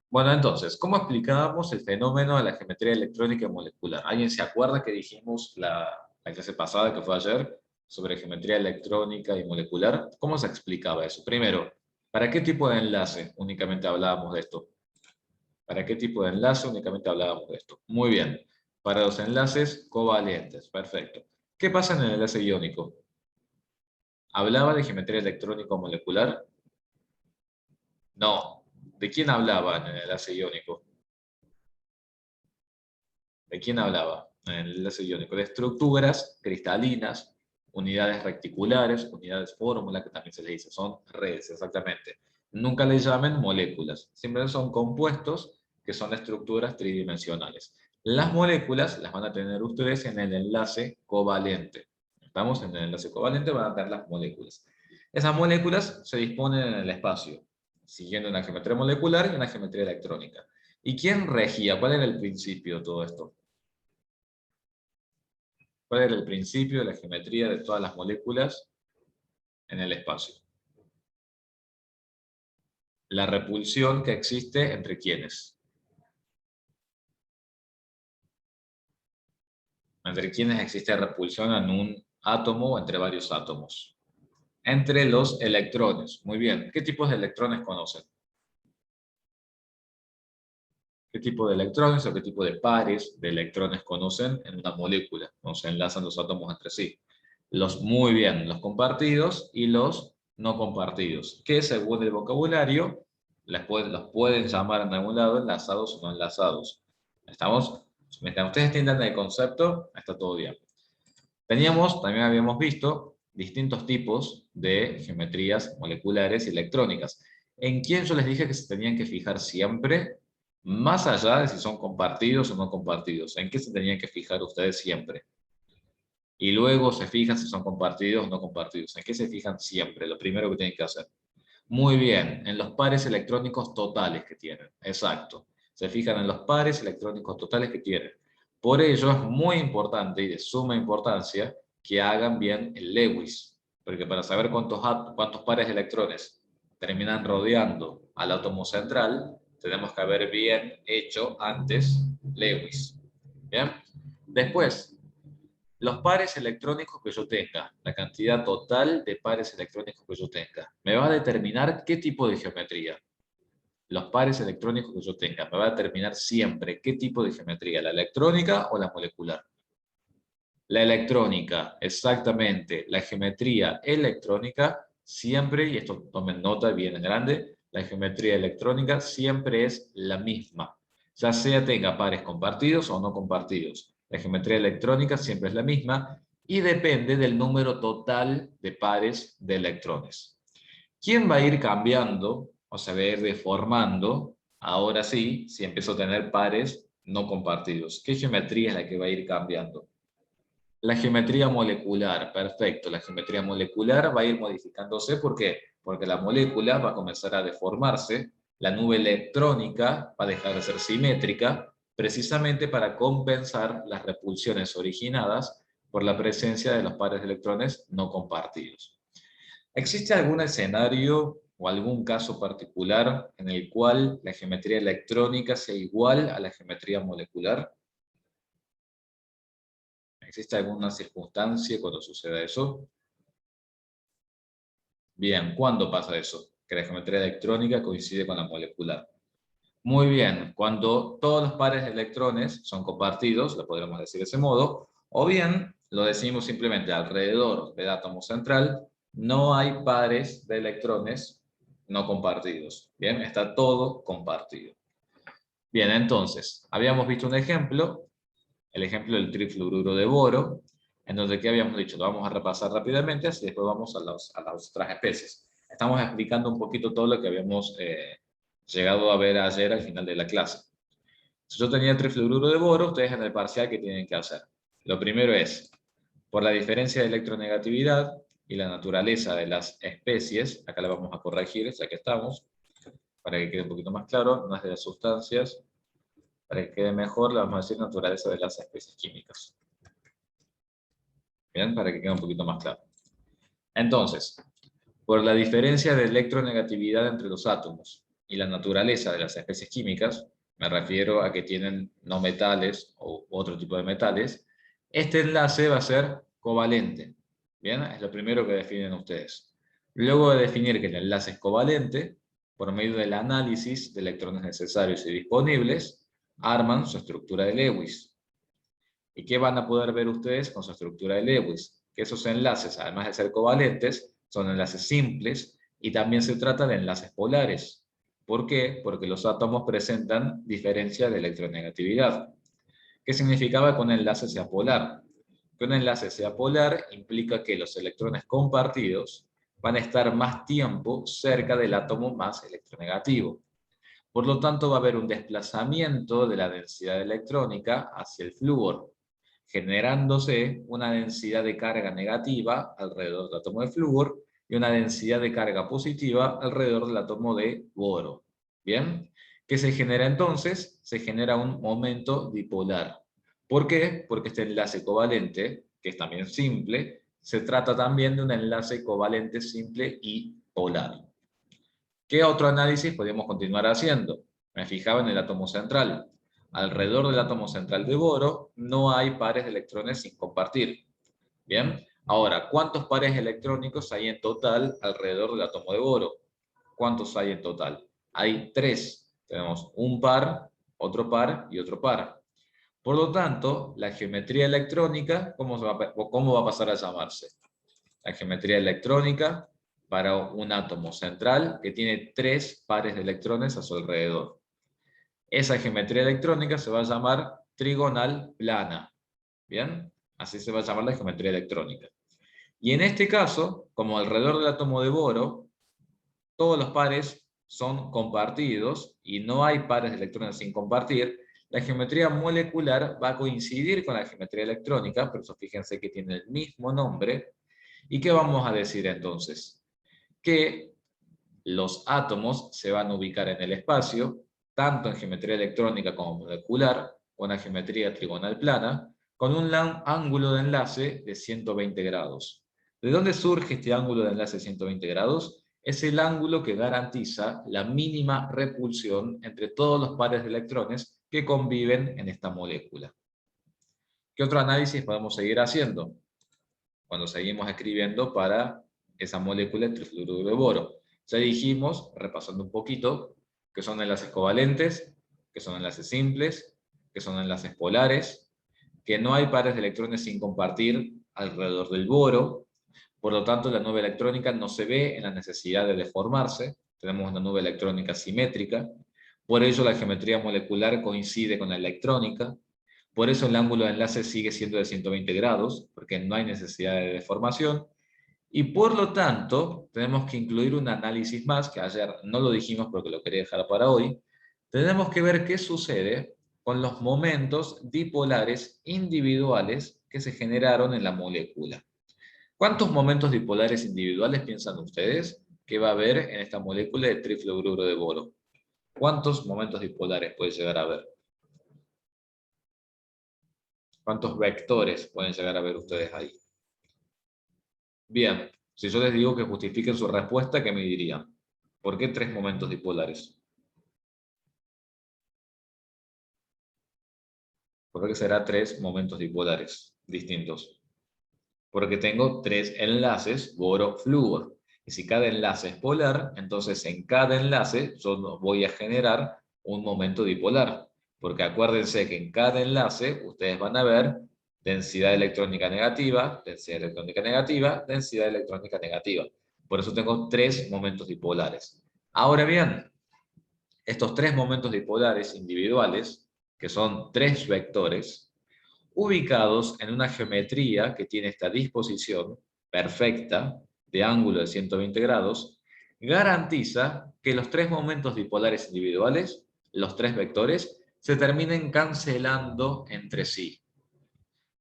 Bueno, entonces, ¿cómo explicábamos el fenómeno de la geometría electrónica y molecular? ¿Alguien se acuerda que dijimos la clase pasada, que fue ayer, sobre geometría electrónica y molecular? ¿Cómo se explicaba eso? Primero, ¿para qué tipo de enlace únicamente hablábamos de esto? ¿Para qué tipo de enlace únicamente hablábamos de esto? Muy bien. Para los enlaces covalentes, perfecto. ¿Qué pasa en el enlace iónico? ¿Hablaba de geometría electrónica o molecular? No. ¿De quién hablaba en el enlace iónico? ¿De quién hablaba? En el enlace iónico. De estructuras cristalinas, unidades reticulares, unidades fórmula, que también se le dice, son redes, exactamente. Nunca le llamen moléculas, siempre son compuestos que son estructuras tridimensionales. Las moléculas las van a tener ustedes en el enlace covalente. Estamos en el enlace covalente, van a tener las moléculas. Esas moléculas se disponen en el espacio, siguiendo una geometría molecular y una geometría electrónica. ¿Y quién regía? ¿Cuál era el principio de todo esto? ¿Cuál era el principio de la geometría de todas las moléculas en el espacio? La repulsión que existe entre quiénes. Entre quiénes existe repulsión en un átomo o entre varios átomos. Entre los electrones. Muy bien. ¿Qué tipos de electrones conocen? ¿Qué tipo de electrones o qué tipo de pares de electrones conocen en una molécula? No se enlazan los átomos entre sí. Muy bien, los compartidos y los no compartidos, que según el vocabulario los pueden llamar en algún lado enlazados o no enlazados. ¿Estamos? Mientras ustedes entiendan el concepto, está todo bien. También habíamos visto distintos tipos de geometrías moleculares y electrónicas. ¿En quién yo les dije que se tenían que fijar siempre? Más allá de si son compartidos o no compartidos. ¿En qué se tenían que fijar ustedes siempre? Y luego se fijan si son compartidos o no compartidos. ¿En qué se fijan siempre? Lo primero que tienen que hacer. Muy bien, en los pares electrónicos totales que tienen. Exacto. Se fijan en los pares electrónicos totales que tienen. Por ello es muy importante y de suma importancia que hagan bien el Lewis. Porque para saber cuántos pares de electrones terminan rodeando al átomo central, tenemos que haber bien hecho antes Lewis. ¿Bien? Después, los pares electrónicos que yo tenga, la cantidad total de pares electrónicos que yo tenga, me va a determinar qué tipo de geometría. Los pares electrónicos que yo tenga, me va a determinar siempre qué tipo de geometría, la electrónica o la molecular. La electrónica, exactamente, la geometría electrónica siempre, y esto tomen nota bien en grande, la geometría electrónica siempre es la misma, ya sea tenga pares compartidos o no compartidos. La geometría electrónica siempre es la misma y depende del número total de pares de electrones. ¿Quién va a ir cambiando o se va a ir deformando? Ahora sí, si empiezo a tener pares no compartidos. ¿Qué geometría es la que va a ir cambiando? La geometría molecular, perfecto. La geometría molecular va a ir modificándose. ¿Por qué? Porque la molécula va a comenzar a deformarse, la nube electrónica va a dejar de ser simétrica, precisamente para compensar las repulsiones originadas por la presencia de los pares de electrones no compartidos. ¿Existe algún escenario o algún caso particular en el cual la geometría electrónica sea igual a la geometría molecular? ¿Existe alguna circunstancia cuando suceda eso? Bien, ¿cuándo pasa eso? Que la geometría electrónica coincide con la molecular. Muy bien, cuando todos los pares de electrones son compartidos, lo podremos decir de ese modo, o bien lo decimos simplemente alrededor del átomo central, no hay pares de electrones no compartidos. Bien, está todo compartido. Bien, entonces, habíamos visto un ejemplo, el ejemplo del trifluoruro de boro, en donde, ¿qué habíamos dicho? Lo vamos a repasar rápidamente, así después vamos a las otras especies. Estamos explicando un poquito todo lo que habíamos llegado a ver ayer al final de la clase. Si yo tenía el trifluoruro de boro, ustedes en el parcial, ¿qué tienen que hacer? Lo primero es, por la diferencia de electronegatividad y la naturaleza de las especies, acá la vamos a corregir, ya que estamos, para que quede un poquito más claro, no es de las sustancias, para que quede mejor, le vamos a decir naturaleza de las especies químicas. Bien, para que quede un poquito más claro. Entonces, por la diferencia de electronegatividad entre los átomos y la naturaleza de las especies químicas, me refiero a que tienen no metales u otro tipo de metales, este enlace va a ser covalente. Bien, es lo primero que definen ustedes. Luego de definir que el enlace es covalente, por medio del análisis de electrones necesarios y disponibles, arman su estructura de Lewis. ¿Y qué van a poder ver ustedes con su estructura de Lewis? Que esos enlaces, además de ser covalentes, son enlaces simples y también se trata de enlaces polares. ¿Por qué? Porque los átomos presentan diferencia de electronegatividad. ¿Qué significaba que un enlace sea polar? Que un enlace sea polar implica que los electrones compartidos van a estar más tiempo cerca del átomo más electronegativo. Por lo tanto, va a haber un desplazamiento de la densidad electrónica hacia el flúor, generándose una densidad de carga negativa alrededor del átomo de flúor y una densidad de carga positiva alrededor del átomo de boro. ¿Bien? ¿Qué se genera entonces? Se genera un momento dipolar. ¿Por qué? Porque este enlace covalente, que es también simple, se trata también de un enlace covalente simple y polar. ¿Qué otro análisis podemos continuar haciendo? Me fijaba en el átomo central. Alrededor del átomo central de boro no hay pares de electrones sin compartir. ¿Bien? Ahora, ¿cuántos pares electrónicos hay en total alrededor del átomo de boro? ¿Cuántos hay en total? Hay 3. Tenemos un par, otro par y otro par. Por lo tanto, la geometría electrónica, ¿cómo va a pasar a llamarse? La geometría electrónica para un átomo central que tiene 3 pares de electrones a su alrededor. Esa geometría electrónica se va a llamar trigonal plana. ¿Bien? Así se va a llamar la geometría electrónica. Y en este caso, como alrededor del átomo de boro, todos los pares son compartidos y no hay pares de electrones sin compartir, la geometría molecular va a coincidir con la geometría electrónica, pero eso fíjense que tiene el mismo nombre. ¿Y qué vamos a decir entonces? Que los átomos se van a ubicar en el espacio, tanto en geometría electrónica como molecular, o en geometría trigonal plana, con un ángulo de enlace de 120 grados. ¿De dónde surge este ángulo de enlace de 120 grados? Es el ángulo que garantiza la mínima repulsión entre todos los pares de electrones que conviven en esta molécula. ¿Qué otro análisis podemos seguir haciendo cuando seguimos escribiendo para esa molécula de trifluoruro de boro? Ya dijimos, repasando un poquito, que son enlaces covalentes, que son enlaces simples, que son enlaces polares, que no hay pares de electrones sin compartir alrededor del boro, por lo tanto la nube electrónica no se ve en la necesidad de deformarse, tenemos una nube electrónica simétrica, por ello la geometría molecular coincide con la electrónica, por eso el ángulo de enlace sigue siendo de 120 grados, porque no hay necesidad de deformación, y por lo tanto, tenemos que incluir un análisis más, que ayer no lo dijimos porque lo quería dejar para hoy. Tenemos que ver qué sucede con los momentos dipolares individuales que se generaron en la molécula. ¿Cuántos momentos dipolares individuales piensan ustedes que va a haber en esta molécula de trifluoruro de boro? ¿Cuántos momentos dipolares puede llegar a haber? ¿Cuántos vectores pueden llegar a ver ustedes ahí? Bien, si yo les digo que justifiquen su respuesta, ¿qué me dirían? ¿Por qué 3 momentos dipolares? ¿Por qué será 3 momentos dipolares distintos? Porque tengo 3 enlaces boro-flúor. Y si cada enlace es polar, entonces en cada enlace yo voy a generar un momento dipolar. Porque acuérdense que en cada enlace ustedes van a ver densidad electrónica negativa, densidad electrónica negativa, densidad electrónica negativa. Por eso tengo 3 momentos dipolares. Ahora bien, estos 3 momentos dipolares individuales, que son 3 vectores, ubicados en una geometría que tiene esta disposición perfecta de ángulo de 120 grados, garantiza que los 3 momentos dipolares individuales, los 3 vectores, se terminen cancelando entre sí.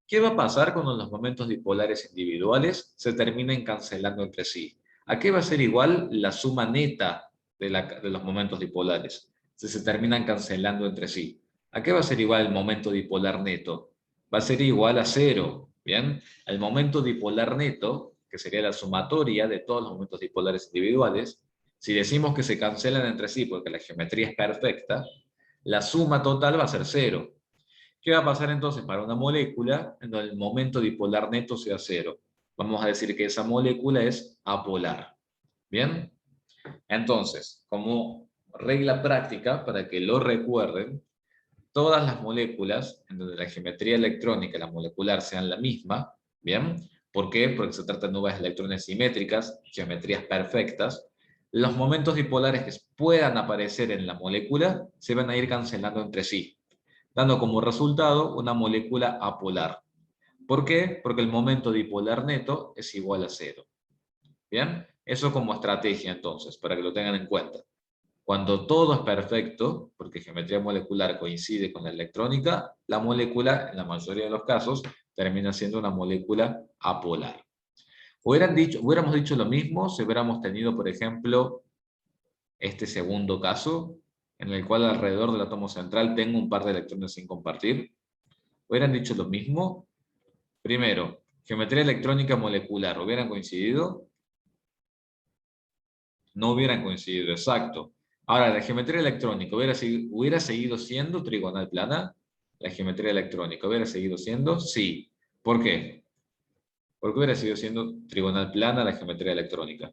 ¿Qué va a pasar cuando los momentos dipolares individuales se terminen cancelando entre sí? ¿A qué va a ser igual la suma neta de los momentos dipolares si se terminan cancelando entre sí? ¿A qué va a ser igual el momento dipolar neto? Va a ser igual a 0, ¿bien? El momento dipolar neto, que sería la sumatoria de todos los momentos dipolares individuales, Si decimos que se cancelan entre sí porque la geometría es perfecta, la suma total va a ser cero. ¿Qué va a pasar entonces para una molécula en donde el momento dipolar neto sea cero? Vamos a decir que esa molécula es apolar. ¿Bien? Entonces, como regla práctica, para que lo recuerden, todas las moléculas en donde la geometría electrónica y la molecular sean la misma, ¿bien? ¿Por qué? Porque se trata de nubes de electrones simétricas, geometrías perfectas. Los momentos dipolares que puedan aparecer en la molécula se van a ir cancelando entre sí, dando como resultado una molécula apolar. ¿Por qué? Porque el momento dipolar neto es igual a cero. ¿Bien? Eso como estrategia entonces, para que lo tengan en cuenta. Cuando todo es perfecto, porque geometría molecular coincide con la electrónica, la molécula, en la mayoría de los casos, termina siendo una molécula apolar. Hubiéramos dicho lo mismo si hubiéramos tenido, por ejemplo, este segundo caso, en el cual alrededor del átomo central tengo un par de electrones sin compartir. ¿Hubieran dicho lo mismo? Primero, geometría electrónica molecular, ¿hubieran coincidido? No hubieran coincidido, exacto. Ahora, la geometría electrónica hubiera seguido siendo trigonal plana. La geometría electrónica hubiera seguido siendo, sí. ¿Por qué? Porque hubiera seguido siendo trigonal plana la geometría electrónica.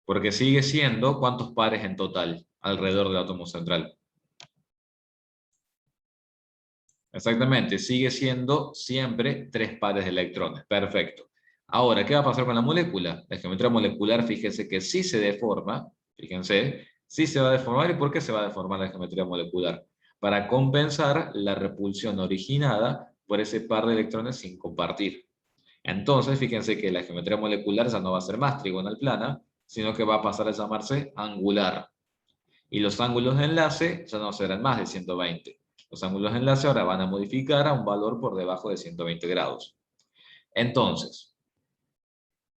Porque sigue siendo, ¿cuántos pares en total alrededor del átomo central? Exactamente, sigue siendo siempre 3 pares de electrones. Perfecto. Ahora, ¿qué va a pasar con la molécula? La geometría molecular, fíjense que sí se deforma, fíjense, sí se va a deformar. ¿Y por qué se va a deformar la geometría molecular? Para compensar la repulsión originada por ese par de electrones sin compartir. Entonces, fíjense que la geometría molecular ya no va a ser más trigonal plana, sino que va a pasar a llamarse angular. Y los ángulos de enlace ya no serán más de 120. Los ángulos de enlace ahora van a modificar a un valor por debajo de 120 grados. Entonces,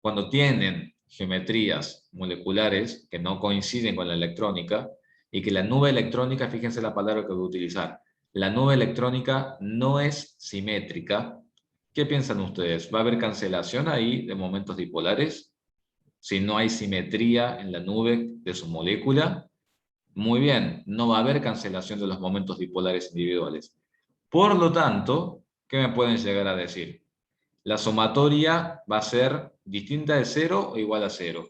cuando tienen geometrías moleculares que no coinciden con la electrónica y que la nube electrónica, fíjense la palabra que voy a utilizar, la nube electrónica no es simétrica, ¿qué piensan ustedes? ¿Va a haber cancelación ahí de momentos dipolares si no hay simetría en la nube de su molécula? Muy bien, no va a haber cancelación de los momentos dipolares individuales. Por lo tanto, ¿qué me pueden llegar a decir? La sumatoria va a ser distinta de 0 o igual a 0.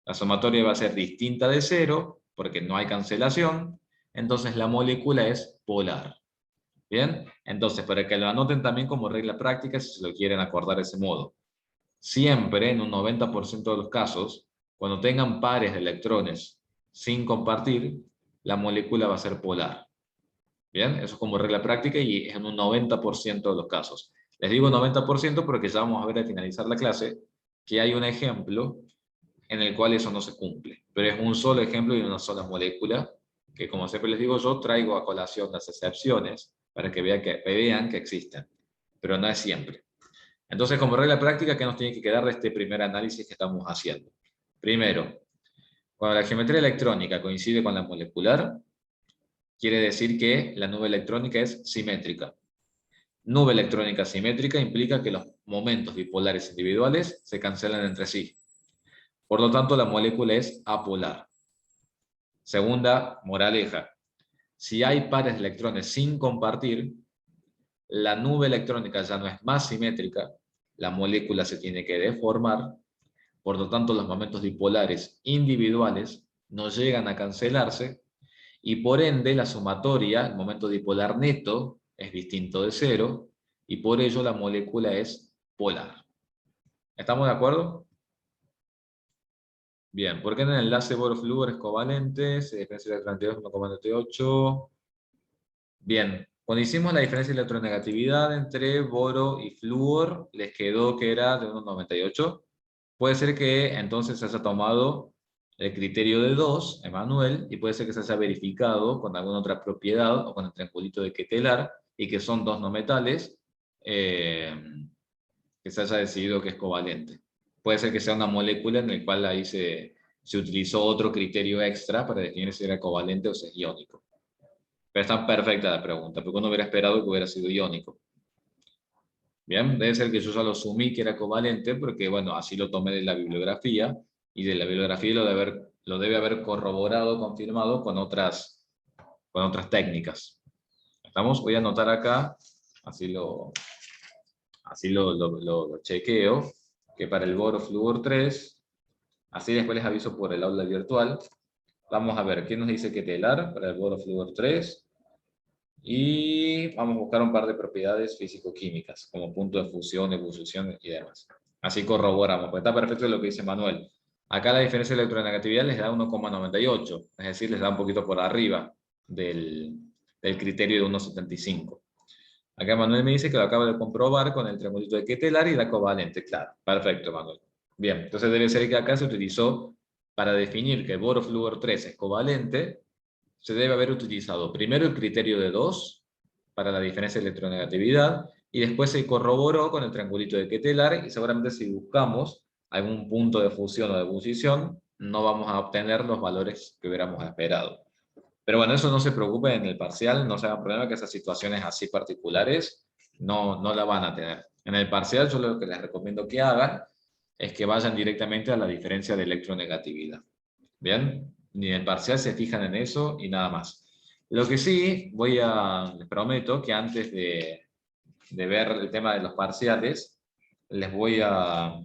La sumatoria va a ser distinta de 0 porque no hay cancelación, entonces la molécula es polar. ¿Bien? Entonces, para que lo anoten también como regla práctica, si se lo quieren acordar de ese modo. Siempre, en un 90% de los casos, cuando tengan pares de electrones sin compartir, la molécula va a ser polar. ¿Bien? Eso es como regla práctica y es en un 90% de los casos. Les digo 90% porque ya vamos a ver al finalizar la clase que hay un ejemplo en el cual eso no se cumple. Pero es un solo ejemplo y una sola molécula que, como siempre les digo, yo traigo a colación las excepciones para que vean que existen. Pero no es siempre. Entonces, como regla práctica, ¿qué nos tiene que quedar de este primer análisis que estamos haciendo? Primero, cuando la geometría electrónica coincide con la molecular, quiere decir que la nube electrónica es simétrica. Nube electrónica simétrica implica que los momentos dipolares individuales se cancelan entre sí. Por lo tanto, la molécula es apolar. Segunda moraleja. Si hay pares de electrones sin compartir, la nube electrónica ya no es más simétrica, la molécula se tiene que deformar. Por lo tanto, los momentos dipolares individuales no llegan a cancelarse y por ende la sumatoria, el momento dipolar neto, es distinto de cero y por ello la molécula es polar. ¿Estamos de acuerdo? Bien, ¿por qué en el enlace boro-flúor es covalente? Se diferencia de 32 1,98. Bien, cuando hicimos la diferencia de electronegatividad entre boro y flúor, les quedó que era de 1,98. Puede ser que entonces se haya tomado el criterio de 2, Emanuel, y puede ser que se haya verificado con alguna otra propiedad o con el triangulito de Ketelar, y que son dos no metales, que se haya decidido que es covalente. Puede ser que sea una molécula en la cual ahí se utilizó otro criterio extra para definir si era covalente o si es iónico. Pero está perfecta la pregunta, porque uno hubiera esperado que hubiera sido iónico. Bien, debe ser que yo ya lo asumí que era covalente, porque bueno, así lo tomé de la bibliografía, y de la bibliografía lo debe haber corroborado, confirmado con otras técnicas. ¿Estamos? Voy a anotar acá, así lo chequeo, que para el boro flúor 3, así después les aviso por el aula virtual. Vamos a ver, ¿qué nos dice que telar para el boro flúor 3? Y vamos a buscar un par de propiedades físico-químicas, como punto de fusión, ebullición y demás. Así corroboramos, porque está perfecto lo que dice Manuel. Acá la diferencia de electronegatividad les da 1,98, es decir, les da un poquito por arriba del criterio de 1,75. Acá Manuel me dice que lo acaba de comprobar con el triangulito de Ketelar y la covalente. Claro, perfecto, Manuel. Bien, entonces debe ser que acá se utilizó para definir que el boro flúor 3 es covalente, se debe haber utilizado primero el criterio de 2 para la diferencia de electronegatividad y después se corroboró con el triangulito de Ketelar y seguramente si buscamos algún punto de fusión o de ebullición no vamos a obtener los valores que hubiéramos esperado. Pero bueno, eso no se preocupe en el parcial, no se hagan problema que esas situaciones así particulares no la van a tener. En el parcial yo lo que les recomiendo que hagan es que vayan directamente a la diferencia de electronegatividad. ¿Bien? Ni en el parcial se fijan en eso y nada más. Lo que sí, les prometo que antes de ver el tema de los parciales, les voy a,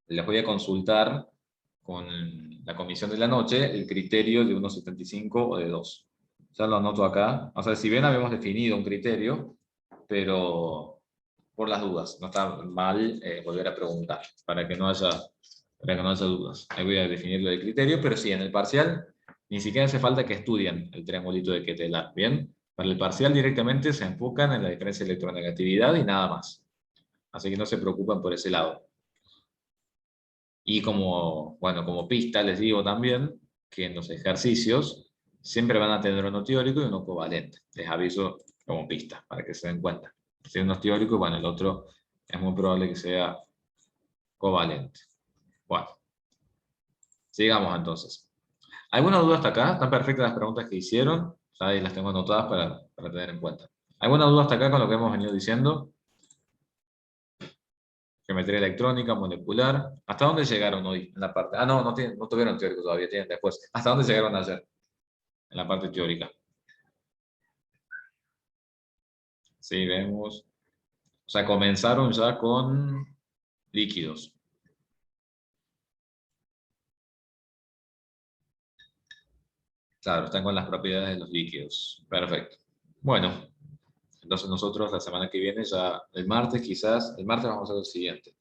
les voy a consultar con la comisión de la noche el criterio de 1,75 o de 2. Ya lo anoto acá. O sea, si bien habíamos definido un criterio, pero por las dudas, no está mal volver a preguntar para que no haya dudas. Ahí voy a definirlo del criterio, pero sí, en el parcial ni siquiera hace falta que estudien el triangulito de Ketelar, ¿bien? Para el parcial directamente se enfocan en la diferencia de electronegatividad y nada más. Así que no se preocupen por ese lado. Y bueno, como pista les digo también que en los ejercicios siempre van a tener uno teórico y uno covalente. Les aviso como pista para que se den cuenta. Si uno es teórico, bueno, el otro es muy probable que sea covalente. Bueno, sigamos entonces. ¿Alguna duda hasta acá? ¿Están perfectas las preguntas que hicieron? Ya ahí las tengo anotadas para tener en cuenta. ¿Alguna duda hasta acá con lo que hemos venido diciendo? Geometría electrónica, molecular. ¿Hasta dónde llegaron hoy en la parte? Ah, no, no tuvieron teórico todavía, tienen después. ¿Hasta dónde llegaron ayer en la parte teórica? Sí, vemos. O sea, comenzaron ya con líquidos. Claro, están con las propiedades de los líquidos. Perfecto. Bueno, entonces nosotros la semana que viene, ya el martes quizás, el martes vamos a hacer lo siguiente.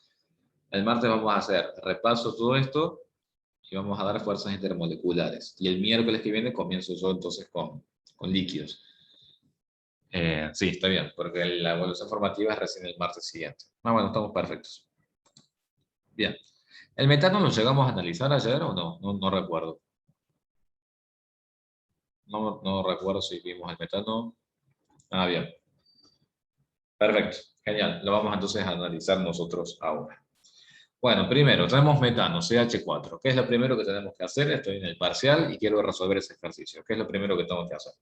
El martes vamos a hacer repaso todo esto y vamos a dar fuerzas intermoleculares. Y el miércoles que viene comienzo yo entonces con líquidos. Sí, está bien, porque la evaluación formativa es recién el martes siguiente. Ah, bueno, estamos perfectos. Bien. ¿El metano lo llegamos a analizar ayer o no? No recuerdo. No recuerdo si vimos el metano. Ah, bien. Perfecto. Genial. Lo vamos entonces a analizar nosotros ahora. Bueno, primero tenemos metano, CH4. ¿Qué es lo primero que tenemos que hacer? Estoy en el parcial y quiero resolver ese ejercicio. ¿Qué es lo primero que tengo que hacer?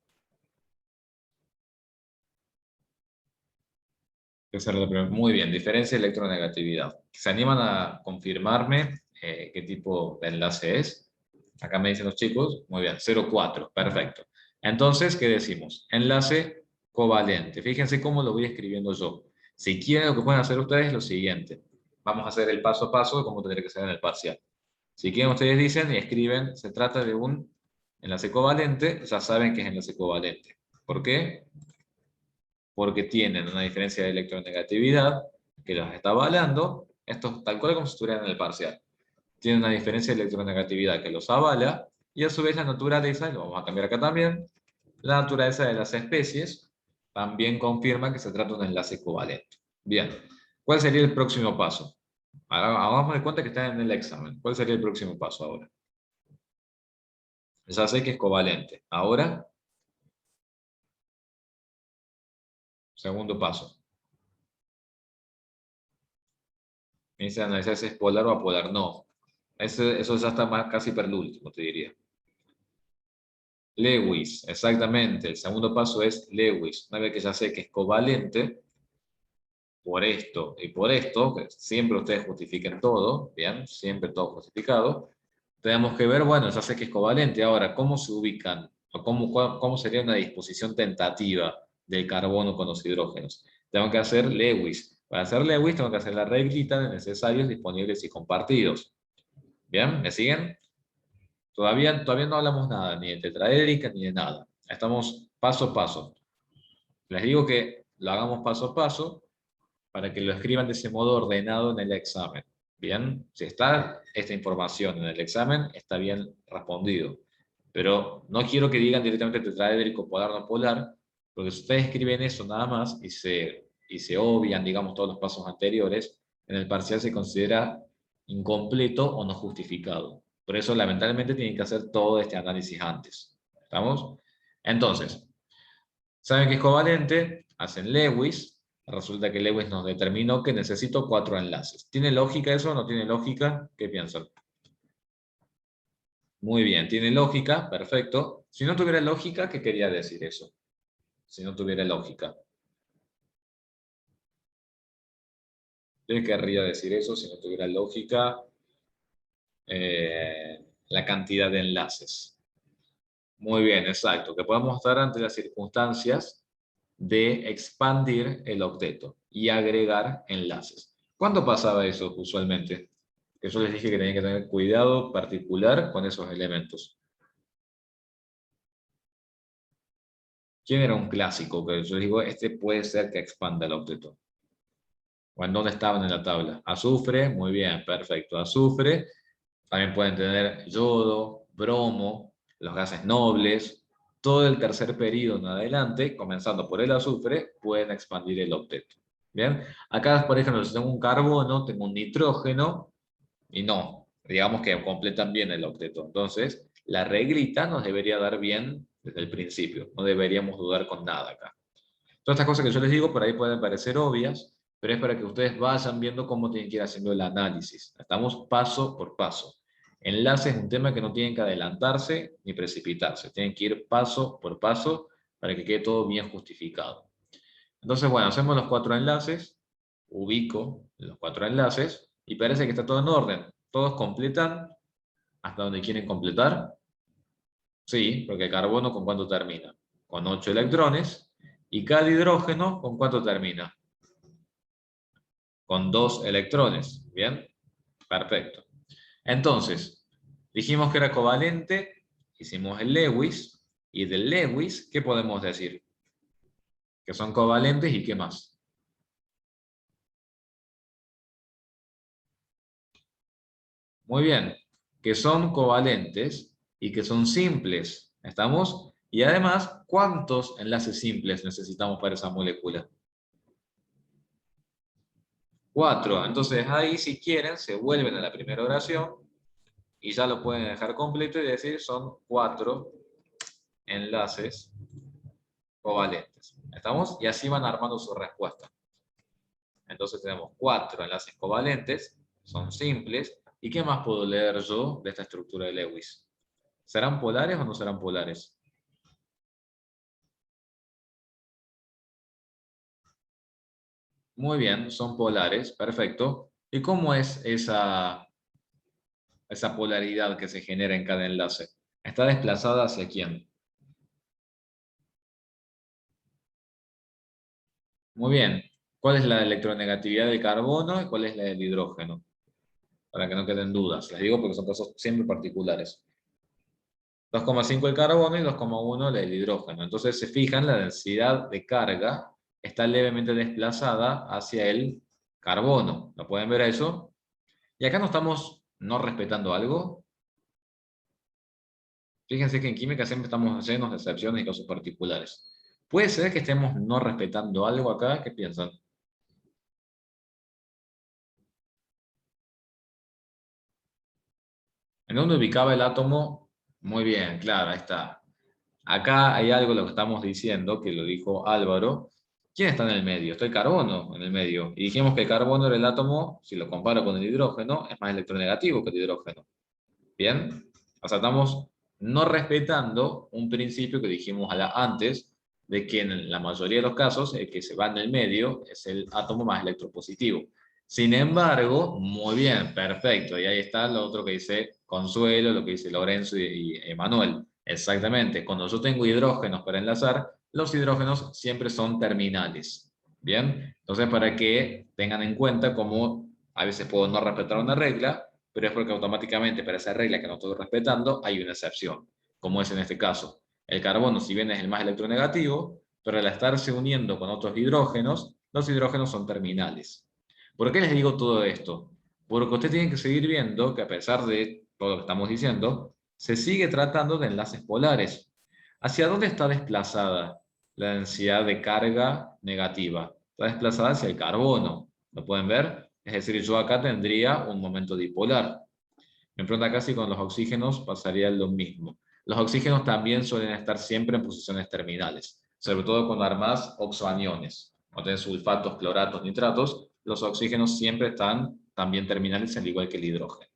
Muy bien, diferencia y electronegatividad. ¿Se animan a confirmarme qué tipo de enlace es? Acá me dicen los chicos. Muy bien, 0,4. Perfecto. Entonces, ¿qué decimos? Enlace covalente. Fíjense cómo lo voy escribiendo yo. Si quieren, lo que pueden hacer ustedes es lo siguiente. Vamos a hacer el paso a paso de cómo tendría que ser en el parcial. Si quieren, ustedes dicen y escriben, se trata de un enlace covalente, ya saben que es enlace covalente. ¿Por qué? Porque tienen una diferencia de electronegatividad que los está avalando, esto tal cual como si estuvieran en el parcial. Tienen una diferencia de electronegatividad que los avala, y a su vez la naturaleza, y lo vamos a cambiar acá también, la naturaleza de las especies también confirma que se trata de un enlace covalente. Bien, ¿cuál sería el próximo paso? Hagamos de cuenta que están en el examen. ¿Cuál sería el próximo paso ahora? Ya sé que es covalente. Ahora, segundo paso. Me dice analizar si es polar o apolar. No. Eso ya está más casi para el último, te diría. Lewis, exactamente. El segundo paso es Lewis. Una vez que ya sé que es covalente, por esto y por esto, que siempre ustedes justifiquen todo, ¿bien? Siempre todo justificado. Tenemos que ver, bueno, ya sé que es covalente. Ahora, ¿cómo se ubican? ¿O cómo sería una disposición tentativa del carbono con los hidrógenos? Tengo que hacer Lewis. Para hacer Lewis tengo que hacer la reglita de necesarios, disponibles y compartidos. ¿Bien? ¿Me siguen? Todavía no hablamos nada, ni de tetraédrica, ni de nada. Estamos paso a paso. Les digo que lo hagamos paso a paso para que lo escriban de ese modo ordenado en el examen. Bien, si está esta información en el examen, está bien respondido. Pero no quiero que digan directamente tetraédrico, polar, no polar, porque si ustedes escriben eso nada más y se obvian, digamos, todos los pasos anteriores, en el parcial se considera incompleto o no justificado. Por eso, lamentablemente, tienen que hacer todo este análisis antes. ¿Estamos? Entonces, saben que es covalente, hacen Lewis. Resulta que Lewis nos determinó que necesito 4 enlaces. ¿Tiene lógica eso o no tiene lógica? ¿Qué piensan? Muy bien, tiene lógica, perfecto. Si no tuviera lógica, ¿qué quería decir eso? Si no tuviera lógica. ¿Qué querría decir eso si no tuviera lógica? La cantidad de enlaces. Muy bien, exacto. Que podemos estar ante las circunstancias de expandir el octeto y agregar enlaces. ¿Cuándo pasaba eso usualmente? Que yo les dije que tenían que tener cuidado particular con esos elementos. ¿Quién era un clásico? Que yo digo, este puede ser que expanda el octeto. ¿O en dónde estaban en la tabla? Azufre, muy bien, perfecto. Azufre, también pueden tener yodo, bromo, los gases nobles. Todo el tercer periodo en adelante, comenzando por el azufre, pueden expandir el octeto. ¿Bien? Acá, por ejemplo, si tengo un carbono, tengo un nitrógeno, y no, digamos que completan bien el octeto. Entonces, la reglita nos debería dar bien desde el principio. No deberíamos dudar con nada acá. Todas estas cosas que yo les digo por ahí pueden parecer obvias, pero es para que ustedes vayan viendo cómo tienen que ir haciendo el análisis. Estamos paso por paso. Enlace es un tema que no tienen que adelantarse ni precipitarse. Tienen que ir paso por paso para que quede todo bien justificado. Entonces, bueno, hacemos los 4 enlaces, ubico los 4 enlaces y parece que está todo en orden. Todos completan hasta donde quieren completar. Sí, porque el carbono ¿con cuánto termina? Con 8 electrones. ¿Y cada hidrógeno con cuánto termina? Con 2 electrones. ¿Bien? Perfecto. Entonces, dijimos que era covalente, hicimos el Lewis, y del Lewis, ¿qué podemos decir? Que son covalentes y ¿qué más? Muy bien, que son covalentes y que son simples. ¿Estamos? Y además, ¿cuántos enlaces simples necesitamos para esa molécula? 4. Entonces ahí, si quieren, se vuelven a la primera oración y ya lo pueden dejar completo y decir son 4 enlaces covalentes. ¿Estamos? Y así van armando su respuesta. Entonces tenemos 4 enlaces covalentes, son simples. ¿Y qué más puedo leer yo de esta estructura de Lewis? ¿Serán polares o no serán polares? Muy bien, son polares, perfecto. ¿Y cómo es esa polaridad que se genera en cada enlace? ¿Está desplazada hacia quién? Muy bien. ¿Cuál es la electronegatividad del carbono y cuál es la del hidrógeno? Para que no queden dudas. Les digo porque son casos siempre particulares. 2,5 el carbono y 2,1 el hidrógeno. Entonces se fijan, la densidad de carga está levemente desplazada hacia el carbono. ¿Lo pueden ver eso? Y acá no estamos no respetando algo. Fíjense que en química siempre estamos llenos de excepciones y casos particulares. ¿Puede ser que estemos no respetando algo acá? ¿Qué piensan? ¿En dónde ubicaba el átomo? Muy bien, claro, ahí está. Acá hay algo de lo que estamos diciendo, que lo dijo Álvaro. ¿Quién está en el medio? Está el carbono en el medio. Y dijimos que el carbono era el átomo, si lo comparo con el hidrógeno, es más electronegativo que el hidrógeno. ¿Bien? O sea, estamos no respetando un principio que dijimos antes, de que en la mayoría de los casos el que se va en el medio es el átomo más electropositivo. Sin embargo, muy bien, perfecto. Y ahí está lo otro que dice Consuelo, lo que dice Lorenzo y Emanuel. Exactamente. Cuando yo tengo hidrógenos para enlazar, los hidrógenos siempre son terminales. Bien. Entonces, para que tengan en cuenta cómo a veces puedo no respetar una regla, pero es porque automáticamente para esa regla que no estoy respetando hay una excepción, como es en este caso. El carbono, si bien es el más electronegativo, pero al estarse uniendo con otros hidrógenos, los hidrógenos son terminales. ¿Por qué les digo todo esto? Porque ustedes tienen que seguir viendo que a pesar de todo lo que estamos diciendo, se sigue tratando de enlaces polares. ¿Hacia dónde está desplazada la densidad de carga negativa? Está desplazada hacia el carbono. ¿Lo pueden ver? Es decir, yo acá tendría un momento dipolar. Me pregunta acá si con los oxígenos pasaría lo mismo. Los oxígenos también suelen estar siempre en posiciones terminales, sobre todo cuando armas oxoaniones, o tenés sulfatos, cloratos, nitratos, los oxígenos siempre están también terminales, al igual que el hidrógeno.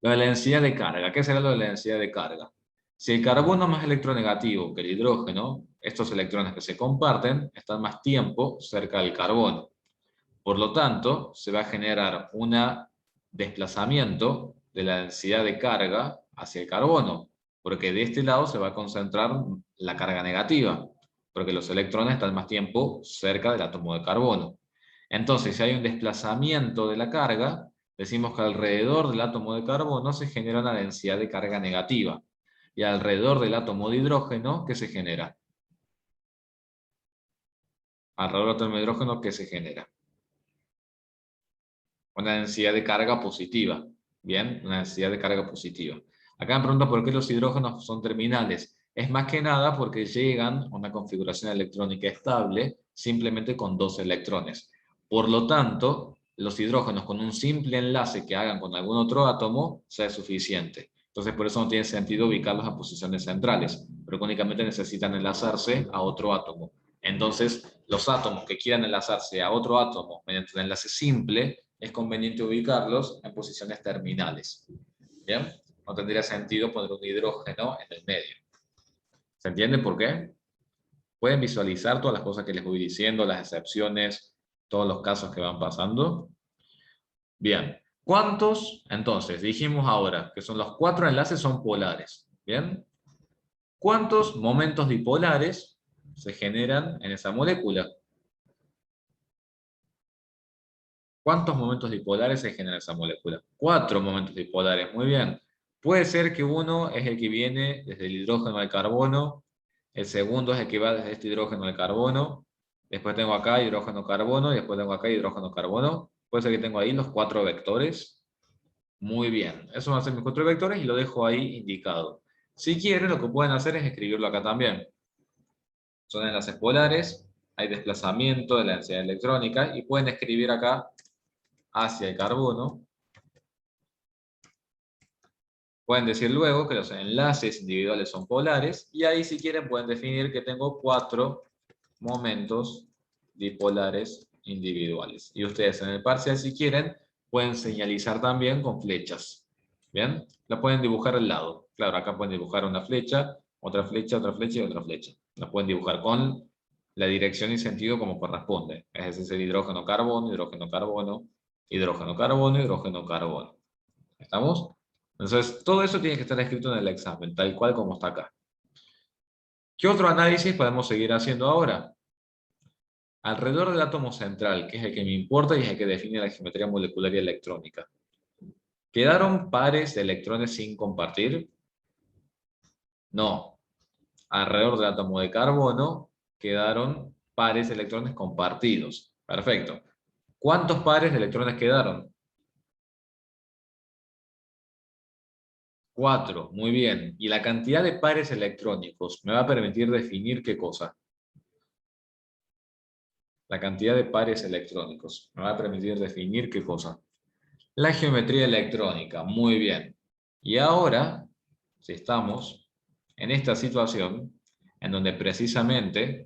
Lo de la densidad de carga. ¿Qué será lo de la densidad de carga? Si el carbono es más electronegativo que el hidrógeno, estos electrones que se comparten están más tiempo cerca del carbono. Por lo tanto, se va a generar un desplazamiento de la densidad de carga hacia el carbono, porque de este lado se va a concentrar la carga negativa, porque los electrones están más tiempo cerca del átomo de carbono. Entonces, si hay un desplazamiento de la carga, decimos que alrededor del átomo de carbono se genera una densidad de carga negativa, y alrededor del átomo de hidrógeno, ¿qué se genera? Alrededor del átomo de hidrógeno, ¿qué se genera? Una densidad de carga positiva. Bien, una densidad de carga positiva. Acá me preguntan por qué los hidrógenos son terminales. Es más que nada porque llegan a una configuración electrónica estable simplemente con dos electrones. Por lo tanto, los hidrógenos con un simple enlace que hagan con algún otro átomo sea suficiente. Entonces, por eso no tiene sentido ubicarlos a posiciones centrales, pero únicamente necesitan enlazarse a otro átomo. Entonces, los átomos que quieran enlazarse a otro átomo mediante un enlace simple, es conveniente ubicarlos en posiciones terminales. ¿Bien? No tendría sentido poner un hidrógeno en el medio. ¿Se entiende por qué? ¿Pueden visualizar todas las cosas que les voy diciendo, las excepciones, todos los casos que van pasando? Bien. ¿Cuántos? Entonces, dijimos ahora que son los 4 enlaces son polares. ¿Bien? ¿Cuántos momentos dipolares se generan en esa molécula? ¿Cuántos momentos dipolares se genera esa molécula? 4 momentos dipolares, muy bien. Puede ser que uno es el que viene desde el hidrógeno al carbono, el segundo es el que va desde este hidrógeno al carbono, después tengo acá hidrógeno-carbono, y después tengo acá hidrógeno-carbono. Puede ser que tengo ahí los 4 vectores. Muy bien, esos van a ser mis 4 vectores y lo dejo ahí indicado. Si quieren, lo que pueden hacer es escribirlo acá también. Son enlaces polares, hay desplazamiento de la densidad electrónica, y pueden escribir acá hacia el carbono. Pueden decir luego que los enlaces individuales son polares, y ahí si quieren pueden definir que tengo 4 momentos dipolares individuales. Y ustedes en el parcial, si quieren, pueden señalizar también con flechas. ¿Bien? La pueden dibujar al lado. Claro, acá pueden dibujar una flecha, otra flecha, otra flecha y otra flecha. La pueden dibujar con la dirección y sentido como corresponde. Es decir, hidrógeno-carbono, hidrógeno-carbono, hidrógeno-carbono, hidrógeno-carbono. ¿Estamos? Entonces, todo eso tiene que estar escrito en el examen, tal cual como está acá. ¿Qué otro análisis podemos seguir haciendo ahora? Alrededor del átomo central, que es el que me importa y es el que define la geometría molecular y electrónica. ¿Quedaron pares de electrones sin compartir? No. Alrededor del átomo de carbono quedaron pares de electrones compartidos. Perfecto. ¿Cuántos pares de electrones quedaron? 4. Muy bien. ¿Y la cantidad de pares electrónicos me va a permitir definir qué cosa? La cantidad de pares electrónicos me va a permitir definir qué cosa. La geometría electrónica. Muy bien. Y ahora, si estamos en esta situación, en donde precisamente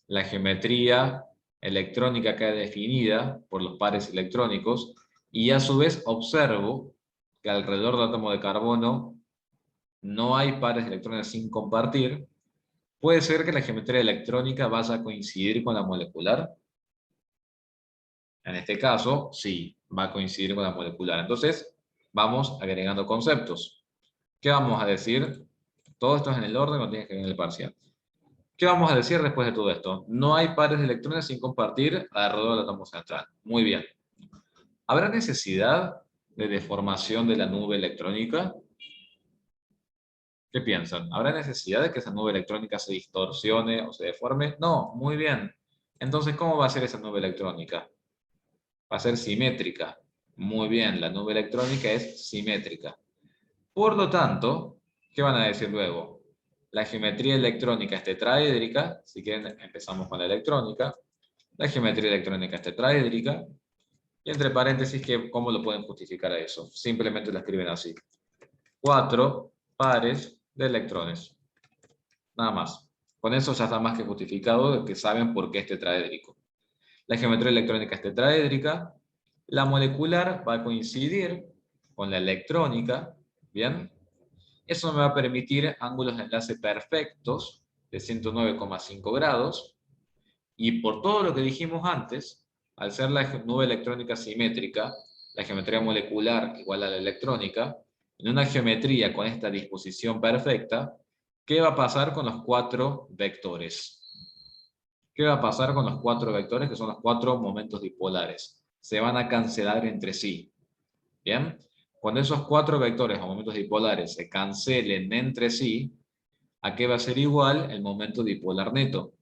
la geometría electrónica queda definida por los pares electrónicos, y a su vez observo que alrededor del átomo de carbono no hay pares de electrones sin compartir, ¿Puede ser que la geometría electrónica vaya a coincidir con la molecular? En este caso, sí, va a coincidir con la molecular. Entonces, vamos agregando conceptos. ¿Qué vamos a decir? Todo esto es en el orden, no tienes que ver en el parcial. ¿Qué vamos a decir después de todo esto? No hay pares de electrones sin compartir alrededor del átomo central. Muy bien. ¿Habrá necesidad de deformación de la nube electrónica? ¿Qué piensan? ¿Habrá necesidad de que esa nube electrónica se distorsione o se deforme? No, muy bien. Entonces, ¿cómo va a ser esa nube electrónica? Va a ser simétrica. Muy bien, la nube electrónica es simétrica. Por lo tanto, ¿qué van a decir luego? La geometría electrónica es tetraédrica. Si quieren, empezamos con la electrónica. La geometría electrónica es tetraédrica. Y entre paréntesis, ¿cómo lo pueden justificar a eso? Simplemente lo escriben así. 4 pares de electrones. Nada más. Con eso ya está más que justificado de que saben por qué es tetraédrico. La geometría electrónica es tetraédrica. La molecular va a coincidir con la electrónica. ¿Bien? Eso me va a permitir ángulos de enlace perfectos de 109,5 grados. Y por todo lo que dijimos antes, al ser la nube electrónica simétrica, la geometría molecular igual a la electrónica, en una geometría con esta disposición perfecta, ¿qué va a pasar con los 4 vectores? ¿Qué va a pasar con los 4 vectores, que son los 4 momentos dipolares? Se van a cancelar entre sí. ¿Bien? Cuando esos 4 vectores o momentos dipolares se cancelen entre sí, ¿a qué va a ser igual el momento dipolar neto?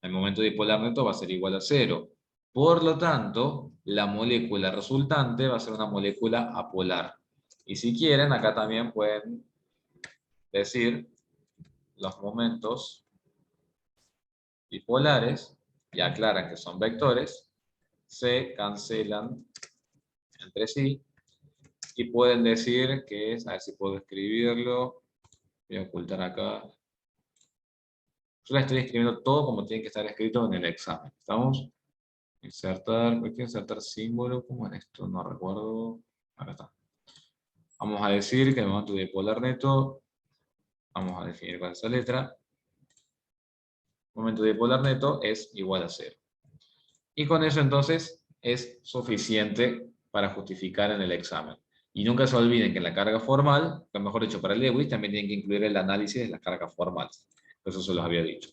El momento dipolar neto va a ser igual a 0. Por lo tanto, la molécula resultante va a ser una molécula apolar. Y si quieren, acá también pueden decir los momentos dipolares, y aclaran que son vectores, se cancelan entre sí, y pueden decir que es, a ver si puedo escribirlo, voy a ocultar acá. Yo la estoy escribiendo todo como tiene que estar escrito en el examen. ¿Estamos? Insertar, hay que insertar símbolo, ¿cómo es esto? No recuerdo. Acá está. Vamos a decir que el momento dipolar neto, vamos a definir con esa letra, momento dipolar neto es igual a 0. Y con eso entonces es suficiente para justificar en el examen. Y nunca se olviden que en la carga formal, o mejor dicho para el Lewis, también tienen que incluir el análisis de las cargas formales. Eso se los había dicho.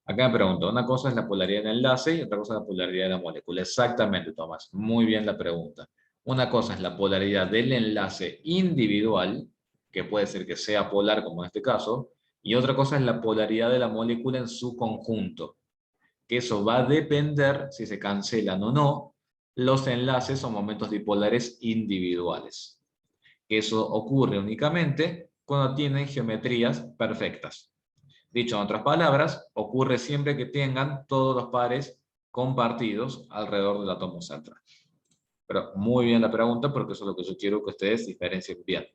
Acá me pregunto, una cosa es la polaridad del enlace y otra cosa es la polaridad de la molécula. Exactamente, Tomás. Muy bien la pregunta. Una cosa es la polaridad del enlace individual, que puede ser que sea polar, como en este caso, y otra cosa es la polaridad de la molécula en su conjunto, que eso va a depender si se cancelan o no los enlaces o momentos dipolares individuales. Eso ocurre únicamente cuando tienen geometrías perfectas. Dicho en otras palabras, ocurre siempre que tengan todos los pares compartidos alrededor del átomo central. Pero muy bien la pregunta, porque eso es lo que yo quiero que ustedes diferencien bien.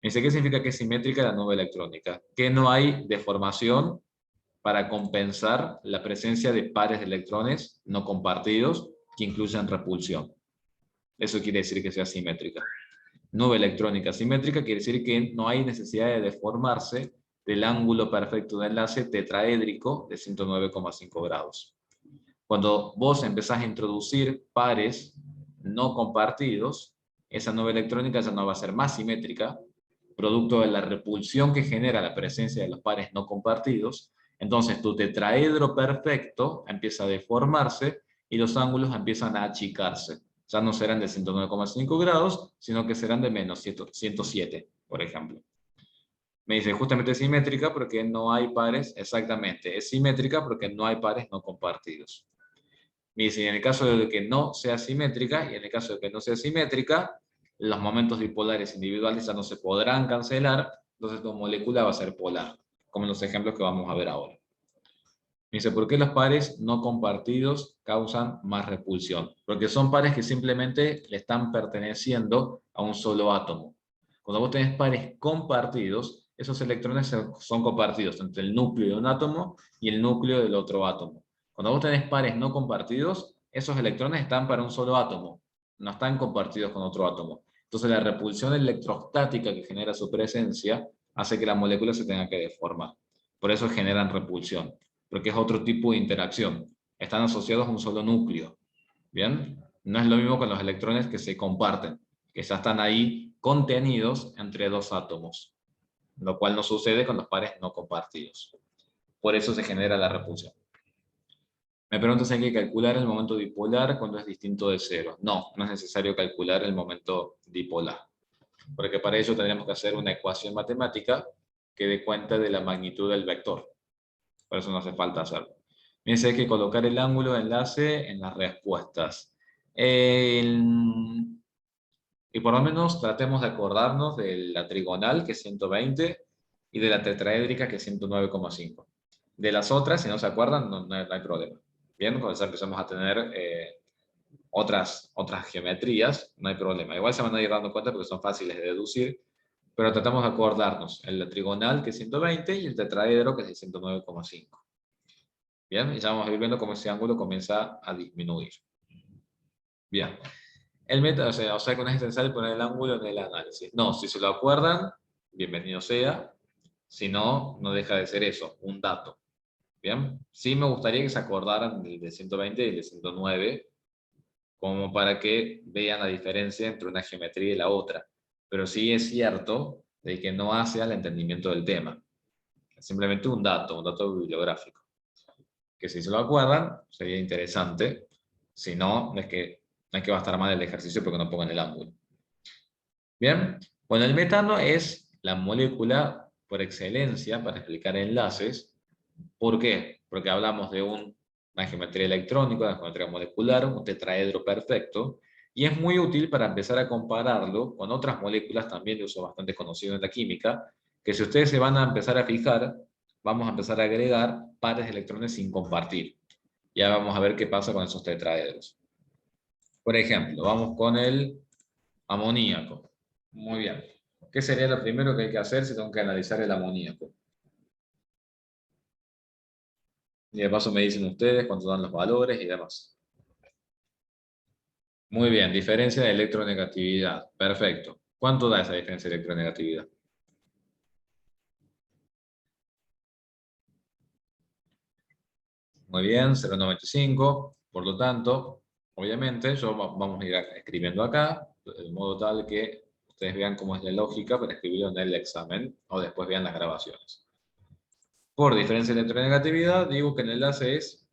Me dice, ¿qué significa que es simétrica la nube electrónica? Que no hay deformación para compensar la presencia de pares de electrones no compartidos que incluyan repulsión. Eso quiere decir que sea simétrica. Nube electrónica simétrica quiere decir que no hay necesidad de deformarse del ángulo perfecto de enlace tetraédrico de 109,5 grados. Cuando vos empezás a introducir pares no compartidos, esa nube electrónica ya no va a ser más simétrica, producto de la repulsión que genera la presencia de los pares no compartidos. Entonces tu tetraedro perfecto empieza a deformarse y los ángulos empiezan a achicarse. Ya no serán de 109,5 grados, sino que serán de menos 107, por ejemplo. Me dice justamente simétrica porque no hay pares, exactamente, es simétrica porque no hay pares no compartidos. Me dice, en el caso de que no sea simétrica, y en el caso de que no sea simétrica, los momentos dipolares individuales ya no se podrán cancelar, entonces tu molécula va a ser polar, como en los ejemplos que vamos a ver ahora. Me dice, ¿por qué los pares no compartidos causan más repulsión? Porque son pares que simplemente le están perteneciendo a un solo átomo. Cuando vos tenés pares compartidos, esos electrones son compartidos entre el núcleo de un átomo y el núcleo del otro átomo. Cuando vos tenés pares no compartidos, esos electrones están para un solo átomo, no están compartidos con otro átomo. Entonces la repulsión electrostática que genera su presencia hace que la molécula se tenga que deformar. Por eso generan repulsión, porque es otro tipo de interacción. Están asociados a un solo núcleo. ¿Bien? No es lo mismo con los electrones que se comparten, que ya están ahí contenidos entre dos átomos, lo cual no sucede con los pares no compartidos. Por eso se genera la repulsión. Me pregunto si hay que calcular el momento dipolar cuando es distinto de cero. No, no es necesario calcular el momento dipolar, porque para ello tendríamos que hacer una ecuación matemática que dé cuenta de la magnitud del vector. Por eso no hace falta hacerlo. Fíjense, hay que colocar el ángulo de enlace en las respuestas. Y por lo menos tratemos de acordarnos de la trigonal, que es 120, y de la tetraédrica, que es 109,5. De las otras, si no se acuerdan, no hay problema. Bien, cuando ya empezamos a tener otras geometrías, no hay problema. Igual se van a ir dando cuenta porque son fáciles de deducir, pero tratamos de acordarnos en la trigonal, que es 120, y el tetraedro, que es 109,5. Bien, y ya vamos a ir viendo cómo ese ángulo comienza a disminuir. Bien. El método, o sea que no es necesario poner el ángulo en el análisis. No, si se lo acuerdan, bienvenido sea. Si no, no deja de ser eso, un dato. Bien, sí me gustaría que se acordaran del de 120 y el de 109, como para que vean la diferencia entre una geometría y la otra. Pero sí es cierto de que no hace al entendimiento del tema. Es simplemente un dato bibliográfico. Que si se lo acuerdan, sería interesante. Si no, no es que va a estar mal el ejercicio porque no pongan el ángulo. Bien, bueno, el metano es la molécula por excelencia para explicar enlaces. ¿Por qué? Porque hablamos de una geometría electrónica, una geometría molecular, un tetraedro perfecto, y es muy útil para empezar a compararlo con otras moléculas también de uso bastante conocido en la química, que si ustedes se van a empezar a fijar, vamos a empezar a agregar pares de electrones sin compartir. Ya vamos a ver qué pasa con esos tetraedros. Por ejemplo, vamos con el amoníaco. Muy bien. ¿Qué sería lo primero que hay que hacer si tengo que analizar el amoníaco? Y de paso me dicen ustedes cuánto dan los valores y demás. Muy bien, diferencia de electronegatividad. Perfecto. ¿Cuánto da esa diferencia de electronegatividad? Muy bien, 0,95. Por lo tanto, obviamente, vamos a ir escribiendo acá, de modo tal que ustedes vean cómo es la lógica para escribirlo en el examen o después vean las grabaciones. Por diferencia de electronegatividad, digo que el enlace es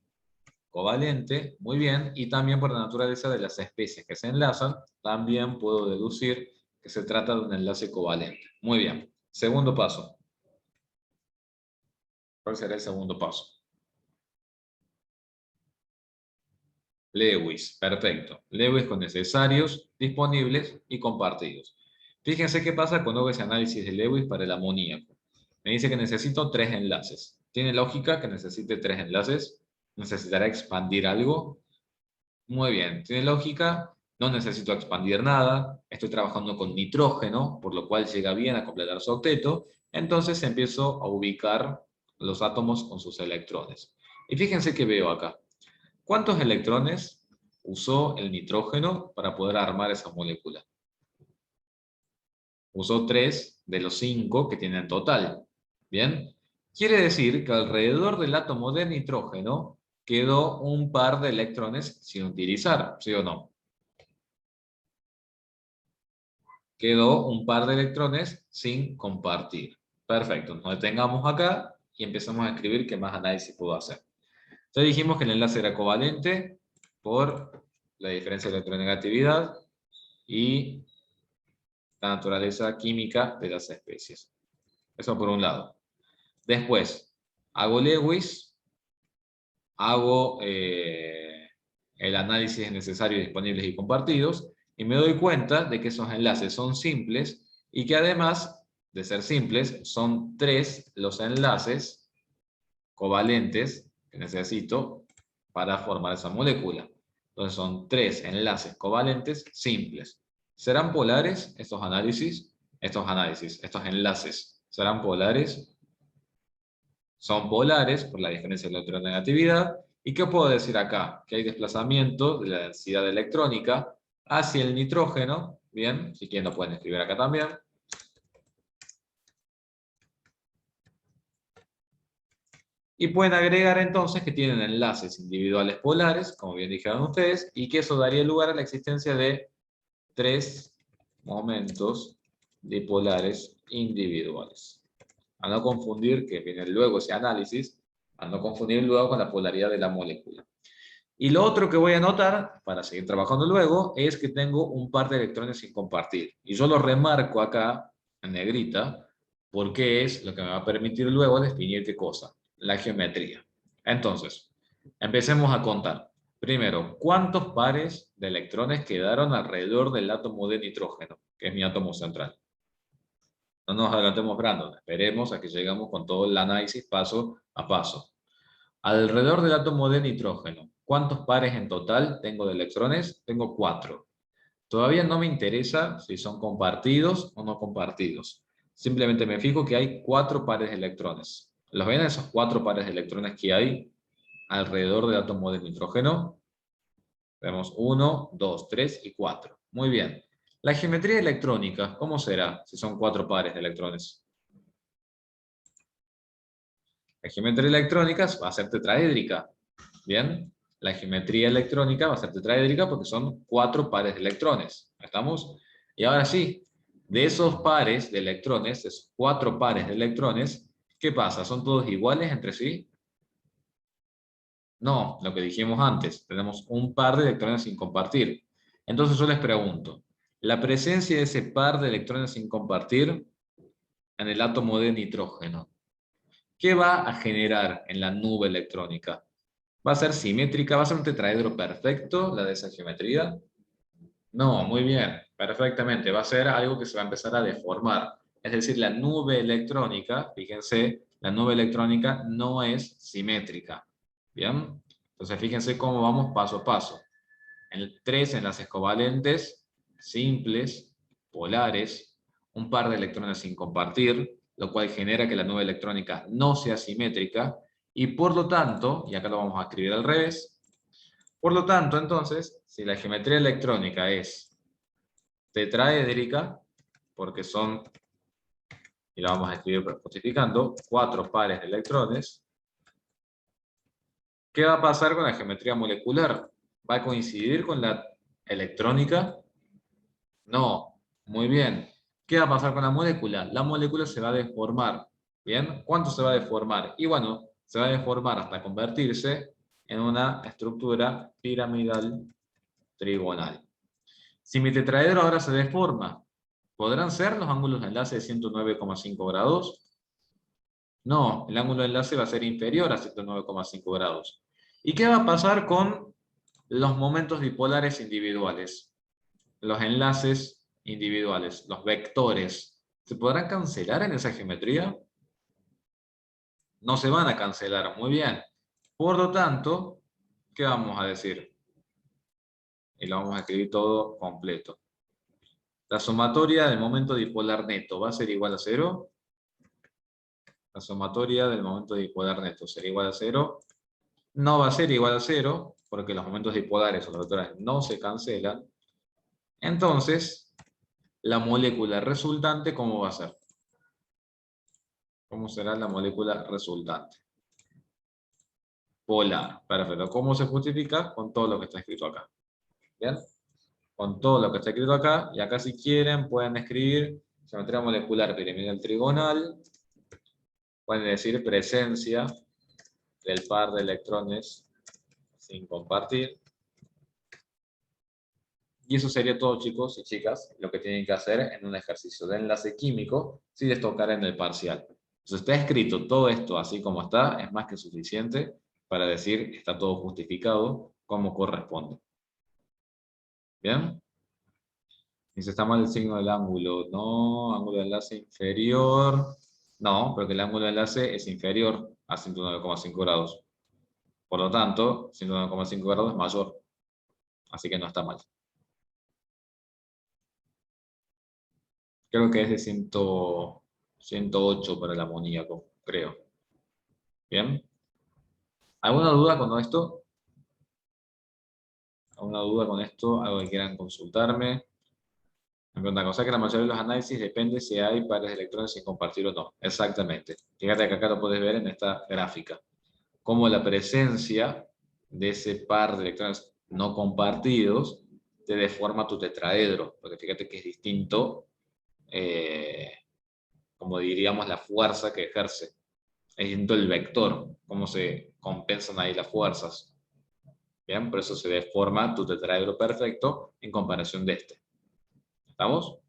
covalente, muy bien, y también por la naturaleza de las especies que se enlazan, también puedo deducir que se trata de un enlace covalente. Muy bien. Segundo paso. ¿Cuál será el segundo paso? Lewis, perfecto. Lewis con necesarios, disponibles y compartidos. Fíjense qué pasa cuando hago ese análisis de Lewis para el amoníaco. Me dice que necesito 3 enlaces. ¿Tiene lógica que necesite 3 enlaces? ¿Necesitará expandir algo? Muy bien, tiene lógica, no necesito expandir nada, estoy trabajando con nitrógeno, por lo cual llega bien a completar su octeto, entonces empiezo a ubicar los átomos con sus electrones. Y fíjense que veo acá. ¿Cuántos electrones usó el nitrógeno para poder armar esa molécula? Usó 3 de los 5 que tiene en total. ¿Bien? Quiere decir que alrededor del átomo de nitrógeno quedó un par de electrones sin utilizar, ¿sí o no? Quedó un par de electrones sin compartir. Perfecto, nos detengamos acá y empezamos a escribir qué más análisis puedo hacer. Entonces dijimos que el enlace era covalente por la diferencia de electronegatividad y la naturaleza química de las especies. Eso por un lado. Después, hago Lewis, hago el análisis necesarios, disponibles y compartidos, y me doy cuenta de que esos enlaces son simples y que además de ser simples, son 3 los enlaces covalentes que necesito para formar esa molécula. Entonces son 3 enlaces covalentes simples. ¿Serán polares estos análisis? Estos enlaces, ¿serán polares? Son polares por la diferencia de electronegatividad. ¿Y qué puedo decir acá? Que hay desplazamiento de la densidad electrónica hacia el nitrógeno. Bien, si quieren lo pueden escribir acá también. Y pueden agregar entonces que tienen enlaces individuales polares, como bien dijeron ustedes, y que eso daría lugar a la existencia de 3 momentos dipolares individuales. A no confundir, que viene luego ese análisis, a no confundir luego con la polaridad de la molécula. Y lo otro que voy a anotar, para seguir trabajando luego, es que tengo un par de electrones sin compartir. Y yo lo remarco acá, en negrita, porque es lo que me va a permitir luego definir qué cosa, la geometría. Entonces, empecemos a contar. Primero, ¿cuántos pares de electrones quedaron alrededor del átomo de nitrógeno, que es mi átomo central? No nos adelantemos, Brandon, esperemos a que lleguemos con todo el análisis paso a paso. Alrededor del átomo de nitrógeno, ¿cuántos pares en total tengo de electrones? Tengo 4. Todavía no me interesa si son compartidos o no compartidos. Simplemente me fijo que hay 4 pares de electrones. ¿Los ven esos 4 pares de electrones que hay alrededor del átomo de nitrógeno? Vemos 1, 2, 3 y 4. Muy bien. La geometría electrónica, ¿cómo será si son 4 pares de electrones? La geometría electrónica va a ser tetraédrica. ¿Bien? La geometría electrónica va a ser tetraédrica porque son 4 pares de electrones. ¿Estamos? Y ahora sí, de esos pares de electrones, de esos 4 pares de electrones, ¿qué pasa? ¿Son todos iguales entre sí? No, lo que dijimos antes, tenemos un par de electrones sin compartir. Entonces yo les pregunto, la presencia de ese par de electrones sin compartir en el átomo de nitrógeno, ¿qué va a generar en la nube electrónica? ¿Va a ser simétrica? ¿Va a ser un tetraedro perfecto, la de esa geometría? No, muy bien, perfectamente. Va a ser algo que se va a empezar a deformar. Es decir, la nube electrónica, fíjense, la nube electrónica no es simétrica. ¿Bien? Entonces, fíjense cómo vamos paso a paso. En 3 enlaces covalentes, simples, polares, un par de electrones sin compartir, lo cual genera que la nube electrónica no sea simétrica, y por lo tanto, y acá lo vamos a escribir al revés, por lo tanto, entonces, si la geometría electrónica es tetraédrica, porque son, y la vamos a escribir justificando, 4 pares de electrones, ¿qué va a pasar con la geometría molecular? ¿Va a coincidir con la electrónica? No, muy bien. ¿Qué va a pasar con la molécula? La molécula se va a deformar. ¿Bien? ¿Cuánto se va a deformar? Y bueno, se va a deformar hasta convertirse en una estructura piramidal trigonal. Si mi tetraedro ahora se deforma, ¿podrán ser los ángulos de enlace de 109,5 grados? No, el ángulo de enlace va a ser inferior a 109,5 grados. ¿Y qué va a pasar con los momentos dipolares individuales? Los enlaces individuales, los vectores, ¿se podrán cancelar en esa geometría? No se van a cancelar, muy bien. Por lo tanto, ¿qué vamos a decir? Y lo vamos a escribir todo completo. La sumatoria del momento dipolar neto va a ser igual a 0. La sumatoria del momento dipolar neto será igual a 0. No va a ser igual a 0, porque los momentos dipolares o los vectores no se cancelan. Entonces, la molécula resultante, ¿cómo va a ser? ¿Cómo será la molécula resultante? Polar. Perfecto. ¿Cómo se justifica? Con todo lo que está escrito acá. ¿Bien? Con todo lo que está escrito acá. Y acá si quieren pueden escribir geometría molecular piramidal trigonal. Pueden decir presencia del par de electrones sin compartir. Y eso sería todo, chicos y chicas, lo que tienen que hacer en un ejercicio de enlace químico si les tocara en el parcial. Si está escrito todo esto así como está, es más que suficiente para decir que está todo justificado como corresponde. ¿Bien? Y si está mal el signo del ángulo, no, ángulo de enlace inferior, no, porque el ángulo de enlace es inferior a 109,5 grados. Por lo tanto, 109,5 grados es mayor, así que no está mal. Creo que es de 108 para el amoníaco, creo. ¿Bien? ¿Alguna duda con esto? ¿Alguna duda con esto? ¿Algo que quieran consultarme? Una cosa que la mayoría de los análisis depende si hay pares de electrones sin compartir o no. Exactamente. Fíjate que acá lo puedes ver en esta gráfica. cómo la presencia de ese par de electrones no compartidos te deforma tu tetraedro, porque fíjate que es distinto, como diríamos, la fuerza que ejerce. Es distinto el vector, cómo se compensan ahí las fuerzas. Bien, por eso se deforma tu tetraedro perfecto en comparación de este. ¿Estamos?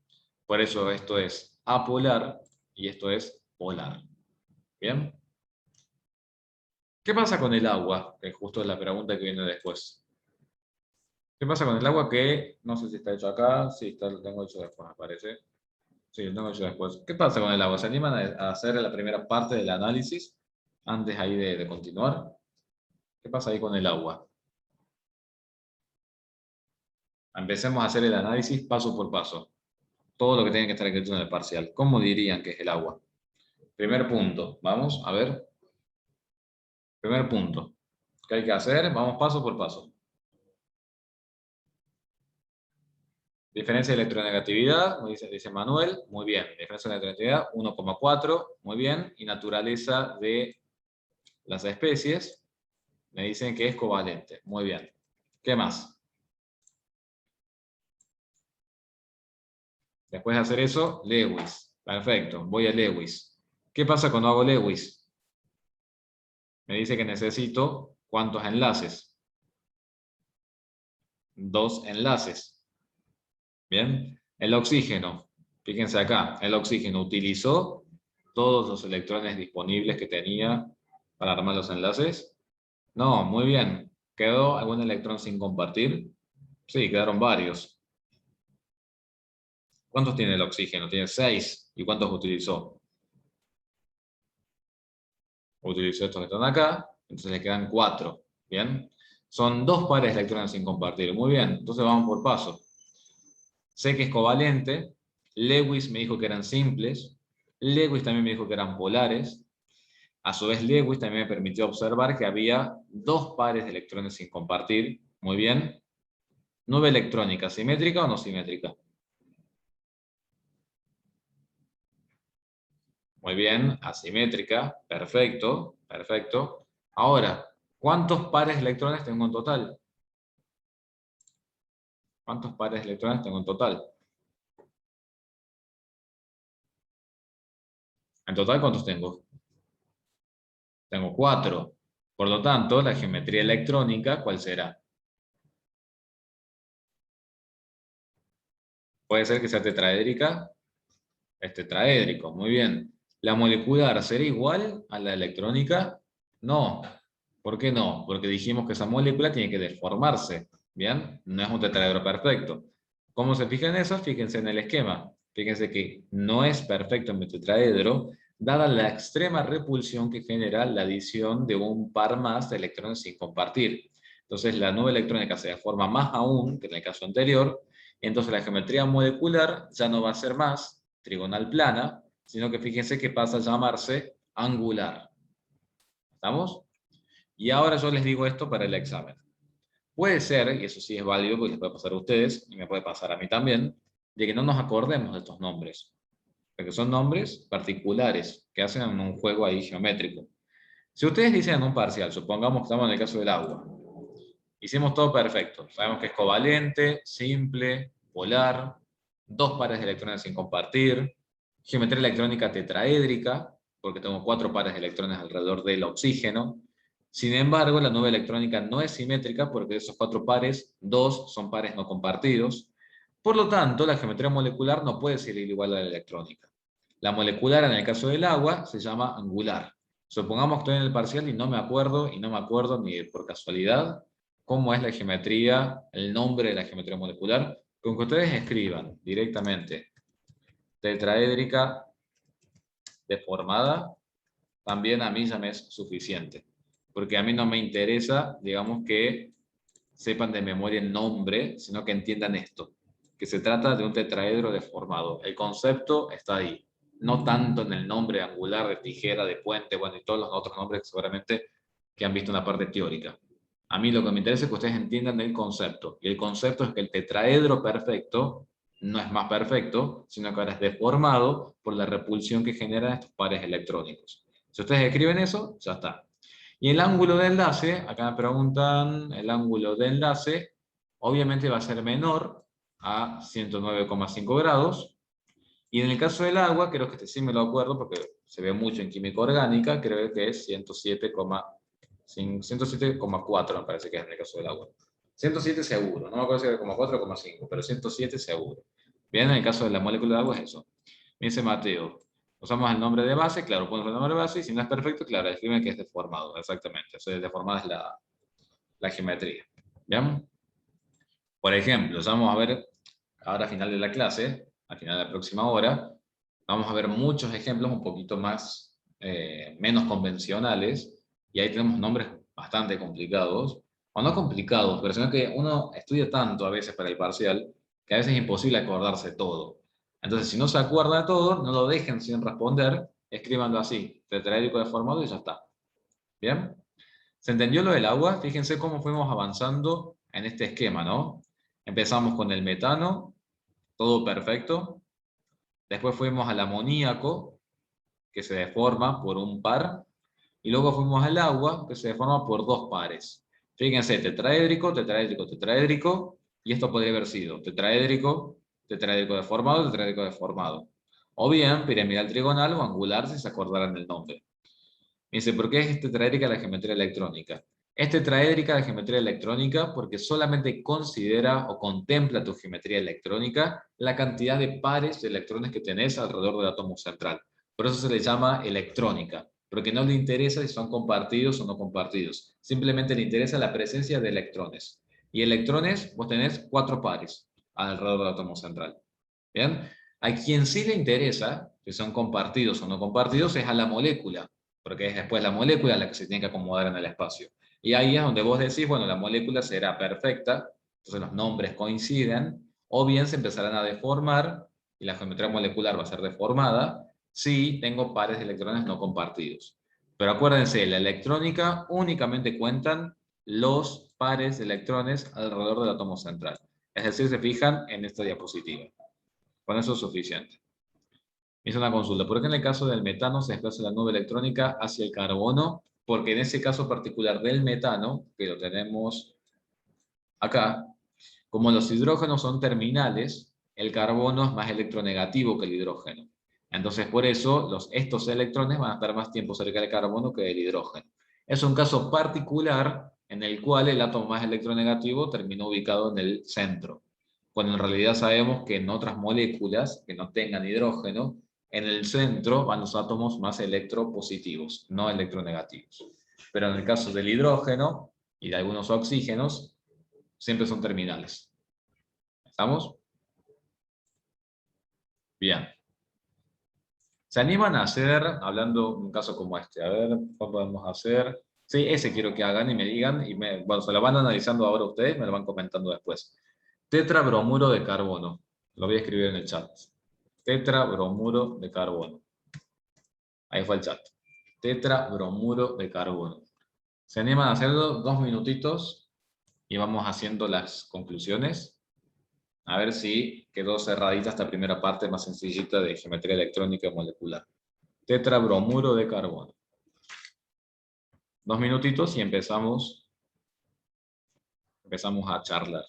Por eso esto es apolar y esto es polar. ¿Bien? ¿Qué pasa con el agua? Que justo es la pregunta que viene después. ¿Qué pasa con el agua que, no sé si está hecho acá, sí, está, lo tengo hecho después, me parece. Sí, lo tengo hecho después. ¿Qué pasa con el agua? ¿Se animan a hacer la primera parte del análisis antes ahí de continuar? ¿Qué pasa ahí con el agua? Empecemos a hacer el análisis paso por paso. Todo lo que tiene que estar escrito en el parcial. ¿Cómo dirían que es el agua? Primer punto. Vamos a ver. Primer punto. ¿Qué hay que hacer? Vamos paso por paso. Diferencia de electronegatividad, como dice Manuel, muy bien. Diferencia de electronegatividad, 1,4, muy bien. Y naturaleza de las especies, me dicen que es covalente, muy bien. ¿Qué más? Después de hacer eso, Lewis. Perfecto, voy a Lewis. ¿Qué pasa cuando hago Lewis? Me dice que necesito, ¿cuántos enlaces? 2 enlaces. Bien. El oxígeno, fíjense acá, el oxígeno utilizó todos los electrones disponibles que tenía para armar los enlaces. No, muy bien. ¿Quedó algún electrón sin compartir? Sí, quedaron varios. ¿Cuántos tiene el oxígeno? Tiene 6. ¿Y cuántos utilizó? Utilizó estos que están acá, entonces le quedan 4. Bien. Son 2 pares de electrones sin compartir. Muy bien, entonces vamos por paso. Sé que es covalente. Lewis me dijo que eran simples. Lewis también me dijo que eran polares. A su vez, Lewis también me permitió observar que había 2 pares de electrones sin compartir. Muy bien. ¿Nube electrónica simétrica o no simétrica? Muy bien, asimétrica. Perfecto, perfecto. Ahora, ¿cuántos pares de electrones tengo en total? ¿Cuántos pares de electrones tengo en total? En total, ¿cuántos tengo? Tengo 4. Por lo tanto, la geometría electrónica, ¿cuál será? Puede ser que sea tetraédrica. Es tetraédrico, muy bien. ¿La molecular será igual a la electrónica? No. ¿Por qué no? Porque dijimos que esa molécula tiene que deformarse. ¿Bien? No es un tetraedro perfecto. ¿Cómo se fijan en eso? Fíjense en el esquema. Fíjense que no es perfecto en mi tetraedro, dada la extrema repulsión que genera la adición de un par más de electrones sin compartir. Entonces la nube electrónica se deforma más aún que en el caso anterior, entonces la geometría molecular ya no va a ser más trigonal plana, sino que fíjense que pasa a llamarse angular. ¿Estamos? Y ahora yo les digo esto para el examen. Puede ser, y eso sí es válido porque les puede pasar a ustedes, y me puede pasar a mí también, de que no nos acordemos de estos nombres. Porque son nombres particulares que hacen un juego ahí geométrico. Si ustedes dicen en un parcial, supongamos que estamos en el caso del agua, hicimos todo perfecto. Sabemos que es covalente, simple, polar, 2 pares de electrones sin compartir, geometría electrónica tetraédrica, porque tengo 4 pares de electrones alrededor del oxígeno. Sin embargo, la nube electrónica no es simétrica porque de esos 4 pares, 2 son pares no compartidos. Por lo tanto, la geometría molecular no puede ser igual a la electrónica. La molecular, en el caso del agua, se llama angular. Supongamos que estoy en el parcial y no me acuerdo ni por casualidad cómo es la geometría, el nombre de la geometría molecular, con que ustedes escriban directamente tetraédrica deformada, también a mí ya me es suficiente. Porque a mí no me interesa, digamos, que sepan de memoria el nombre, sino que entiendan esto, que se trata de un tetraedro deformado. El concepto está ahí, no tanto en el nombre angular, de tijera, de puente, bueno, y todos los otros nombres seguramente que han visto en la parte teórica. A mí lo que me interesa es que ustedes entiendan el concepto. Y el concepto es que el tetraedro perfecto no es más perfecto, sino que ahora es deformado por la repulsión que generan estos pares electrónicos. Si ustedes escriben eso, ya está. Y el ángulo de enlace, acá me preguntan, el ángulo de enlace, obviamente va a ser menor a 109,5 grados. Y en el caso del agua, creo que este sí me lo acuerdo porque se ve mucho en química orgánica, creo que es 107,4 me parece que es en el caso del agua. 107 seguro, no me acuerdo si era 4 o 5, pero 107 seguro. Bien, en el caso de la molécula de agua es eso. Me dice Mateo, usamos el nombre de base, claro, ponemos el nombre de base, y si no es perfecto, claro, escriben que es deformado, exactamente. O sea, deformada es la geometría. ¿Bien? Por ejemplo, vamos a ver, ahora a final de la clase, al final de la próxima hora, vamos a ver muchos ejemplos un poquito más, menos convencionales, y ahí tenemos nombres bastante complicados, o no complicados, pero sino que uno estudia tanto a veces para el parcial, que a veces es imposible acordarse de todo. Entonces, si no se acuerda de todo, no lo dejen sin responder, escríbanlo así, tetraédrico deformado y ya está. ¿Bien? ¿Se entendió lo del agua? Fíjense cómo fuimos avanzando en este esquema, ¿no? Empezamos con el metano, todo perfecto. Después fuimos al amoníaco, que se deforma por un par. Y luego fuimos al agua, que se deforma por dos pares. Fíjense, tetraédrico, tetraédrico, tetraédrico. Y esto podría haber sido tetraédrico, tetraédrico deformado, tetraédrico deformado. O bien piramidal trigonal o angular, si se acordaran del nombre. Me dice, ¿por qué es tetraédrica la geometría electrónica? Es tetraédrica la geometría electrónica porque solamente considera o contempla tu geometría electrónica la cantidad de pares de electrones que tenés alrededor del átomo central. Por eso se le llama electrónica, porque no le interesa si son compartidos o no compartidos. Simplemente le interesa la presencia de electrones. Y electrones, vos tenés 4 pares alrededor del átomo central. ¿Bien? A quien sí le interesa, si son compartidos o no compartidos, es a la molécula, porque es después la molécula la que se tiene que acomodar en el espacio. Y ahí es donde vos decís, bueno, la molécula será perfecta, entonces los nombres coinciden, o bien se empezarán a deformar, y la geometría molecular va a ser deformada, si tengo pares de electrones no compartidos. Pero acuérdense, la electrónica únicamente cuentan los pares de electrones alrededor del átomo central. Es decir, se fijan en esta diapositiva. Con eso es suficiente. Hice una consulta. ¿Por qué en el caso del metano se desplaza la nube electrónica hacia el carbono? Porque en ese caso particular del metano, que lo tenemos acá, como los hidrógenos son terminales, el carbono es más electronegativo que el hidrógeno. Entonces, por eso, estos electrones van a estar más tiempo cerca del carbono que del hidrógeno. Es un caso particular en el cual el átomo más electronegativo terminó ubicado en el centro, cuando en realidad sabemos que en otras moléculas que no tengan hidrógeno, en el centro van los átomos más electropositivos, no electronegativos. Pero en el caso del hidrógeno y de algunos oxígenos, siempre son terminales. ¿Estamos? Bien. ¿Se animan a hacer, hablando de un caso como este? A ver, ¿cuál podemos hacer? Sí, ese quiero que hagan y me digan, bueno, se lo van analizando ahora ustedes, me lo van comentando después. Tetrabromuro de carbono. Lo voy a escribir en el chat. Tetrabromuro de carbono. Ahí fue el chat. Tetrabromuro de carbono. ¿Se animan a hacerlo? 2 minutitos y vamos haciendo las conclusiones. A ver si quedó cerradita esta primera parte más sencillita de geometría electrónica y molecular. Tetrabromuro de carbono. 2 minutitos y empezamos a charlar.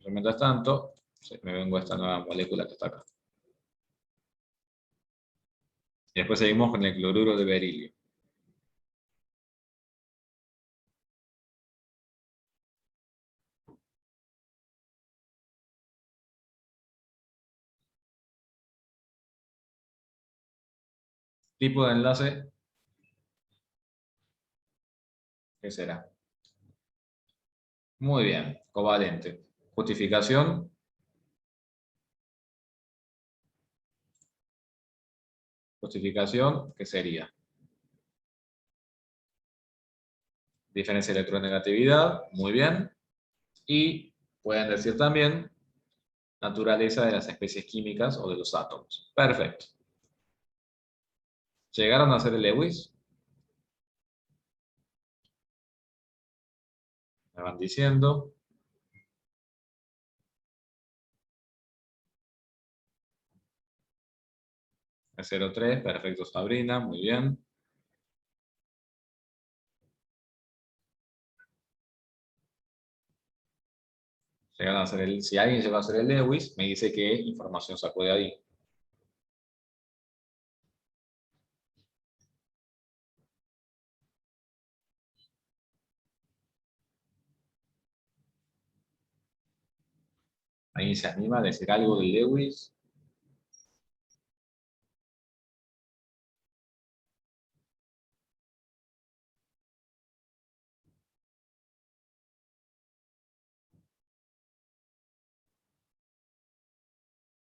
Mientras tanto, me vengo a esta nueva molécula que está acá. Y después seguimos con el cloruro de berilio. Tipo de enlace, ¿qué será? Muy bien, covalente. Justificación, ¿qué sería? Diferencia de electronegatividad, muy bien. Y pueden decir también naturaleza de las especies químicas o de los átomos. Perfecto. ¿Llegaron a hacer el Lewis? Me van diciendo. El 03, perfecto Sabrina, muy bien. Si alguien llegó a hacer el Lewis, me dice qué información sacó de ahí. ¿Alguien se anima a decir algo del Lewis?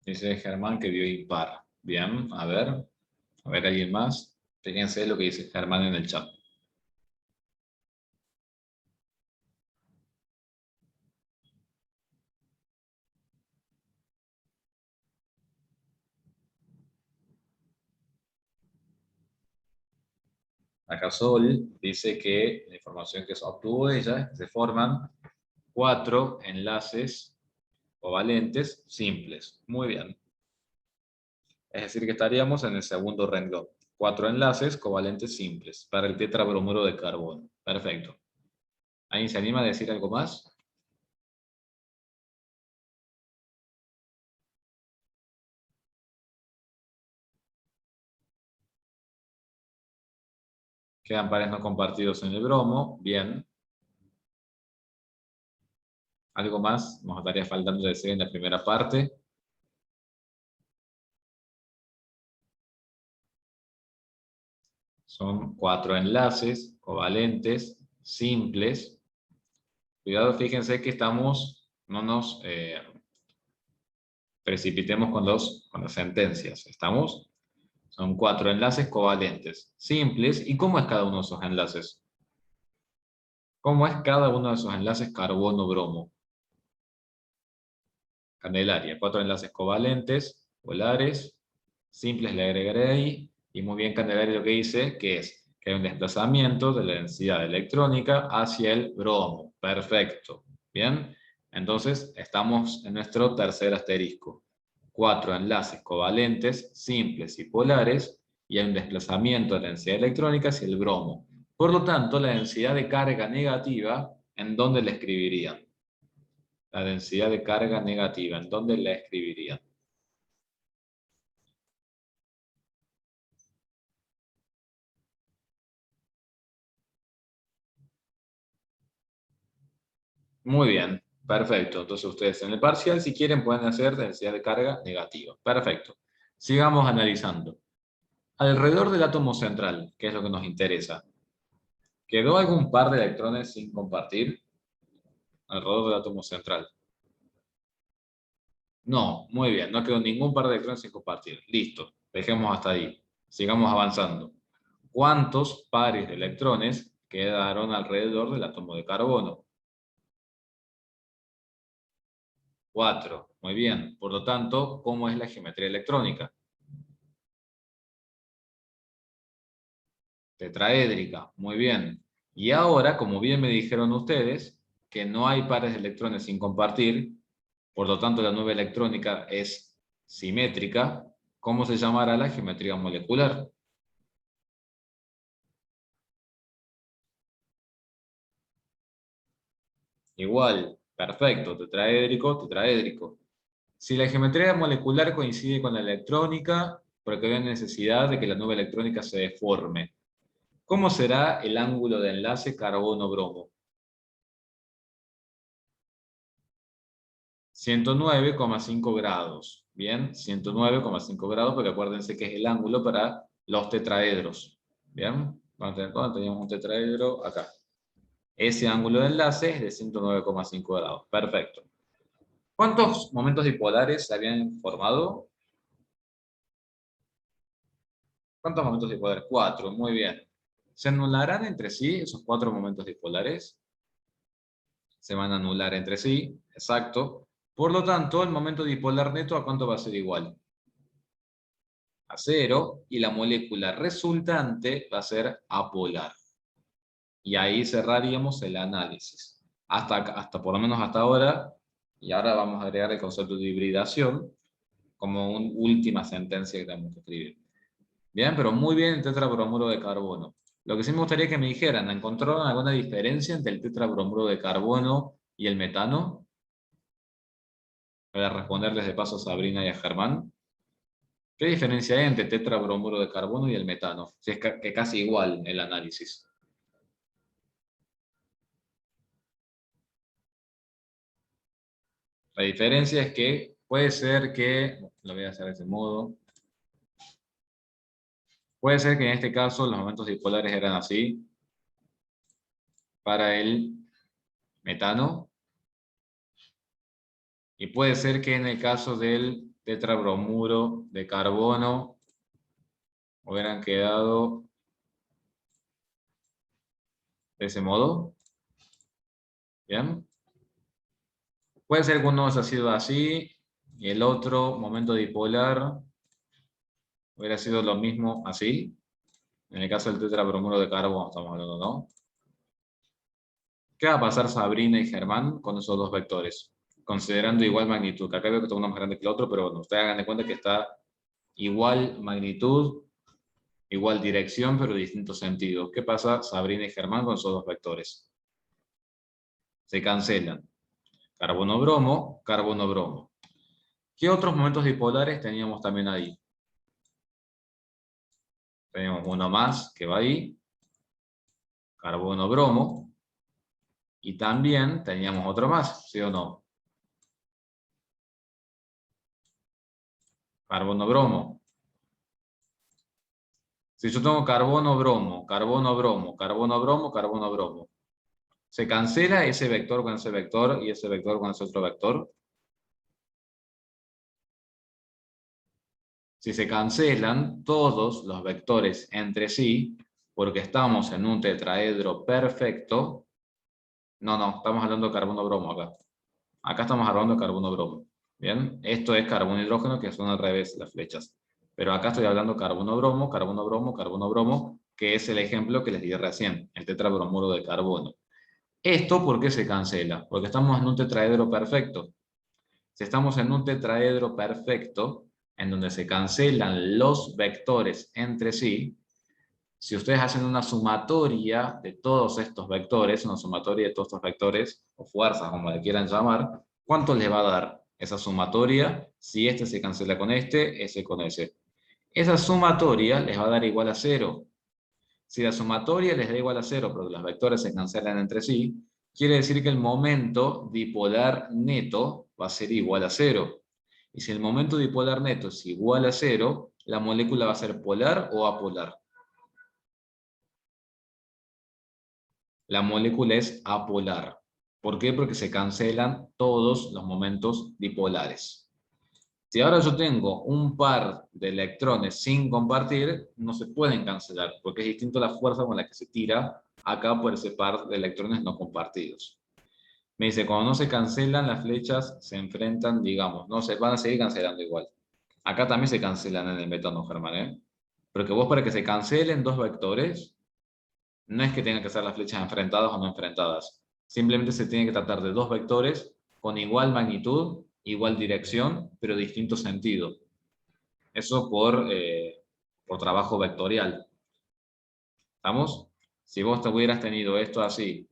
Dice Germán que vio impar. Bien, a ver alguien más. Fíjense lo que dice Germán en el chat. Acá Sol dice que la información que obtuvo ella se forman 4 enlaces covalentes simples. Muy bien. Es decir, que estaríamos en el segundo renglón. 4 enlaces covalentes simples para el tetrabromuro de carbono. Perfecto. ¿Alguien se anima a decir algo más? Quedan pares no compartidos en el bromo. Bien. ¿Algo más? Nos estaría faltando decir en la primera parte. Son 4 enlaces covalentes simples. Cuidado, fíjense que no nos precipitemos con las sentencias. ¿Estamos? Son 4 enlaces covalentes simples. ¿Y cómo es cada uno de esos enlaces? ¿Cómo es cada uno de esos enlaces carbono-bromo? Candelaria, 4 enlaces covalentes, polares, simples le agregaré ahí, y muy bien Candelaria lo que dice, que es que hay un desplazamiento de la densidad electrónica hacia el bromo. Perfecto. Bien, entonces estamos en nuestro tercer asterisco. 4 enlaces covalentes, simples y polares, y hay un desplazamiento de la densidad electrónica hacia el bromo. Por lo tanto, la densidad de carga negativa, ¿en dónde la escribirían? La densidad de carga negativa, ¿en dónde la escribirían? Muy bien, perfecto. Entonces ustedes en el parcial, si quieren, pueden hacer densidad de carga negativa. Perfecto. Sigamos analizando. Alrededor del átomo central, que es lo que nos interesa, ¿quedó algún par de electrones sin compartir alrededor del átomo central? No, muy bien, no quedó ningún par de electrones sin compartir. Listo, dejemos hasta ahí. Sigamos avanzando. ¿Cuántos pares de electrones quedaron alrededor del átomo de carbono? 4. Muy bien. Por lo tanto, ¿cómo es la geometría electrónica? Tetraédrica. Muy bien. Y ahora, como bien me dijeron ustedes, que no hay pares de electrones sin compartir, por lo tanto la nube electrónica es simétrica, ¿cómo se llamará la geometría molecular? Igual, perfecto, tetraédrico, tetraédrico. Si la geometría molecular coincide con la electrónica, porque hay necesidad de que la nube electrónica se deforme, ¿cómo será el ángulo de enlace carbono-bromo? 109,5 grados. Bien, 109,5 grados, porque acuérdense que es el ángulo para los tetraedros. Bien, cuando teníamos un tetraedro acá. Ese ángulo de enlace es de 109,5 grados. Perfecto. ¿Cuántos momentos dipolares se habían formado? ¿Cuántos momentos dipolares? 4, muy bien. ¿Se anularán entre sí esos 4 momentos dipolares? Se van a anular entre sí, exacto. Por lo tanto, el momento dipolar neto, ¿a cuánto va a ser igual? A 0, y la molécula resultante va a ser apolar. Y ahí cerraríamos el análisis. Hasta por lo menos hasta ahora, y ahora vamos a agregar el concepto de hibridación como una última sentencia que tenemos que escribir. Bien, pero muy bien el tetrabromuro de carbono. Lo que sí me gustaría que me dijeran, ¿encontraron alguna diferencia entre el tetrabromuro de carbono y el metano? Voy a responderles de paso a Sabrina y a Germán. ¿Qué diferencia hay entre tetrabromuro de carbono y el metano? Si es que casi igual el análisis. La diferencia es que puede ser que, lo voy a hacer de ese modo, puede ser que en este caso los momentos dipolares eran así para el metano, y puede ser que en el caso del tetrabromuro de carbono hubieran quedado de ese modo. ¿Bien? Puede ser que uno haya sido así y el otro momento dipolar hubiera sido lo mismo así. En el caso del tetrabromuro de carbono estamos hablando, ¿no? ¿Qué va a pasar Sabrina y Germán con esos dos vectores? Considerando igual magnitud. Acá veo que está uno más grande que el otro, pero bueno, ustedes hagan de cuenta que está igual magnitud, igual dirección, pero distintos sentidos. ¿Qué pasa Sabrina y Germán con esos dos vectores? Se cancelan. Carbono-bromo, carbono-bromo. ¿Qué otros momentos dipolares teníamos también ahí? Tenemos uno más que va ahí, carbono-bromo, y también teníamos otro más, ¿sí o no? Carbono-bromo. Si yo tengo carbono-bromo, carbono-bromo, carbono-bromo, carbono-bromo, ¿se cancela ese vector con ese vector y ese vector con ese otro vector? Si se cancelan todos los vectores entre sí, porque estamos en un tetraedro perfecto, no, estamos hablando de carbono-bromo acá. Acá estamos hablando de carbono-bromo. ¿Bien? Esto es carbono-hidrógeno, que son al revés las flechas. Pero acá estoy hablando carbono-bromo, carbono-bromo, carbono-bromo, que es el ejemplo que les di recién, el tetrabromuro de carbono. ¿Esto por qué se cancela? Porque estamos en un tetraedro perfecto. Si estamos en un tetraedro perfecto, en donde se cancelan los vectores entre sí, si ustedes hacen una sumatoria de todos estos vectores, una sumatoria de todos estos vectores, o fuerzas, como le quieran llamar, ¿cuánto les va a dar esa sumatoria si este se cancela con este, ese con ese? Esa sumatoria les va a dar igual a cero. Si la sumatoria les da igual a cero, pero los vectores se cancelan entre sí, quiere decir que el momento dipolar neto va a ser igual a cero. Y si el momento dipolar neto es igual a cero, la molécula va a ser polar o apolar. La molécula es apolar. ¿Por qué? Porque se cancelan todos los momentos dipolares. Si ahora yo tengo un par de electrones sin compartir, no se pueden cancelar, porque es distinto la fuerza con la que se tira acá por ese par de electrones no compartidos. Me dice, cuando no se cancelan, las flechas se enfrentan, digamos, no se van a seguir cancelando igual. Acá también se cancelan en el metano, Germán, ¿eh? Porque vos para que se cancelen dos vectores, no es que tengan que ser las flechas enfrentadas o no enfrentadas. Simplemente se tiene que tratar de dos vectores con igual magnitud, igual dirección, pero distinto sentido. Eso por trabajo vectorial. ¿Estamos? Si vos te hubieras tenido esto así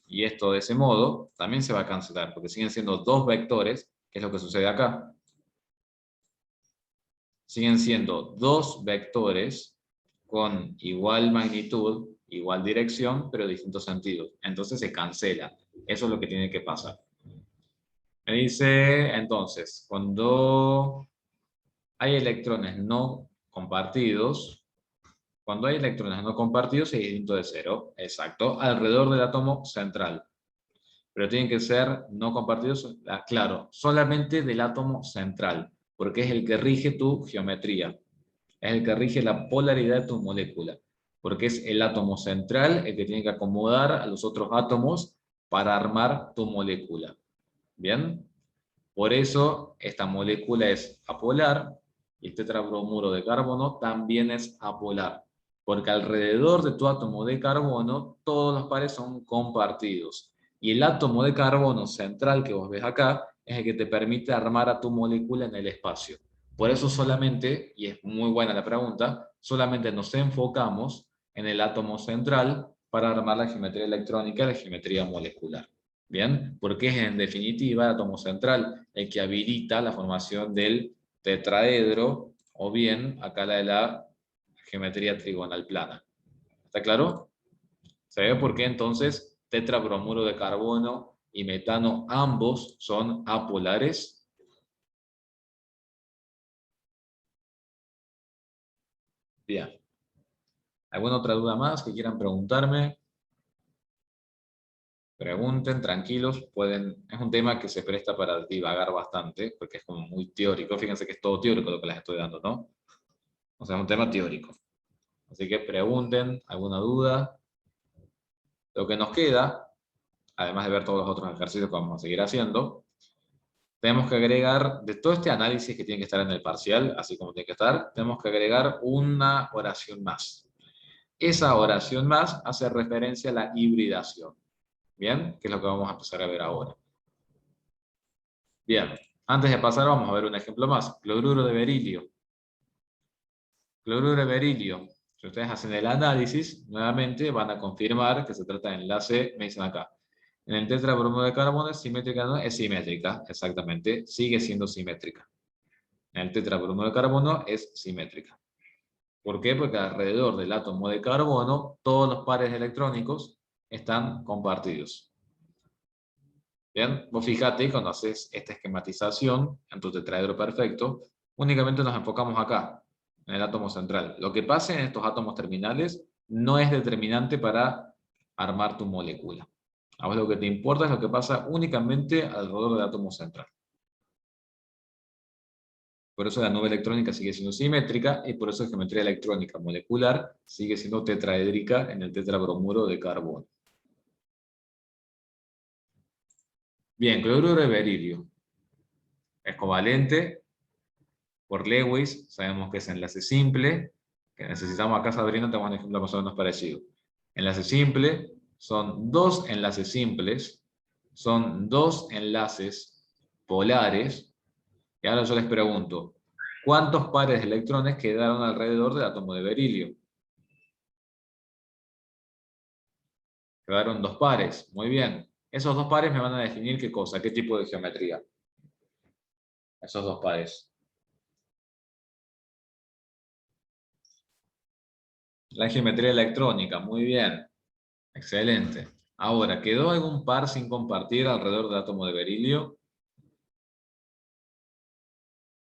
y esto de ese modo, también se va a cancelar, porque siguen siendo dos vectores, que es lo que sucede acá. Siguen siendo dos vectores con igual magnitud, igual dirección, pero distintos sentidos. Entonces se cancela. Eso es lo que tiene que pasar. Me dice, entonces, cuando hay electrones no compartidos, cuando hay electrones no compartidos es distinto de cero, exacto, alrededor del átomo central. Pero tienen que ser no compartidos, claro, solamente del átomo central, porque es el que rige tu geometría. Es el que rige la polaridad de tu molécula, porque es el átomo central el que tiene que acomodar a los otros átomos para armar tu molécula. ¿Bien? Por eso esta molécula es apolar y el tetrabromuro de carbono también es apolar, porque alrededor de tu átomo de carbono todos los pares son compartidos. Y el átomo de carbono central que vos ves acá es el que te permite armar a tu molécula en el espacio. Por eso solamente, y es muy buena la pregunta, solamente nos enfocamos en el átomo central para armar la geometría electrónica y la geometría molecular. Bien, porque es en definitiva el átomo central el que habilita la formación del tetraedro, o bien acá la de la geometría trigonal plana. ¿Está claro? ¿Se ve por qué entonces tetrabromuro de carbono y metano ambos son apolares? Bien. ¿Alguna otra duda más que quieran preguntarme? Pregunten, tranquilos, pueden. Es un tema que se presta para divagar bastante, porque es como muy teórico. Fíjense que es todo teórico lo que les estoy dando, ¿no? O sea, es un tema teórico. Así que pregunten, alguna duda. Lo que nos queda, además de ver todos los otros ejercicios que vamos a seguir haciendo, tenemos que agregar, de todo este análisis que tiene que estar en el parcial, así como tiene que estar, tenemos que agregar una oración más. Esa oración más hace referencia a la hibridación. ¿Bien? Que es lo que vamos a empezar a ver ahora. Bien, antes de pasar vamos a ver un ejemplo más. Cloruro de berilio. Cloruro de berilio. Si ustedes hacen el análisis, nuevamente van a confirmar que se trata de enlace, me dicen acá. En el tetrabromo de carbono es simétrica, ¿no? Es simétrica, exactamente. Sigue siendo simétrica. En el tetrabromo de carbono es simétrica. ¿Por qué? Porque alrededor del átomo de carbono todos los pares electrónicos están compartidos. Bien, vos fíjate cuando haces esta esquematización en tu tetraedro perfecto, únicamente nos enfocamos acá, en el átomo central. Lo que pase en estos átomos terminales no es determinante para armar tu molécula. A vos lo que te importa es lo que pasa únicamente alrededor del átomo central. Por eso la nube electrónica sigue siendo simétrica y por eso la geometría electrónica molecular sigue siendo tetraédrica en el tetrabromuro de carbono. Bien, cloruro de berilio. Es covalente por Lewis, sabemos que es enlace simple, que necesitamos acá, Sabrina, tenemos un ejemplo más o menos parecido. Enlace simple, son dos enlaces simples, son dos enlaces polares, y ahora yo les pregunto, ¿cuántos pares de electrones quedaron alrededor del átomo de berilio? Quedaron dos pares, muy bien. Esos dos pares me van a definir qué cosa, qué tipo de geometría. Esos dos pares. La geometría electrónica, muy bien. Excelente. Ahora, ¿quedó algún par sin compartir alrededor del átomo de berilio?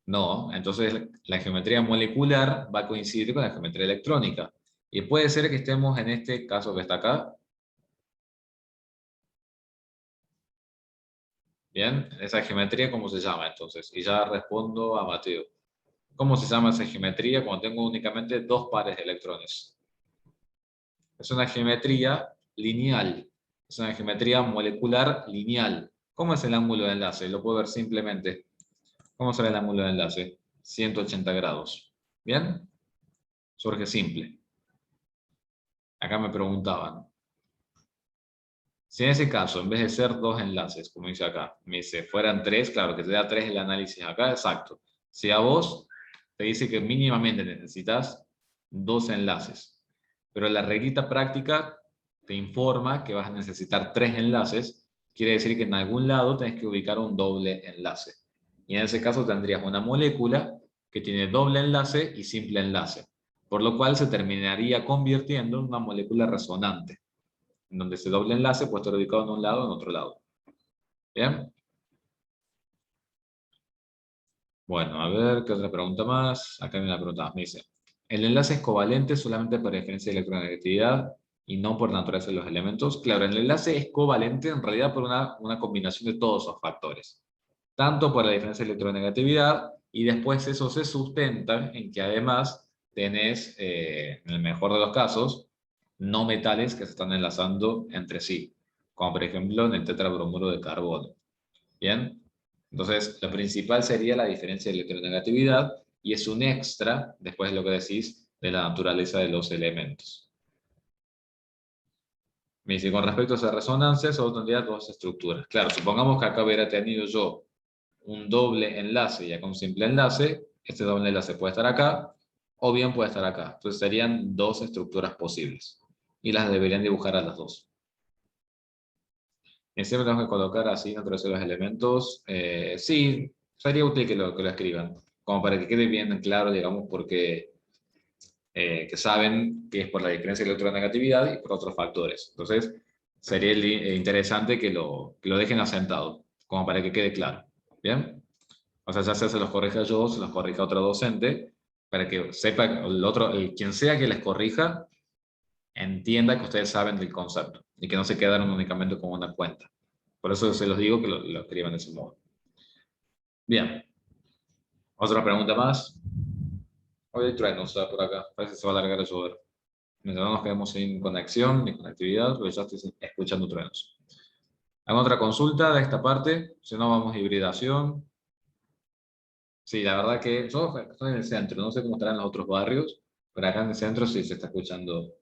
No, entonces la geometría molecular va a coincidir con la geometría electrónica. Y puede ser que estemos en este caso que está acá. Bien, esa geometría, ¿cómo se llama entonces? Y ya respondo a Mateo. ¿Cómo se llama esa geometría cuando tengo únicamente dos pares de electrones? Es una geometría lineal. Es una geometría molecular lineal. ¿Cómo es el ángulo de enlace? Lo puedo ver simplemente. ¿Cómo será el ángulo de enlace? 180 grados. ¿Bien? Surge simple. Acá me preguntaban. Si en ese caso, en vez de ser dos enlaces, como dice acá, me dice fueran tres, claro que te da tres el análisis acá, exacto. Si a vos te dice que mínimamente necesitas dos enlaces, pero la reglita práctica te informa que vas a necesitar tres enlaces, quiere decir que en algún lado tenés que ubicar un doble enlace. Y en ese caso tendrías una molécula que tiene doble enlace y simple enlace, por lo cual se terminaría convirtiendo en una molécula resonante en donde ese doble enlace puede estar ubicado en un lado o en otro lado. ¿Bien? Bueno, a ver, ¿qué otra pregunta más? Acá hay una pregunta más, me dice, ¿el enlace es covalente solamente por diferencia de electronegatividad y no por naturaleza de los elementos? Claro, el enlace es covalente en realidad por una combinación de todos esos factores. Tanto por la diferencia de electronegatividad y después eso se sustenta en que además tenés, en el mejor de los casos, no metales que se están enlazando entre sí, como por ejemplo en el tetrabromuro de carbono. ¿Bien? Entonces, lo principal sería la diferencia de electronegatividad y es un extra, después de lo que decís, de la naturaleza de los elementos. Me dice, con respecto a esa resonancia, solo tendría dos estructuras. Claro, supongamos que acá hubiera tenido yo un doble enlace y acá un simple enlace, este doble enlace puede estar acá o bien puede estar acá. Entonces serían dos estructuras posibles y las deberían dibujar a las dos. Y siempre tenemos que colocar así dentro de los elementos. Sí, sería útil que lo escriban, como para que quede bien claro, digamos, porque que saben que es por la diferencia de electronegatividad y por otros factores. Entonces, sería interesante que lo dejen asentado, como para que quede claro. ¿Bien? O sea, ya sea se los corrija yo, se los corrija otro docente, para que sepa el otro, quien sea que les corrija, entienda que ustedes saben del concepto y que no se quedaron únicamente con una cuenta. Por eso se los digo que lo escriban de ese modo. Bien, otra pregunta más. Hoy hay trueno, está por acá. Parece que se va a alargar el llover. Mientras no nos quedemos sin conexión ni conectividad, porque ya estoy escuchando truenos. ¿Alguna otra consulta de esta parte? Si no, vamos a hibridación. Sí, la verdad que yo estoy en el centro, no sé cómo estarán los otros barrios, pero acá en el centro sí se está escuchando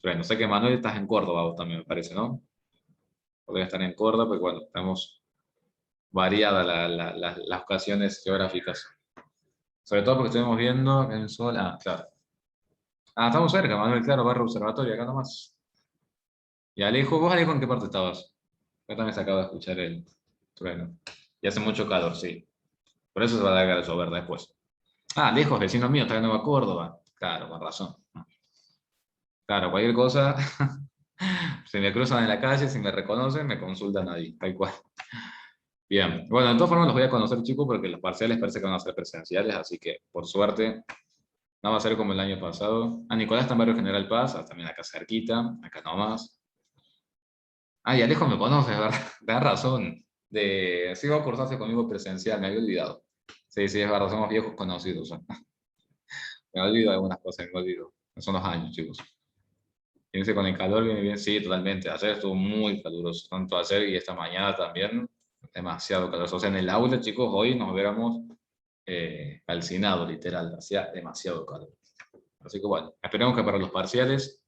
truenos. Sé que Manuel estás en Córdoba vos también, me parece, ¿no? Podría estar en Córdoba, porque bueno, tenemos variadas las ocasiones geográficas. Sobre todo porque estuvimos viendo en sol. Ah, claro. Ah, estamos cerca, Manuel, claro, barrio observatorio, acá nomás. Y Alejo, ¿vos Alejo en qué parte estabas? Yo también se acaba de escuchar el trueno. Y hace mucho calor, sí. Por eso se va a dar a llover después. Ah, lejos, vecino mío, está en Nueva Córdoba. Claro, con razón. Claro, cualquier cosa, si me cruzan en la calle, si me reconocen, me consultan ahí, tal cual. Bien, bueno, de todas formas los voy a conocer, chicos, porque los parciales parece que van a ser presenciales, así que, por suerte, no va a ser como el año pasado. Ah, Nicolás está en Barrio General Paz, también acá cerquita, acá nomás. Ah, y Alejo me conoce, ¿verdad? Tenés razón. Sí, va a cursarse conmigo presencial, me había olvidado. Sí, sí, es verdad, somos viejos conocidos. Me olvido de algunas cosas, me olvido. Son los años, chicos. Fíjense, con el calor viene bien, sí, totalmente. Ayer estuvo muy caluroso, tanto ayer y esta mañana también, demasiado caluroso. O sea, en el aula, chicos, hoy nos hubiéramos calcinado, literal, hacía demasiado calor. Así que bueno, esperemos que para los parciales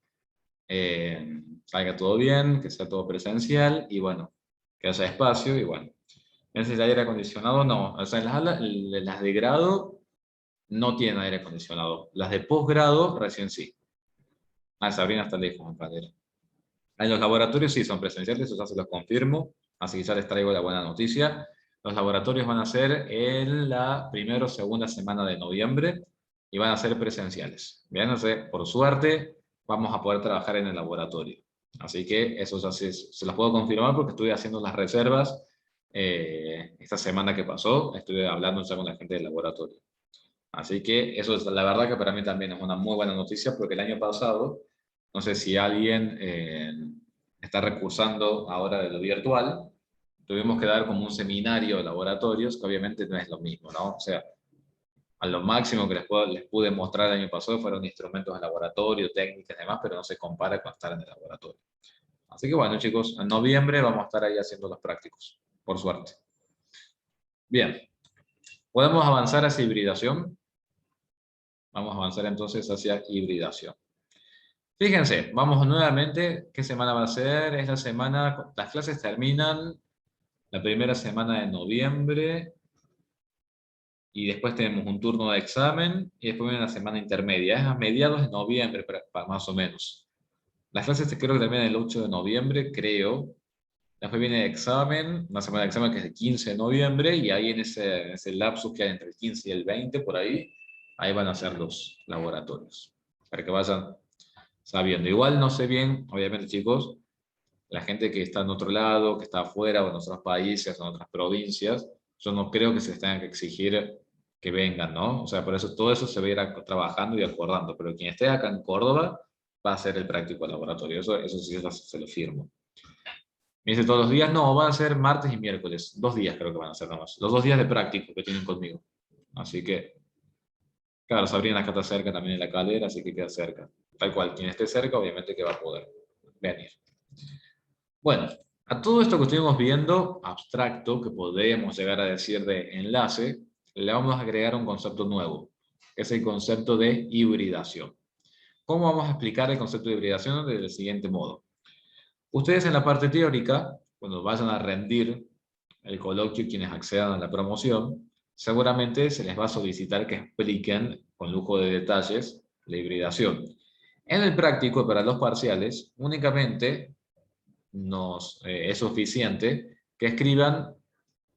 salga todo bien, que sea todo presencial y bueno, que haya espacio y bueno. ¿Ese de aire acondicionado? No. O sea, las de grado no tienen aire acondicionado. Las de posgrado recién sí. Ah, Sabrina está lejos, compadre. En los laboratorios sí son presenciales, eso ya se los confirmo, así que ya les traigo la buena noticia. Los laboratorios van a ser en la primera o segunda semana de noviembre y van a ser presenciales. Bien, no sé, por suerte vamos a poder trabajar en el laboratorio. Así que eso ya se los puedo confirmar porque estuve haciendo las reservas esta semana que pasó, estuve hablando ya con la gente del laboratorio. Así que eso es la verdad que para mí también es una muy buena noticia porque el año pasado, no sé si alguien está recursando ahora de lo virtual, tuvimos que dar como un seminario de laboratorios, que obviamente no es lo mismo, ¿no? O sea, a lo máximo que les pude mostrar el año pasado fueron instrumentos de laboratorio, técnicas y demás, pero no se compara con estar en el laboratorio. Así que bueno, chicos, en noviembre vamos a estar ahí haciendo los prácticos, por suerte. Bien, ¿podemos avanzar hacia hibridación? Vamos a avanzar entonces hacia hibridación. Fíjense, vamos nuevamente, ¿qué semana va a ser? Es la semana, las clases terminan la primera semana de noviembre y después tenemos un turno de examen y después viene una semana intermedia, es a mediados de noviembre más o menos. Las clases creo que terminan el 8 de noviembre, creo. Después viene el examen, una semana de examen que es el 15 de noviembre y ahí en ese lapsus que hay entre el 15 y el 20 por ahí van a ser los laboratorios, para que vayan sabiendo. Igual no sé bien, obviamente chicos, la gente que está en otro lado, que está afuera o en otros países o en otras provincias, yo no creo que se les tenga que exigir que vengan, ¿no? O sea, por eso todo eso se va a ir trabajando y acordando, pero quien esté acá en Córdoba va a hacer el práctico laboratorio, eso sí se lo firmo. Me dice todos los días, no, van a ser martes y miércoles, 2 días creo que van a ser nomás, los 2 días de práctico que tienen conmigo. Así que, claro, Sabrina acá está cerca también en la calera, así que queda cerca. Tal cual, quien esté cerca obviamente que va a poder venir. Bueno, a todo esto que estuvimos viendo, abstracto, que podríamos llegar a decir de enlace, le vamos a agregar un concepto nuevo, que es el concepto de hibridación. ¿Cómo vamos a explicar el concepto de hibridación? Del siguiente modo. Ustedes en la parte teórica, cuando vayan a rendir el coloquio, quienes accedan a la promoción, seguramente se les va a solicitar que expliquen con lujo de detalles la hibridación. En el práctico, para los parciales, únicamente es suficiente que escriban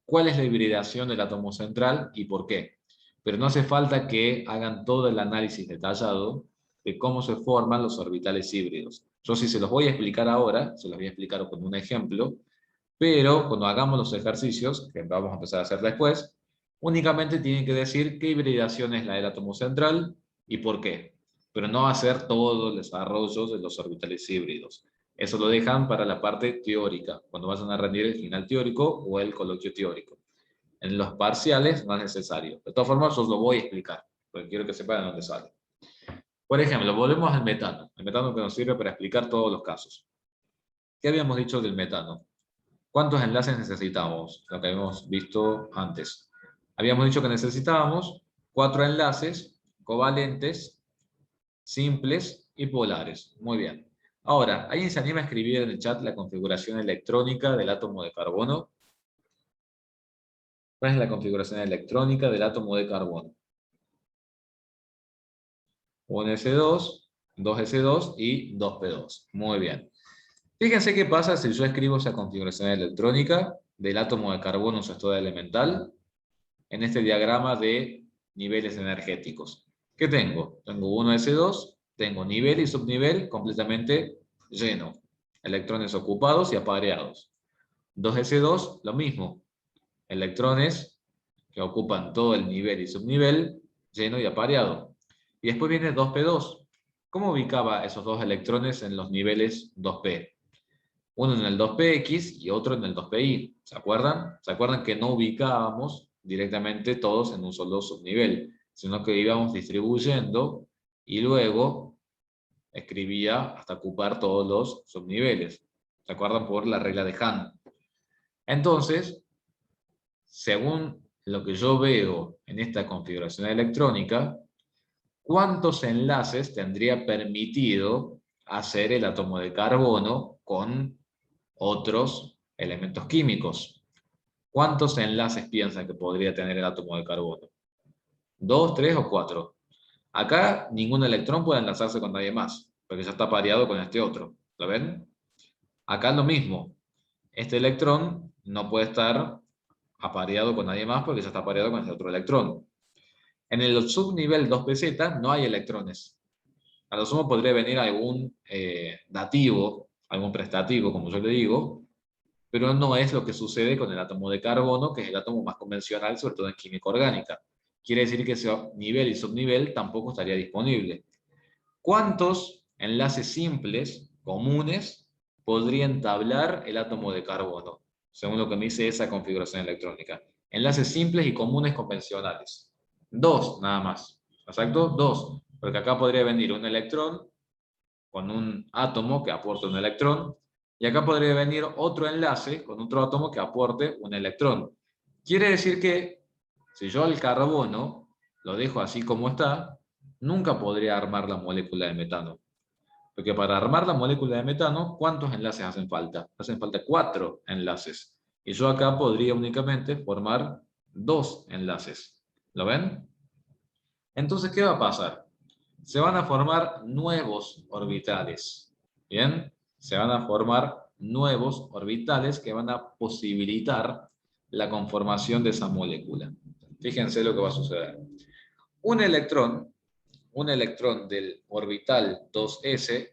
cuál es la hibridación del átomo central y por qué. Pero no hace falta que hagan todo el análisis detallado de cómo se forman los orbitales híbridos. Yo sí se los voy a explicar ahora, se los voy a explicar con un ejemplo, pero cuando hagamos los ejercicios, que vamos a empezar a hacer después, únicamente tienen que decir qué hibridación es la del átomo central y por qué. Pero no hacer todo el desarrollo de los orbitales híbridos. Eso lo dejan para la parte teórica, cuando vayan a rendir el final teórico o el coloquio teórico. En los parciales no es necesario. De todas formas, yo os lo voy a explicar, porque quiero que sepan de dónde sale. Por ejemplo, volvemos al metano. El metano que nos sirve para explicar todos los casos. ¿Qué habíamos dicho del metano? ¿Cuántos enlaces necesitamos? Lo que habíamos visto antes. Habíamos dicho que necesitábamos 4 enlaces covalentes, simples y polares. Muy bien. Ahora, ¿alguien se anima a escribir en el chat la configuración electrónica del átomo de carbono? ¿Cuál es la configuración electrónica del átomo de carbono? 1s2, 2s2 y 2p2. Muy bien. Fíjense qué pasa si yo escribo esa configuración electrónica del átomo de carbono en su estado elemental en este diagrama de niveles energéticos. ¿Qué tengo? Tengo 1s2, tengo nivel y subnivel completamente lleno. Electrones ocupados y apareados. 2s2, lo mismo. Electrones que ocupan todo el nivel y subnivel lleno y apareado. Y después viene 2p2. ¿Cómo ubicaba esos dos electrones en los niveles 2p? Uno en el 2px y otro en el 2pi. ¿Se acuerdan? ¿Se acuerdan que no ubicábamos directamente todos en un solo subnivel, sino que íbamos distribuyendo y luego escribía hasta ocupar todos los subniveles? ¿Se acuerdan? Por la regla de Hahn. Entonces, según lo que yo veo en esta configuración electrónica, ¿cuántos enlaces tendría permitido hacer el átomo de carbono con otros elementos químicos? ¿Cuántos enlaces piensan que podría tener el átomo de carbono? ¿2, 3 o 4? Acá ningún electrón puede enlazarse con nadie más, porque ya está pareado con este otro. ¿Lo ven? Acá lo mismo. Este electrón no puede estar apareado con nadie más porque ya está apareado con este otro electrón. En el subnivel 2pz no hay electrones. A lo sumo podría venir algún dativo, algún prestativo, como yo le digo, pero no es lo que sucede con el átomo de carbono, que es el átomo más convencional, sobre todo en química orgánica. Quiere decir que ese nivel y subnivel tampoco estaría disponible. ¿Cuántos enlaces simples, comunes, podría entablar el átomo de carbono? Según lo que me dice esa configuración electrónica. Enlaces simples y comunes convencionales. 2, nada más. ¿Exacto? 2. Porque acá podría venir un electrón con un átomo que aporte un electrón, y acá podría venir otro enlace con otro átomo que aporte un electrón. Quiere decir que si yo al carbono lo dejo así como está, nunca podría armar la molécula de metano. Porque para armar la molécula de metano, ¿cuántos enlaces hacen falta? Hacen falta 4 enlaces. Y yo acá podría únicamente formar 2 enlaces. ¿Lo ven? Entonces, ¿qué va a pasar? Se van a formar nuevos orbitales. ¿Bien? Se van a formar nuevos orbitales que van a posibilitar la conformación de esa molécula. Fíjense lo que va a suceder. Un electrón del orbital 2s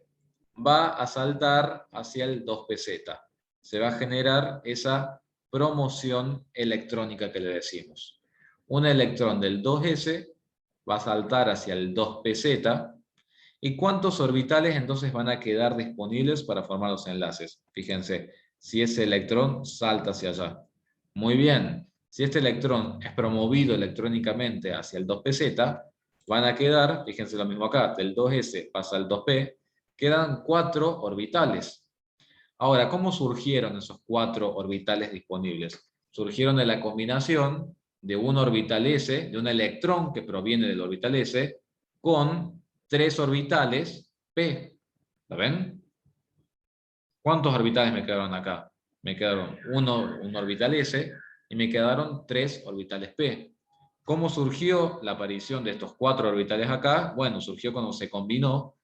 va a saltar hacia el 2pz. Se va a generar esa promoción electrónica que le decimos. Un electrón del 2s va a saltar hacia el 2pz. ¿Y cuántos orbitales entonces van a quedar disponibles para formar los enlaces? Fíjense, si ese electrón salta hacia allá. Muy bien, si este electrón es promovido electrónicamente hacia el 2pz, van a quedar, fíjense lo mismo acá, del 2s pasa al 2p, quedan 4 orbitales. Ahora, ¿cómo surgieron esos 4 orbitales disponibles? Surgieron de la combinación de un orbital s, de un electrón que proviene del orbital s, con 3 orbitales p. ¿Lo ven? ¿Cuántos orbitales me quedaron acá? Me quedaron un orbital s y me quedaron 3 orbitales p. ¿Cómo surgió la aparición de estos 4 orbitales acá? Bueno, surgió cuando se combinó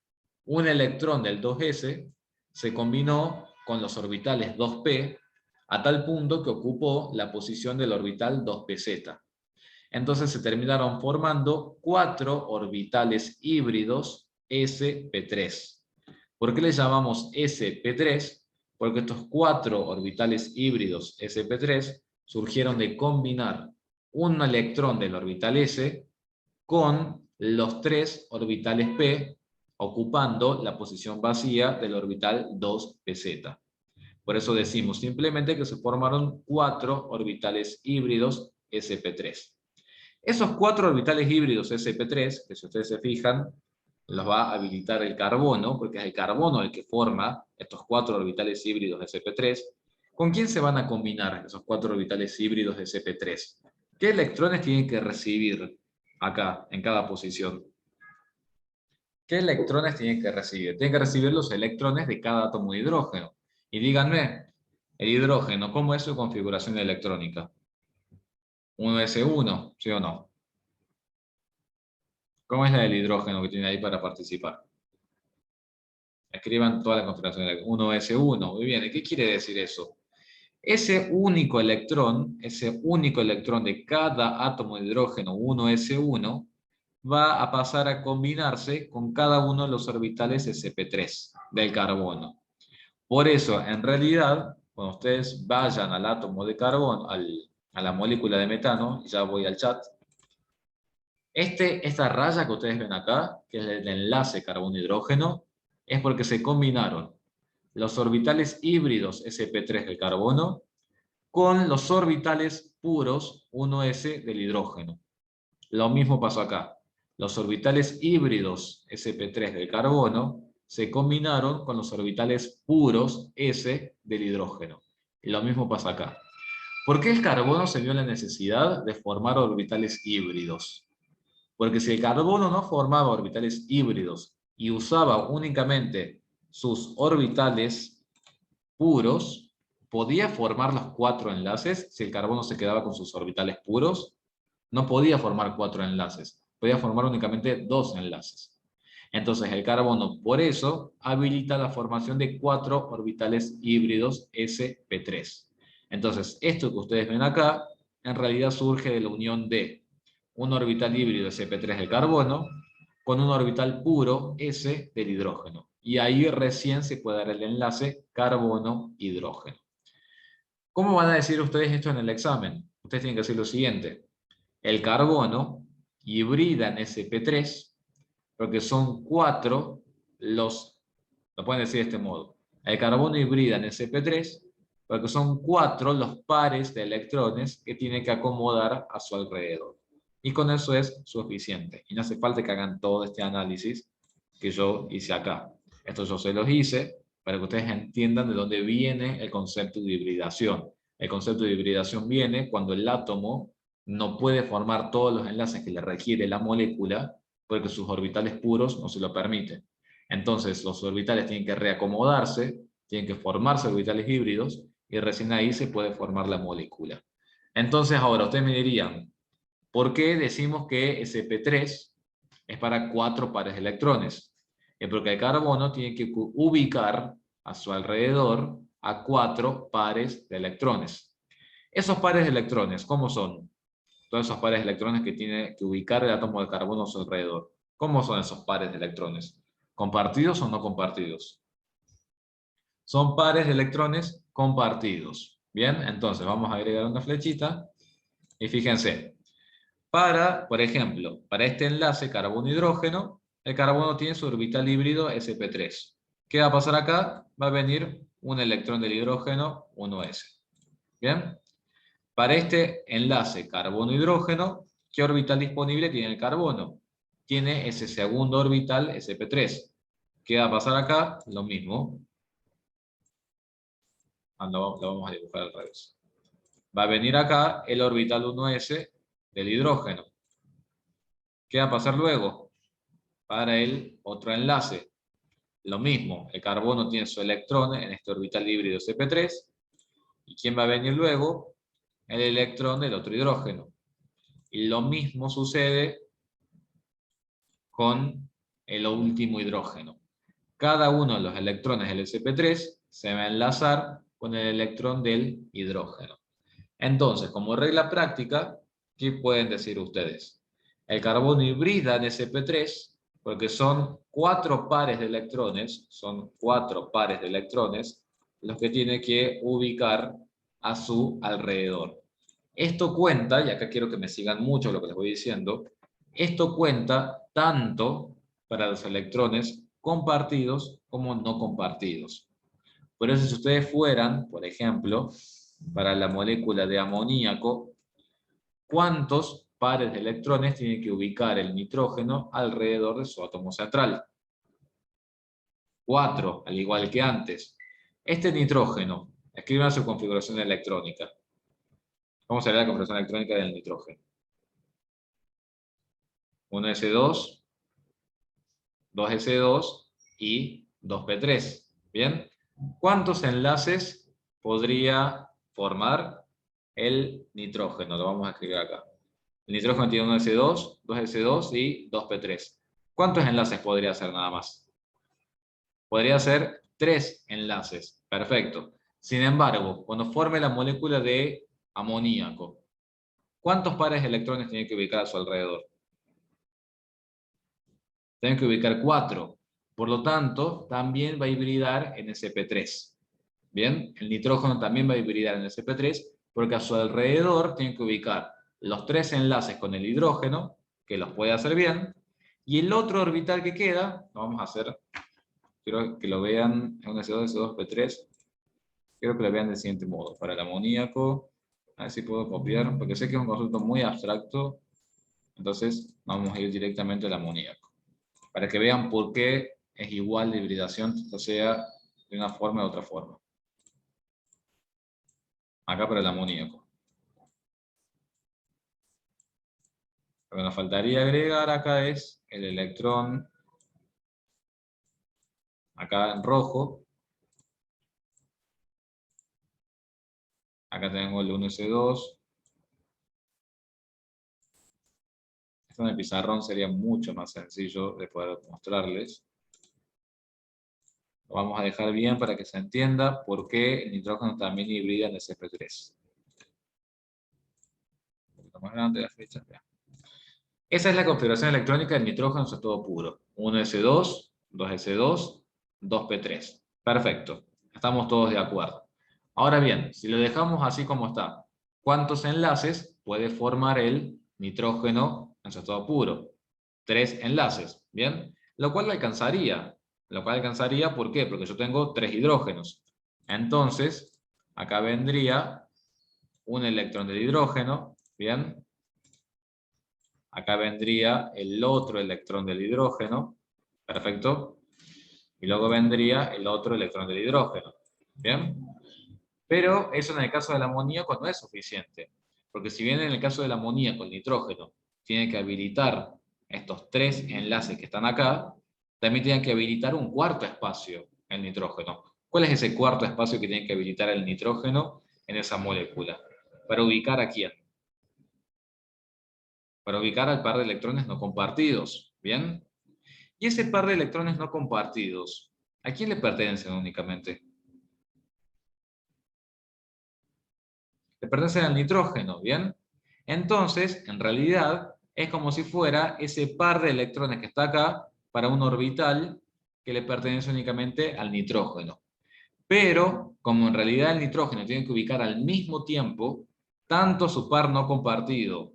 un electrón del 2s, se combinó con los orbitales 2p, a tal punto que ocupó la posición del orbital 2pz. Entonces se terminaron formando 4 orbitales híbridos sp3. ¿Por qué le llamamos sp3? Porque estos 4 orbitales híbridos sp3 surgieron de combinar un electrón del orbital s con los 3 orbitales p, ocupando la posición vacía del orbital 2pz. Por eso decimos simplemente que se formaron 4 orbitales híbridos sp3. Esos 4 orbitales híbridos sp3, que si ustedes se fijan, los va a habilitar el carbono, porque es el carbono el que forma estos 4 orbitales híbridos sp3. ¿Con quién se van a combinar esos 4 orbitales híbridos sp3? ¿Qué electrones tienen que recibir acá, en cada posición? ¿Qué electrones tienen que recibir? Tienen que recibir los electrones de cada átomo de hidrógeno. Y díganme, el hidrógeno, ¿cómo es su configuración electrónica? 1s1, ¿sí o no? ¿Cómo es la del hidrógeno que tiene ahí para participar? Escriban toda la configuración. 1s1, muy bien. ¿Y qué quiere decir eso? Ese único electrón de cada átomo de hidrógeno 1s1, va a pasar a combinarse con cada uno de los orbitales sp3 del carbono. Por eso, en realidad, cuando ustedes vayan al átomo de carbono, a la molécula de metano, ya voy al chat, esta raya que ustedes ven acá, que es el enlace carbono-hidrógeno, es porque se combinaron los orbitales híbridos sp3 del carbono con los orbitales puros 1s del hidrógeno. Lo mismo pasó acá. Los orbitales híbridos sp3 del carbono se combinaron con los orbitales puros s del hidrógeno. Y lo mismo pasa acá. ¿Por qué el carbono se vio la necesidad de formar orbitales híbridos? Porque si el carbono no formaba orbitales híbridos y usaba únicamente sus orbitales puros, ¿podía formar los 4 enlaces si el carbono se quedaba con sus orbitales puros? No podía formar 4 enlaces, podía formar únicamente 2 enlaces. Entonces el carbono, por eso, habilita la formación de 4 orbitales híbridos sp3. Entonces, esto que ustedes ven acá, en realidad surge de la unión de un orbital híbrido sp3 del carbono con un orbital puro S del hidrógeno. Y ahí recién se puede dar el enlace carbono-hidrógeno. ¿Cómo van a decir ustedes esto en el examen? Ustedes tienen que decir lo siguiente. El carbono hibrida en sp3 porque son 4 lo pueden decir de este modo. El carbono hibrida en sp3 porque son 4 los pares de electrones que tiene que acomodar a su alrededor. Y con eso es suficiente. Y no hace falta que hagan todo este análisis que yo hice acá. Esto yo se los hice para que ustedes entiendan de dónde viene el concepto de hibridación. El concepto de hibridación viene cuando el átomo no puede formar todos los enlaces que le requiere la molécula porque sus orbitales puros no se lo permiten. Entonces los orbitales tienen que reacomodarse, tienen que formarse orbitales híbridos y recién ahí se puede formar la molécula. Entonces ahora ustedes me dirían, ¿por qué decimos que sp3 es para 4 pares de electrones? Es porque el carbono tiene que ubicar a su alrededor a 4 pares de electrones. Esos pares de electrones, ¿cómo son? Todos esos pares de electrones que tiene que ubicar el átomo de carbono a su alrededor. ¿Cómo son esos pares de electrones? ¿Compartidos o no compartidos? Son pares de electrones compartidos. Bien, entonces vamos a agregar una flechita y fíjense. Por ejemplo, para este enlace carbono-hidrógeno, el carbono tiene su orbital híbrido sp3. ¿Qué va a pasar acá? Va a venir un electrón del hidrógeno 1s. Bien. Para este enlace carbono-hidrógeno, ¿qué orbital disponible tiene el carbono? Tiene ese segundo orbital sp3. ¿Qué va a pasar acá? Lo mismo. Lo vamos a dibujar al revés. Va a venir acá el orbital 1s del hidrógeno. ¿Qué va a pasar luego? Para el otro enlace. Lo mismo, el carbono tiene su electrón en este orbital híbrido sp3. ¿Y quién va a venir luego? El electrón del otro hidrógeno. Y lo mismo sucede con el último hidrógeno. Cada uno de los electrones del sp3 se va a enlazar con el electrón del hidrógeno. Entonces, como regla práctica, ¿qué pueden decir ustedes? El carbono hibrida en sp3 porque son 4 pares de electrones, los que tiene que ubicar a su alrededor. Esto cuenta, y acá quiero que me sigan mucho lo que les voy diciendo, esto cuenta tanto para los electrones compartidos como no compartidos. Por eso si ustedes fueran, por ejemplo, para la molécula de amoníaco, ¿cuántos pares de electrones tiene que ubicar el nitrógeno alrededor de su átomo central? 4, al igual que antes. Este nitrógeno, escriban su configuración electrónica. ¿Cómo sería la configuración electrónica del nitrógeno? 1s2, 2s2 y 2p3. ¿Bien? ¿Cuántos enlaces podría formar el nitrógeno? Lo vamos a escribir acá. El nitrógeno tiene 1s2, 2s2 y 2p3. ¿Cuántos enlaces podría hacer nada más? Podría ser 3 enlaces. Perfecto. Sin embargo, cuando forme la molécula de amoníaco, ¿cuántos pares de electrones tiene que ubicar a su alrededor? Tienen que ubicar 4. Por lo tanto, también va a hibridar en sp3. Bien, el nitrógeno también va a hibridar en sp3 porque a su alrededor tienen que ubicar los 3 enlaces con el hidrógeno, que los puede hacer bien, y el otro orbital que queda, lo vamos a hacer, quiero que lo vean en S2, S2, P3, quiero que lo vean del siguiente modo. Para el amoníaco, a ver si puedo copiar, porque sé que es un concepto muy abstracto, entonces vamos a ir directamente al amoníaco, para que vean por qué es igual de hibridación, o sea, de una forma u otra forma. Acá para el amoníaco. Lo que nos faltaría agregar acá es el electrón, acá en rojo. Acá tengo el 1s2. Esto en el pizarrón sería mucho más sencillo de poder mostrarles. Lo vamos a dejar bien para que se entienda por qué el nitrógeno también hibrida en sp3. Un poquito más grande la flecha. Esa es la configuración electrónica del nitrógeno en su estado puro. 1s2, 2s2, 2p3. Perfecto. Estamos todos de acuerdo. Ahora bien, si lo dejamos así como está, ¿cuántos enlaces puede formar el nitrógeno en su estado puro? 3 enlaces, ¿bien? Lo cual alcanzaría. ¿Por qué? Porque yo tengo 3 hidrógenos. Entonces, acá vendría un electrón del hidrógeno, ¿bien? Acá vendría el otro electrón del hidrógeno, perfecto. Y luego vendría el otro electrón del hidrógeno, ¿bien? Pero eso en el caso del amoníaco no es suficiente, porque si bien en el caso del amoníaco el nitrógeno tiene que habilitar estos 3 enlaces que están acá, también tiene que habilitar un cuarto espacio el nitrógeno. ¿Cuál es ese cuarto espacio que tiene que habilitar el nitrógeno en esa molécula? ¿Para ubicar a quién? Para ubicar al par de electrones no compartidos, ¿bien? Y ese par de electrones no compartidos, ¿a quién le pertenecen únicamente? Le pertenecen al nitrógeno, ¿bien? Entonces, en realidad, es como si fuera ese par de electrones que está acá para un orbital que le pertenece únicamente al nitrógeno. Pero, como en realidad el nitrógeno tiene que ubicar al mismo tiempo tanto su par no compartido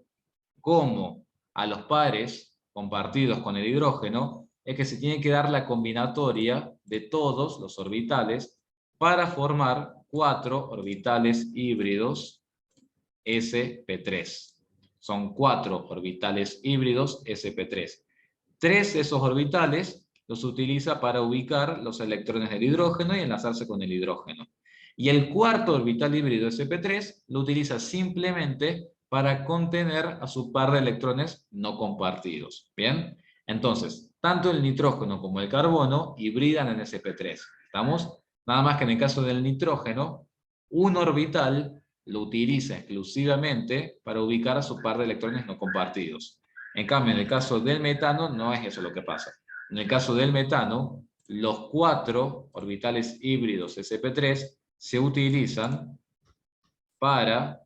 como a los pares compartidos con el hidrógeno, es que se tiene que dar la combinatoria de todos los orbitales para formar 4 orbitales híbridos sp3. Son 4 orbitales híbridos sp3. 3 de esos orbitales los utiliza para ubicar los electrones del hidrógeno y enlazarse con el hidrógeno. Y el cuarto orbital híbrido sp3 lo utiliza simplemente para contener a su par de electrones no compartidos. ¿Bien? Entonces, tanto el nitrógeno como el carbono hibridan en sp3. ¿Estamos? Nada más que en el caso del nitrógeno, un orbital lo utiliza exclusivamente para ubicar a su par de electrones no compartidos. En cambio, en el caso del metano, no es eso lo que pasa. En el caso del metano, los 4 orbitales híbridos sp3 se utilizan para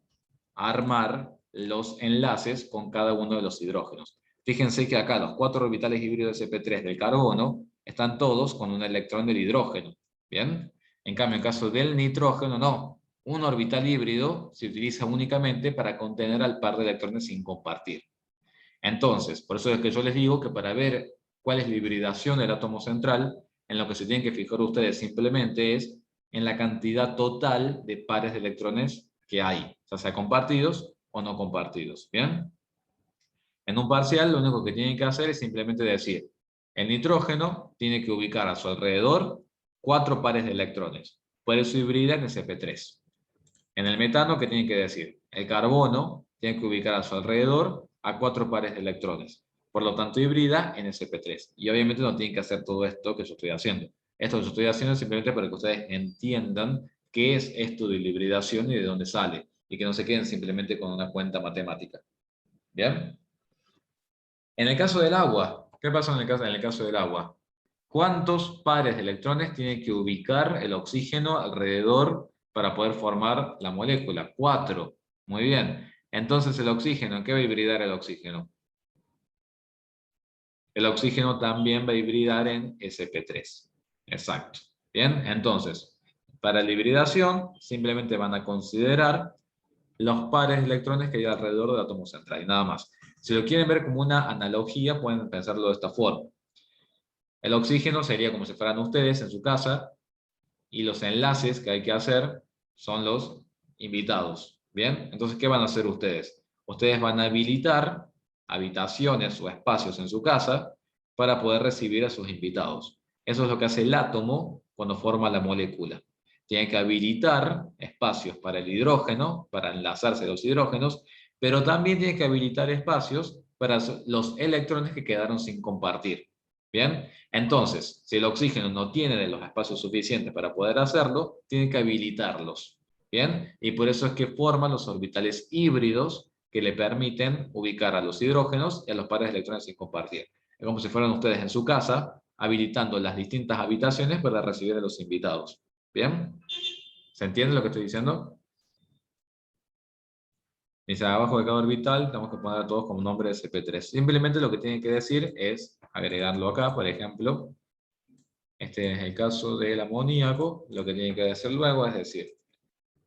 armar los enlaces con cada uno de los hidrógenos. Fíjense que acá los 4 orbitales híbridos sp3 del carbono están todos con un electrón del hidrógeno. ¿Bien? En cambio, en caso del nitrógeno, no. Un orbital híbrido se utiliza únicamente para contener al par de electrones sin compartir. Entonces, por eso es que yo les digo que para ver cuál es la hibridación del átomo central, en lo que se tienen que fijar ustedes simplemente es en la cantidad total de pares de electrones que hay, ya sea compartidos o no compartidos. ¿Bien? En un parcial, lo único que tienen que hacer es simplemente decir, el nitrógeno tiene que ubicar a su alrededor 4 pares de electrones. Por eso hibrida en sp3. En el metano, ¿qué tienen que decir? El carbono tiene que ubicar a su alrededor a 4 pares de electrones. Por lo tanto, hibrida en sp3. Y obviamente no tienen que hacer todo esto que yo estoy haciendo. Esto que yo estoy haciendo es simplemente para que ustedes entiendan qué es esto de la hibridación y de dónde sale. Y que no se queden simplemente con una cuenta matemática. ¿Bien? En el caso del agua, ¿qué pasa en el caso del agua? ¿Cuántos pares de electrones tiene que ubicar el oxígeno alrededor para poder formar la molécula? 4. Muy bien. Entonces el oxígeno, ¿en qué va a hibridar el oxígeno? El oxígeno también va a hibridar en sp3. Exacto. Bien, entonces, para la hibridación simplemente van a considerar los pares de electrones que hay alrededor del átomo central y nada más. Si lo quieren ver como una analogía, pueden pensarlo de esta forma. El oxígeno sería como si fueran ustedes en su casa y los enlaces que hay que hacer son los invitados. ¿Bien? Entonces, ¿qué van a hacer ustedes? Ustedes van a habilitar habitaciones o espacios en su casa para poder recibir a sus invitados. Eso es lo que hace el átomo cuando forma la molécula. Tiene que habilitar espacios para el hidrógeno, para enlazarse los hidrógenos, pero también tiene que habilitar espacios para los electrones que quedaron sin compartir. ¿Bien? Entonces, si el oxígeno no tiene de los espacios suficientes para poder hacerlo, tiene que habilitarlos. ¿Bien? Y por eso es que forman los orbitales híbridos que le permiten ubicar a los hidrógenos y a los pares de electrones sin compartir. Es como si fueran ustedes en su casa, habilitando las distintas habitaciones para recibir a los invitados. ¿Bien? ¿Se entiende lo que estoy diciendo? Dice, abajo de cada orbital tenemos que poner a todos como nombre de sp3. Simplemente lo que tienen que decir es agregarlo acá, por ejemplo. Este es el caso del amoníaco. Lo que tienen que hacer luego es decir,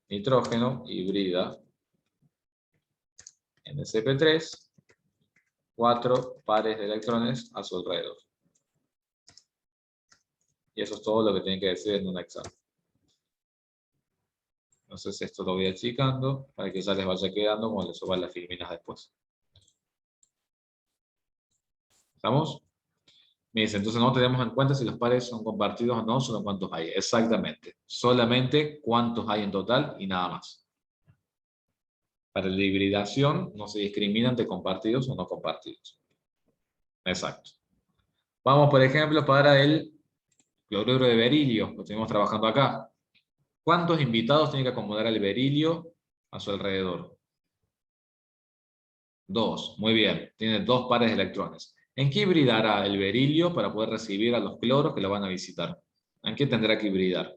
nitrógeno hibrida en sp3, 4 pares de electrones a su alrededor. Y eso es todo lo que tienen que decir en un examen. Entonces esto lo voy achicando para que ya les vaya quedando cuando les suban las filminas después. ¿Estamos? Me dice, entonces no tenemos en cuenta si los pares son compartidos o no, solo cuántos hay. Exactamente. Solamente cuántos hay en total y nada más. Para la hibridación no se discrimina entre compartidos o no compartidos. Exacto. Vamos, por ejemplo, para el cloruro de berilio, que estuvimos trabajando acá. ¿Cuántos invitados tiene que acomodar el berilio a su alrededor? 2. Muy bien. Tiene 2 pares de electrones. ¿En qué hibridará el berilio para poder recibir a los cloros que lo van a visitar? ¿En qué tendrá que hibridar?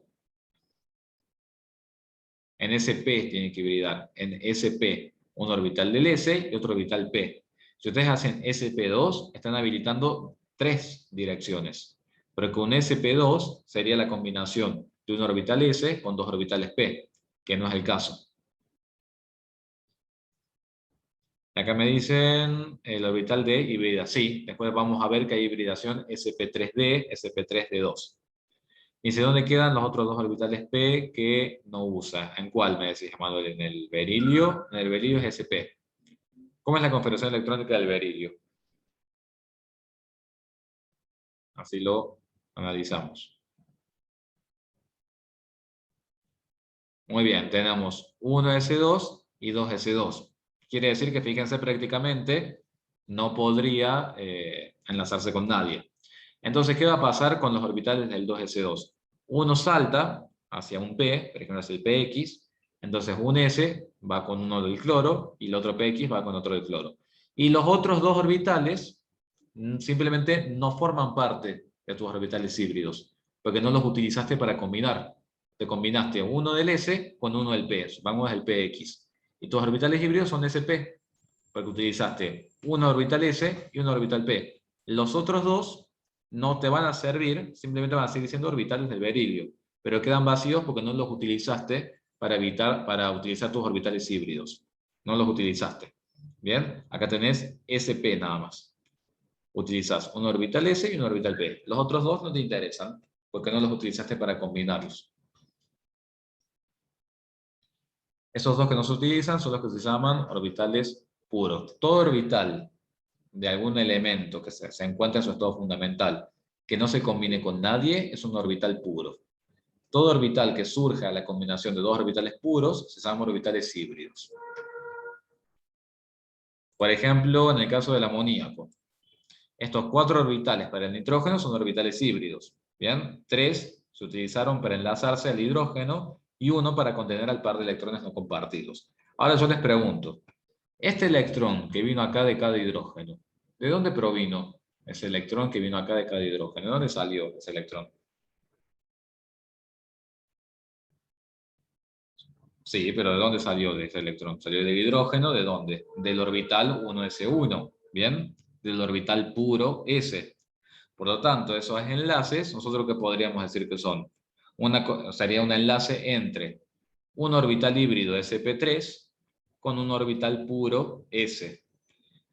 En sp tiene que hibridar. En sp, un orbital del s y otro orbital p. Si ustedes hacen sp2, están habilitando 3 direcciones. Pero con sp2 sería la combinación de un orbital s con 2 orbitales p, que no es el caso. Acá me dicen el orbital D hibrida. Sí, después vamos a ver que hay hibridación sp3d, sp3d2. Dice, ¿dónde quedan los otros 2 orbitales p que no usa? ¿En cuál me decís, Manuel? ¿En el berilio? En el berilio es sp. ¿Cómo es la configuración electrónica del berilio? Así lo analizamos. Muy bien, tenemos 1s2 y 2s2. Quiere decir que, fíjense, prácticamente no podría enlazarse con nadie. Entonces, ¿qué va a pasar con los orbitales del 2s2? Uno salta hacia un P, por ejemplo, hacia el PX, entonces un S va con uno del cloro y el otro PX va con otro del cloro. Y los otros 2 orbitales simplemente no forman parte de tus orbitales híbridos, porque no los utilizaste para combinar. Te combinaste uno del S con uno del P, vamos el PX. Y tus orbitales híbridos son SP, porque utilizaste una orbital S y una orbital P. Los otros dos no te van a servir, simplemente van a seguir siendo orbitales del berilio, pero quedan vacíos porque no los utilizaste para utilizar tus orbitales híbridos. No los utilizaste. Bien, acá tenés SP nada más. Utilizas un orbital S y un orbital P. Los otros dos no te interesan porque no los utilizaste para combinarlos. Esos dos que no se utilizan son los que se llaman orbitales puros. Todo orbital de algún elemento que se encuentra en su estado fundamental que no se combine con nadie es un orbital puro. Todo orbital que surja a la combinación de dos orbitales puros se llama orbitales híbridos. Por ejemplo, en el caso del amoníaco, estos 4 orbitales para el nitrógeno son orbitales híbridos. ¿Bien? 3 se utilizaron para enlazarse al hidrógeno y 1 para contener al par de electrones no compartidos. Ahora yo les pregunto, este electrón que vino acá de cada hidrógeno, ¿de dónde provino ese electrón que vino acá de cada hidrógeno? ¿De dónde salió ese electrón? Sí, pero ¿de dónde salió de ese electrón? ¿Salió del hidrógeno? ¿De dónde? Del orbital 1s1, ¿bien? Del orbital puro S. Por lo tanto, esos enlaces, nosotros qué podríamos decir que son, sería un enlace entre un orbital híbrido sp3 con un orbital puro S.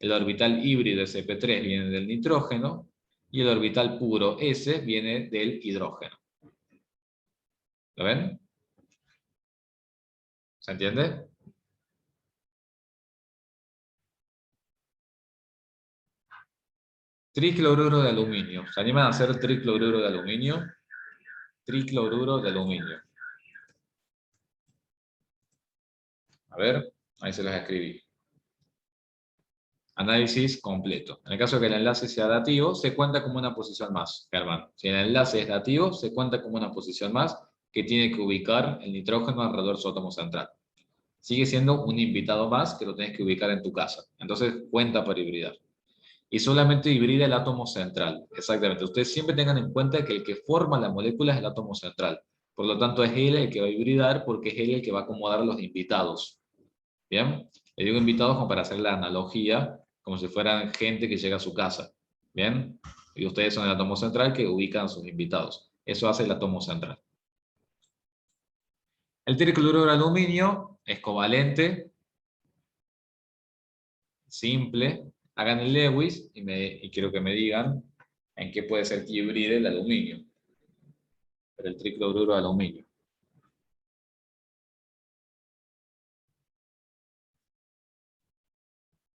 El orbital híbrido sp3 viene del nitrógeno y el orbital puro S viene del hidrógeno. ¿Lo ven? ¿Se entiende? Tricloruro de aluminio. ¿Se animan a hacer tricloruro de aluminio? Tricloruro de aluminio. A ver, ahí se los escribí. Análisis completo. En el caso de que el enlace sea dativo, se cuenta como una posición más, Germán. Si el enlace es dativo, se cuenta como una posición más que tiene que ubicar el nitrógeno alrededor de su átomo central. Sigue siendo un invitado más que lo tienes que ubicar en tu casa. Entonces cuenta para hibridar. Y solamente hibrida el átomo central. Exactamente. Ustedes siempre tengan en cuenta que el que forma la molécula es el átomo central. Por lo tanto, es él el que va a hibridar porque es él el que va a acomodar a los invitados. ¿Bien? Le digo invitados como para hacer la analogía, como si fueran gente que llega a su casa. ¿Bien? Y ustedes son el átomo central que ubican a sus invitados. Eso hace el átomo central. El tricloruro de aluminio es covalente, simple. Hagan el Lewis y quiero que me digan en qué puede ser que hibride el aluminio. Pero el tricloruro de aluminio.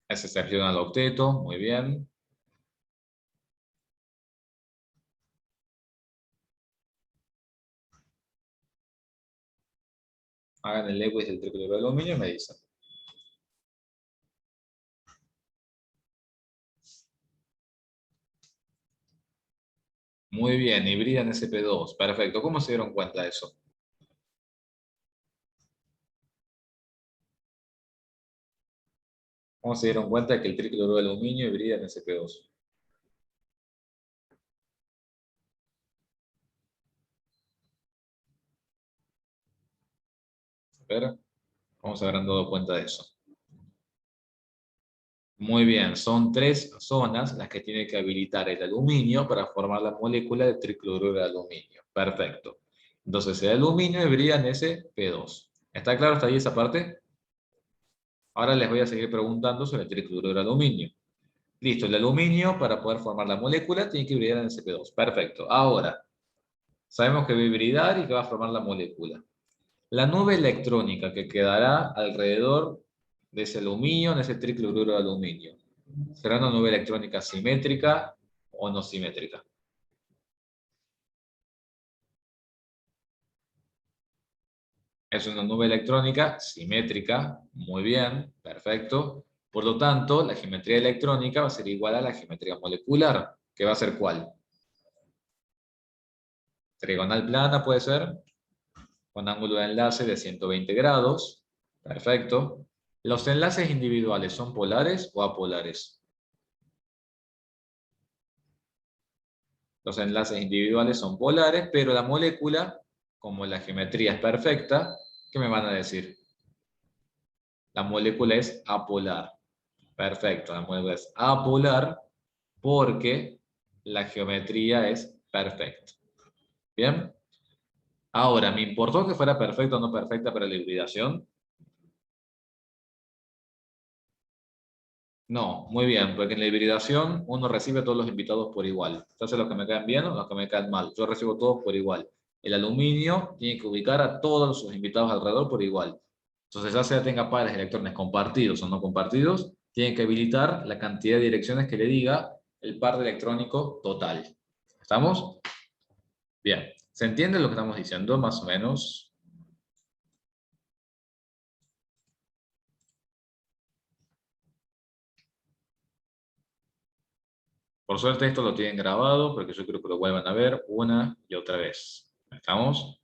Ese se reacciona al octeto, muy bien. Hagan el Lewis del tricloruro de aluminio y me dicen. Muy bien, hibridan sp2. Perfecto. ¿Cómo se dieron cuenta de eso? ¿Cómo se dieron cuenta que el tricloruro de aluminio hibrida en sp2? A ver, ¿cómo se habrán dado cuenta de eso? Muy bien, son 3 zonas las que tiene que habilitar el aluminio para formar la molécula de tricloruro de aluminio. Perfecto. Entonces el aluminio hibrida en sp2. ¿Está claro hasta ahí esa parte? Ahora les voy a seguir preguntando sobre el tricloruro de aluminio. Listo, el aluminio para poder formar la molécula tiene que hibridar en sp2. Perfecto. Ahora, sabemos que va a hibridar y que va a formar la molécula. La nube electrónica que quedará alrededor de ese aluminio, en ese tricloruro de aluminio, ¿será una nube electrónica simétrica o no simétrica? Es una nube electrónica simétrica, muy bien, perfecto. Por lo tanto, la geometría electrónica va a ser igual a la geometría molecular, que va a ser ¿cuál? Trigonal plana puede ser, con ángulo de enlace de 120 grados, perfecto. ¿Los enlaces individuales son polares o apolares? Los enlaces individuales son polares, pero la molécula, como la geometría es perfecta, ¿qué me van a decir? La molécula es apolar. Perfecto, la molécula es apolar porque la geometría es perfecta. ¿Bien? Ahora, ¿me importó que fuera perfecta o no perfecta para la hibridación? No, muy bien, porque en la hibridación uno recibe a todos los invitados por igual. Entonces los que me caen bien o los que me caen mal. Yo recibo todos por igual. El aluminio tiene que ubicar a todos sus invitados alrededor por igual. Entonces, ya sea tenga pares de electrones compartidos o no compartidos, tiene que habilitar la cantidad de direcciones que le diga el par de electrónico total. ¿Estamos? Bien. ¿Se entiende lo que estamos diciendo, más o menos? Por suerte esto lo tienen grabado, porque yo creo que lo vuelvan a ver una y otra vez. ¿Estamos?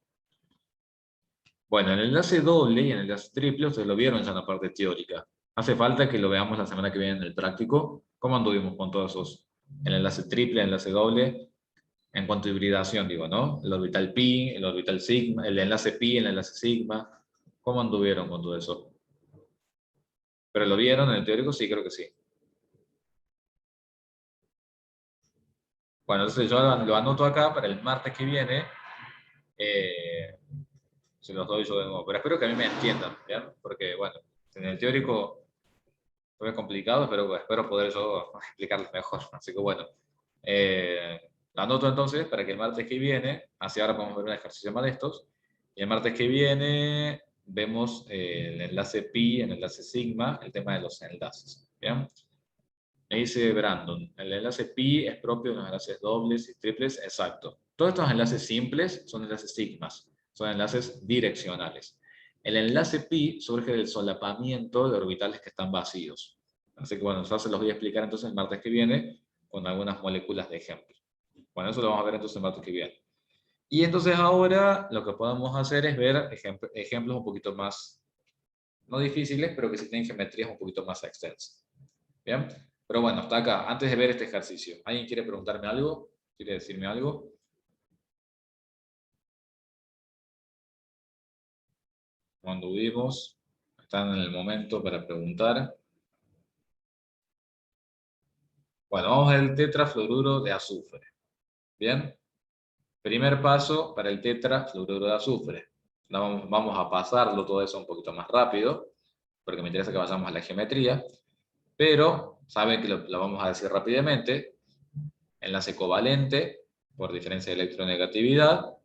Bueno, en el enlace doble y en el enlace triple ustedes lo vieron ya en la parte teórica. Hace falta que lo veamos la semana que viene en el práctico. ¿Cómo anduvimos con todos esos? El enlace triple, el enlace doble, en cuanto a hibridación, digo, ¿no? El orbital pi, el orbital sigma, el enlace pi, el enlace sigma. ¿Cómo anduvieron con todo eso? ¿Pero lo vieron en el teórico? Sí, creo que sí. Bueno, entonces yo lo anoto acá para el martes que viene. Eh, Se los doy yo de nuevo. Pero espero que a mí me entiendan, ¿bien? Porque, bueno, en el teórico fue complicado, pero bueno, espero poder yo explicarles mejor. Así que, bueno, lo anoto entonces para que el martes que viene, así ahora podemos ver un ejercicio más de estos, y el martes que viene vemos el enlace pi, el enlace sigma, el tema de los enlaces, ¿bien? Me dice Brandon, el enlace pi es propio de los enlaces dobles y triples, exacto. Todos estos enlaces simples son enlaces sigmas, son enlaces direccionales. El enlace pi surge del solapamiento de orbitales que están vacíos. Así que bueno, eso se los voy a explicar entonces el martes que viene con algunas moléculas de ejemplo. Bueno, eso lo vamos a ver entonces el martes que viene. Y entonces ahora lo que podemos hacer es ver ejemplos un poquito más, no difíciles, pero que sí tienen geometrías un poquito más extensas. ¿Bien? Pero bueno, hasta acá. Antes de ver este ejercicio, ¿alguien quiere preguntarme algo? ¿Quiere decirme algo? Cuando vimos, están en el momento para preguntar. Bueno, vamos al tetrafluoruro de azufre. ¿Bien? Primer paso para el tetrafluoruro de azufre. Vamos a pasarlo todo eso un poquito más rápido, porque me interesa que vayamos a la geometría, pero saben que lo vamos a decir rápidamente. Enlace covalente por diferencia de electronegatividad.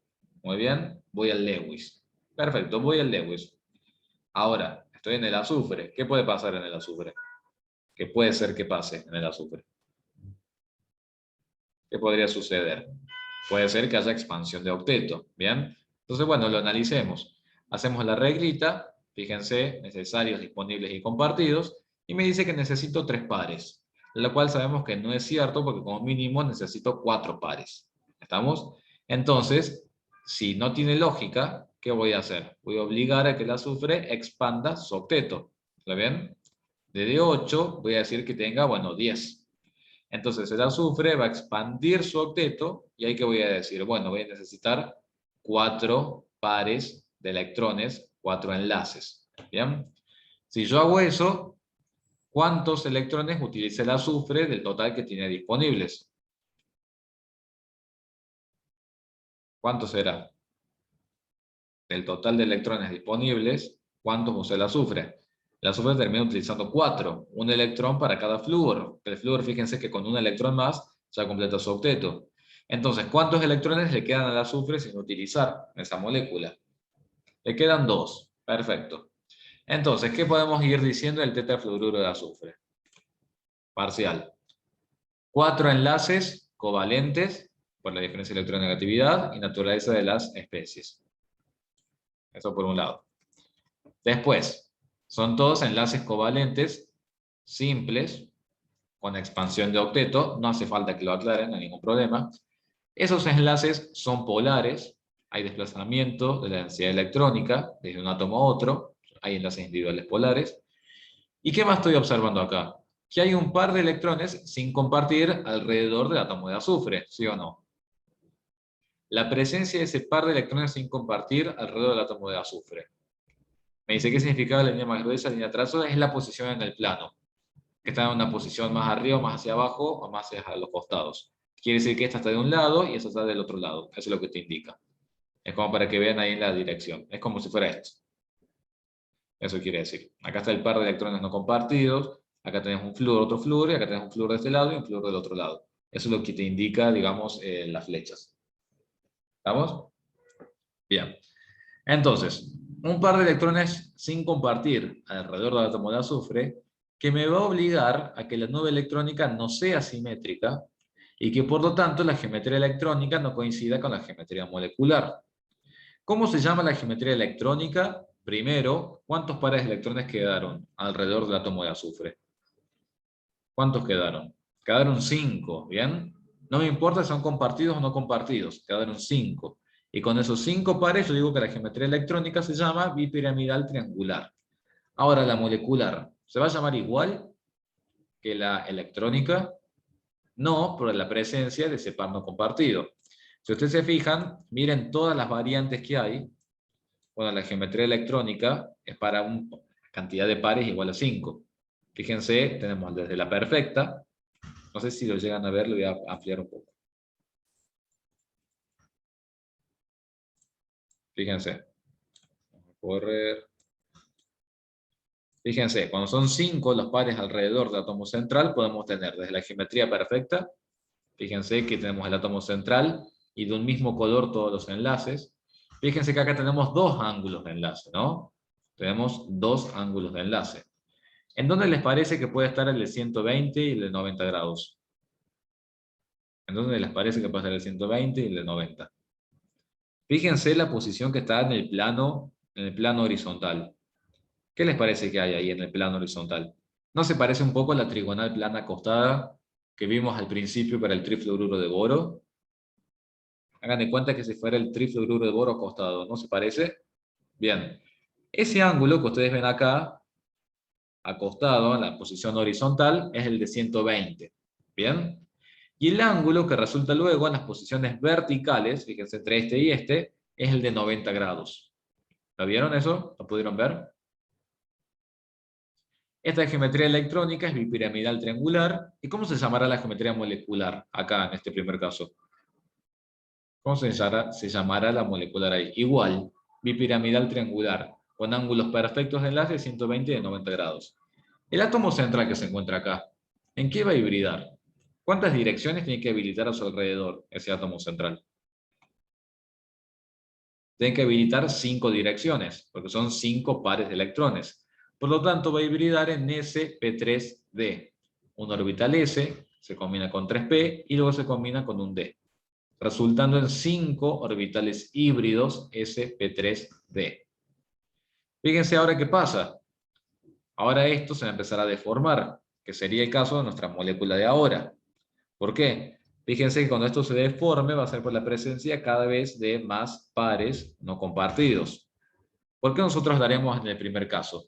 Muy bien, voy al Lewis. Perfecto, voy al Lewis. Ahora, estoy en el azufre. ¿Qué puede pasar en el azufre? ¿Qué puede ser que pase en el azufre? ¿Qué podría suceder? Puede ser que haya expansión de octeto. ¿Bien? Entonces, bueno, lo analicemos. Hacemos la reglita. Fíjense, necesarios, disponibles y compartidos. Y me dice que necesito 3 pares. Lo cual sabemos que no es cierto porque como mínimo necesito 4 pares. ¿Estamos? Entonces, si no tiene lógica, ¿qué voy a hacer? Voy a obligar a que el azufre expanda su octeto. ¿Lo ven? De 8 voy a decir que tenga, bueno, 10. Entonces el azufre va a expandir su octeto y ahí que voy a decir, bueno, voy a necesitar 4 pares de electrones, 4 enlaces. ¿Bien? Si yo hago eso, ¿cuántos electrones utiliza el azufre del total que tiene disponibles? ¿Cuánto será? Del total de electrones disponibles, ¿cuántos usa el azufre? El azufre termina utilizando 4, un electrón para cada flúor. El flúor, fíjense que con un electrón más ya completa su octeto. Entonces, ¿cuántos electrones le quedan al azufre sin utilizar en esa molécula? Le quedan 2. Perfecto. Entonces, ¿qué podemos ir diciendo del tetrafluoruro de azufre? Parcial. 4 enlaces covalentes por la diferencia de electronegatividad y naturaleza de las especies. Eso por un lado. Después, son todos enlaces covalentes simples, con expansión de octeto, no hace falta que lo aclaren, no hay ningún problema. Esos enlaces son polares, hay desplazamiento de la densidad electrónica desde un átomo a otro, hay enlaces individuales polares. ¿Y qué más estoy observando acá? Que hay un par de electrones sin compartir alrededor del átomo de azufre, ¿sí o no? la presencia de ese par de electrones sin compartir alrededor del átomo de azufre. Me dice, ¿qué significa la línea más gruesa, la línea trazo? Es la posición en el plano, que está en una posición más arriba, más hacia abajo o más hacia los costados. Quiere decir que esta está de un lado y esta está del otro lado. Eso es lo que te indica. Es como para que vean ahí en la dirección. Es como si fuera esto. Eso quiere decir. Acá está el par de electrones no compartidos. Acá tenés un flúor, otro flúor, y acá tenés un flúor de este lado y un flúor del otro lado. Eso es lo que te indica, digamos, las flechas. ¿Estamos? Bien. Entonces, un par de electrones sin compartir alrededor del átomo de azufre que me va a obligar a que la nube electrónica no sea simétrica y que por lo tanto la geometría electrónica no coincida con la geometría molecular. ¿Cómo se llama la geometría electrónica? Primero, ¿cuántos pares de electrones quedaron alrededor del átomo de azufre? ¿Cuántos quedaron? Quedaron 5, ¿bien? No me importa si son compartidos o no compartidos, quedaron 5. Y con esos 5 pares yo digo que la geometría electrónica se llama bipiramidal triangular. Ahora, la molecular, ¿se va a llamar igual que la electrónica? No, por la presencia de ese par no compartido. Si ustedes se fijan, miren todas las variantes que hay. Bueno, la geometría electrónica es para una cantidad de pares igual a 5. Fíjense, tenemos desde la perfecta. No sé si lo llegan a ver, lo voy a ampliar un poco. Fíjense. Vamos a correr. Fíjense, cuando son 5 los pares alrededor del átomo central, podemos tener desde la geometría perfecta. Fíjense que tenemos el átomo central y de un mismo color todos los enlaces. Fíjense que acá tenemos 2 ángulos de enlace, ¿no? Tenemos 2 ángulos de enlace. ¿En dónde les parece que puede estar el de 120 y el de 90 grados? ¿En dónde les parece que puede estar el 120 y el de 90? Fíjense la posición que está en el plano horizontal. ¿Qué les parece que hay ahí en el plano horizontal? ¿No se parece un poco a la trigonal plana acostada que vimos al principio para el trifluoruro de boro? Hagan de cuenta que si fuera el trifluoruro de boro acostado, ¿no se parece? Bien. Ese ángulo que ustedes ven acá, acostado en la posición horizontal, es el de 120. ¿Bien? Y el ángulo que resulta luego en las posiciones verticales, fíjense entre este y este, es el de 90 grados. ¿Lo vieron eso? ¿Lo pudieron ver? Esta geometría electrónica es bipiramidal triangular. ¿Y cómo se llamará la geometría molecular acá en este primer caso? ¿Cómo se llamará la molecular ahí? Igual, bipiramidal triangular, con ángulos perfectos de enlace de 120 y de 90 grados. El átomo central que se encuentra acá, ¿en qué va a hibridar? ¿Cuántas direcciones tiene que habilitar a su alrededor ese átomo central? Tiene que habilitar 5 direcciones, porque son 5 pares de electrones. Por lo tanto, va a hibridar en sp3d. Un orbital s se combina con 3p y luego se combina con un d, resultando en 5 orbitales híbridos sp3d. Fíjense ahora qué pasa. Ahora esto se va a empezar a deformar, que sería el caso de nuestra molécula de ahora. ¿Por qué? Fíjense que cuando esto se deforme va a ser por la presencia cada vez de más pares no compartidos. ¿Por qué nosotros daremos en el primer caso?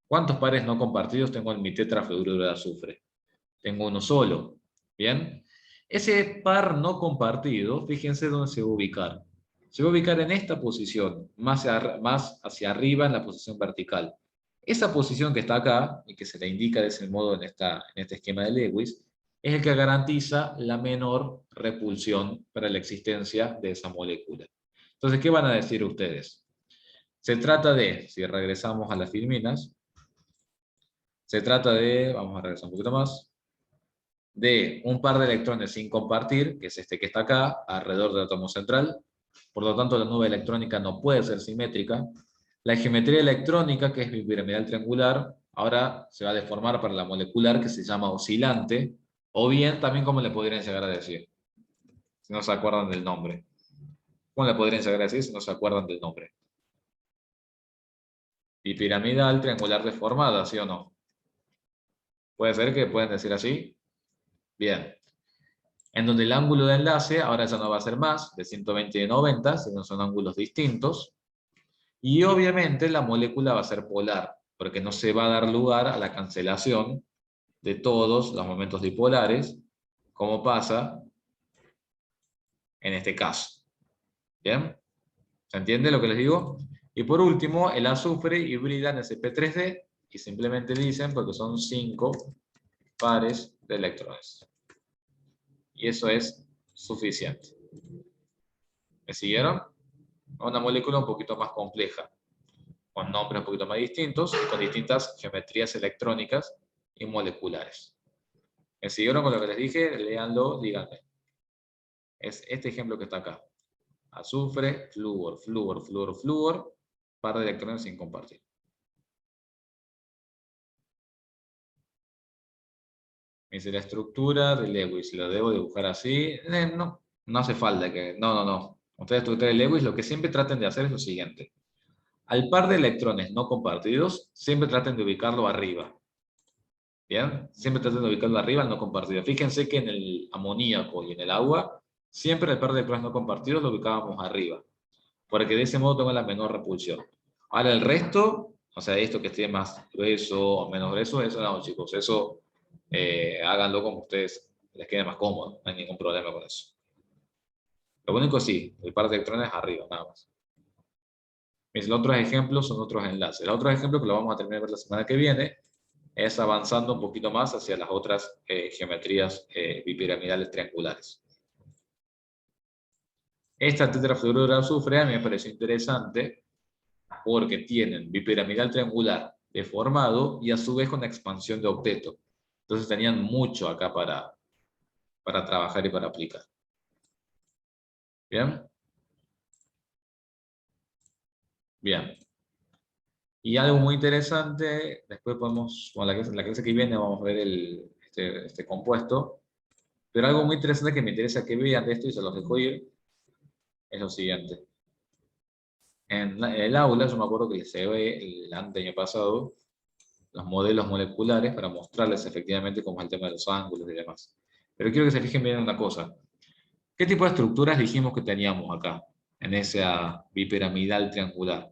¿Cuántos pares no compartidos tengo en mi tetrafluoruro de azufre? Tengo uno solo. ¿Bien? Ese par no compartido, fíjense dónde se va a ubicar. Se va a ubicar en esta posición, más hacia arriba en la posición vertical. Esa posición que está acá, y que se le indica de ese modo en este esquema de Lewis, es el que garantiza la menor repulsión para la existencia de esa molécula. Entonces, ¿qué van a decir ustedes? Se trata de, si regresamos a las filminas, se trata de, vamos a regresar un poquito más, de un par de electrones sin compartir, que es este que está acá, alrededor del átomo central. Por lo tanto, la nube electrónica no puede ser simétrica. La geometría electrónica, que es bipiramidal triangular, ahora se va a deformar para la molecular, que se llama oscilante, o bien también como le podrían llegar a decir, si no se acuerdan del nombre. ¿Cómo le podrían llegar a decir si no se acuerdan del nombre? Bipiramidal triangular deformada, ¿sí o no? ¿Puede ser que pueden decir así? Bien. En donde el ángulo de enlace ahora ya no va a ser más de 120 y de 90, sino son ángulos distintos. Y obviamente la molécula va a ser polar, porque no se va a dar lugar a la cancelación de todos los momentos dipolares, como pasa en este caso. ¿Bien? ¿Se entiende lo que les digo? Y por último, el azufre hibrida en sp3d y simplemente dicen porque son 5 pares de electrones. Y eso es suficiente. ¿Me siguieron? Una molécula un poquito más compleja, con nombres un poquito más distintos y con distintas geometrías electrónicas y moleculares. ¿Me siguieron con lo que les dije? Léanlo, díganme. Es este ejemplo que está acá. Azufre, flúor, flúor, flúor, flúor, par de electrones sin compartir. Me dice la estructura de Lewis, ¿lo debo dibujar así? No, no hace falta que... No, no, no. Ustedes, estructura de Lewis, lo que siempre traten de hacer es lo siguiente. Al par de electrones no compartidos, siempre traten de ubicarlo arriba. ¿Bien? Siempre traten de ubicarlo arriba al no compartido. Fíjense que en el amoníaco y en el agua, siempre el par de electrones no compartidos lo ubicábamos arriba, porque de ese modo tengo la menor repulsión. Ahora el resto, o sea, esto que esté más grueso o menos grueso, eso no, chicos, eso háganlo como ustedes les quede más cómodo, no hay ningún problema con eso. Lo único sí, el par de electrones arriba, nada más. Mis otros ejemplos son otros enlaces. Los otros ejemplos que lo vamos a terminar de ver la semana que viene es avanzando un poquito más hacia las otras geometrías bipiramidales triangulares. Esta tetrafluoruro de azufre a mí me pareció interesante porque tienen bipiramidal triangular deformado y a su vez con expansión de octeto. Entonces tenían mucho acá para trabajar y para aplicar. ¿Bien? Bien. Y algo muy interesante, después podemos, con la clase que viene vamos a ver este compuesto, pero algo muy interesante que me interesa que vean de esto y se los dejo ir, es lo siguiente. En el aula, yo me acuerdo que se ve el año pasado, los modelos moleculares para mostrarles efectivamente cómo es el tema de los ángulos y demás. Pero quiero que se fijen bien en una cosa. ¿Qué tipo de estructuras dijimos que teníamos acá, en esa bipiramidal triangular?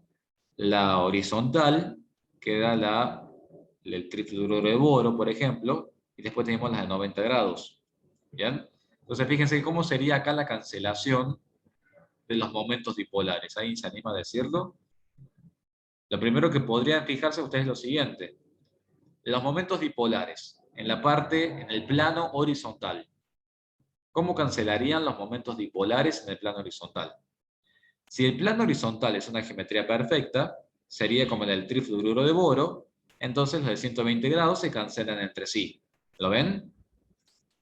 La horizontal, que era el trifluoruro de boro, por ejemplo, y después tenemos las de 90 grados. ¿Bien? Entonces, fíjense cómo sería acá la cancelación de los momentos dipolares. ¿Alguien se anima a decirlo? Lo primero que podrían fijarse ustedes es lo siguiente. Los momentos dipolares, en la parte, en el plano horizontal. ¿Cómo cancelarían los momentos dipolares en el plano horizontal? Si el plano horizontal es una geometría perfecta, sería como en el trifluoruro de boro, entonces los de 120 grados se cancelan entre sí. ¿Lo ven?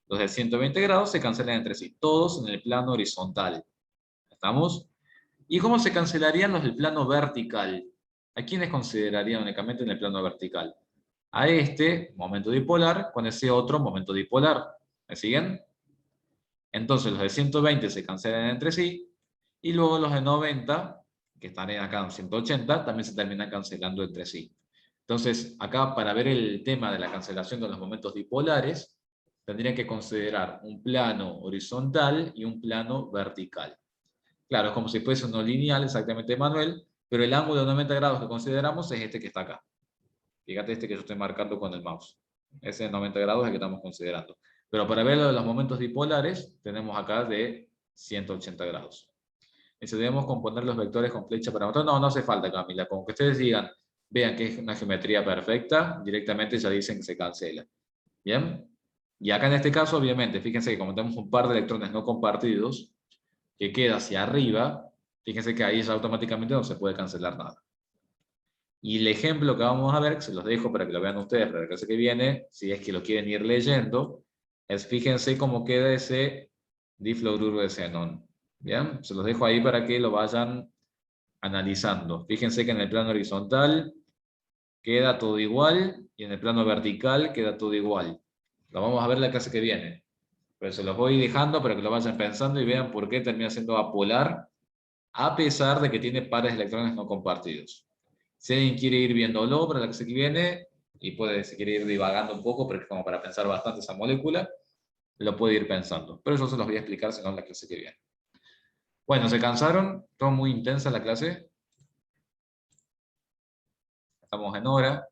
Los de 120 grados se cancelan entre sí, todos en el plano horizontal. ¿Estamos? ¿Y cómo se cancelarían los del plano vertical? ¿A quiénes considerarían únicamente en el plano vertical? A este momento dipolar con ese otro momento dipolar. ¿Me siguen? Entonces los de 120 se cancelan entre sí y luego los de 90, que están acá en 180, también se terminan cancelando entre sí. Entonces, acá para ver el tema de la cancelación de los momentos dipolares, tendría que considerar un plano horizontal y un plano vertical. Claro, es como si fuese uno lineal, exactamente, Manuel, pero el ángulo de 90 grados que consideramos es este que está acá. Fíjate este que yo estoy marcando con el mouse. Ese de 90 grados es el que estamos considerando. Pero para ver lo de los momentos dipolares, tenemos acá de 180 grados. Y si debemos componer los vectores con flecha para mostrar, no, no hace falta, Camila. Con que ustedes digan, vean que es una geometría perfecta, directamente ya dicen que se cancela. ¿Bien? Y acá en este caso, obviamente, fíjense que como tenemos un par de electrones no compartidos, que queda hacia arriba, fíjense que ahí ya automáticamente no se puede cancelar nada. Y el ejemplo que vamos a ver, que se los dejo para que lo vean ustedes para la clase que viene, si es que lo quieren ir leyendo, es fíjense cómo queda ese difluoruro de xenón. ¿Bien? Se los dejo ahí para que lo vayan analizando. Fíjense que en el plano horizontal queda todo igual y en el plano vertical queda todo igual. Lo vamos a ver la clase que viene. Pero se los voy dejando para que lo vayan pensando y vean por qué termina siendo apolar a pesar de que tiene pares de electrones no compartidos. Si alguien quiere ir viéndolo para la clase que viene, y puede, si quiere ir divagando un poco, pero es como para pensar bastante esa molécula, lo puede ir pensando. Pero yo se los voy a explicar, si no, en la clase que viene. Bueno, ¿se cansaron? ¿Todo muy intensa la clase? Estamos en hora.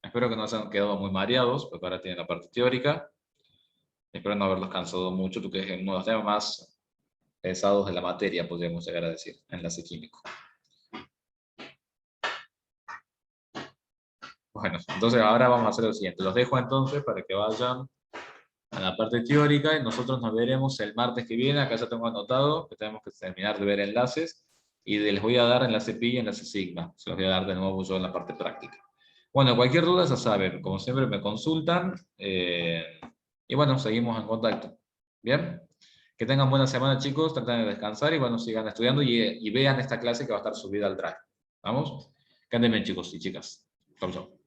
Espero que no se hayan quedado muy mareados, porque ahora tienen la parte teórica. Espero no haberlos cansado mucho, porque es uno de los temas más pesados de la materia, podríamos llegar a decir, enlace químico. Bueno, entonces ahora vamos a hacer lo siguiente. Los dejo entonces para que vayan a la parte teórica y nosotros nos veremos el martes que viene. Acá ya tengo anotado que tenemos que terminar de ver enlaces y les voy a dar enlace pi y enlace sigma. Se los voy a dar de nuevo yo en la parte práctica. Bueno, cualquier duda ya saben, como siempre me consultan y bueno, seguimos en contacto. ¿Bien? Que tengan buena semana, chicos, traten de descansar y bueno, sigan estudiando y vean esta clase que va a estar subida al Drive. ¿Vamos? Que anden bien, chicos y chicas. Chau, chau.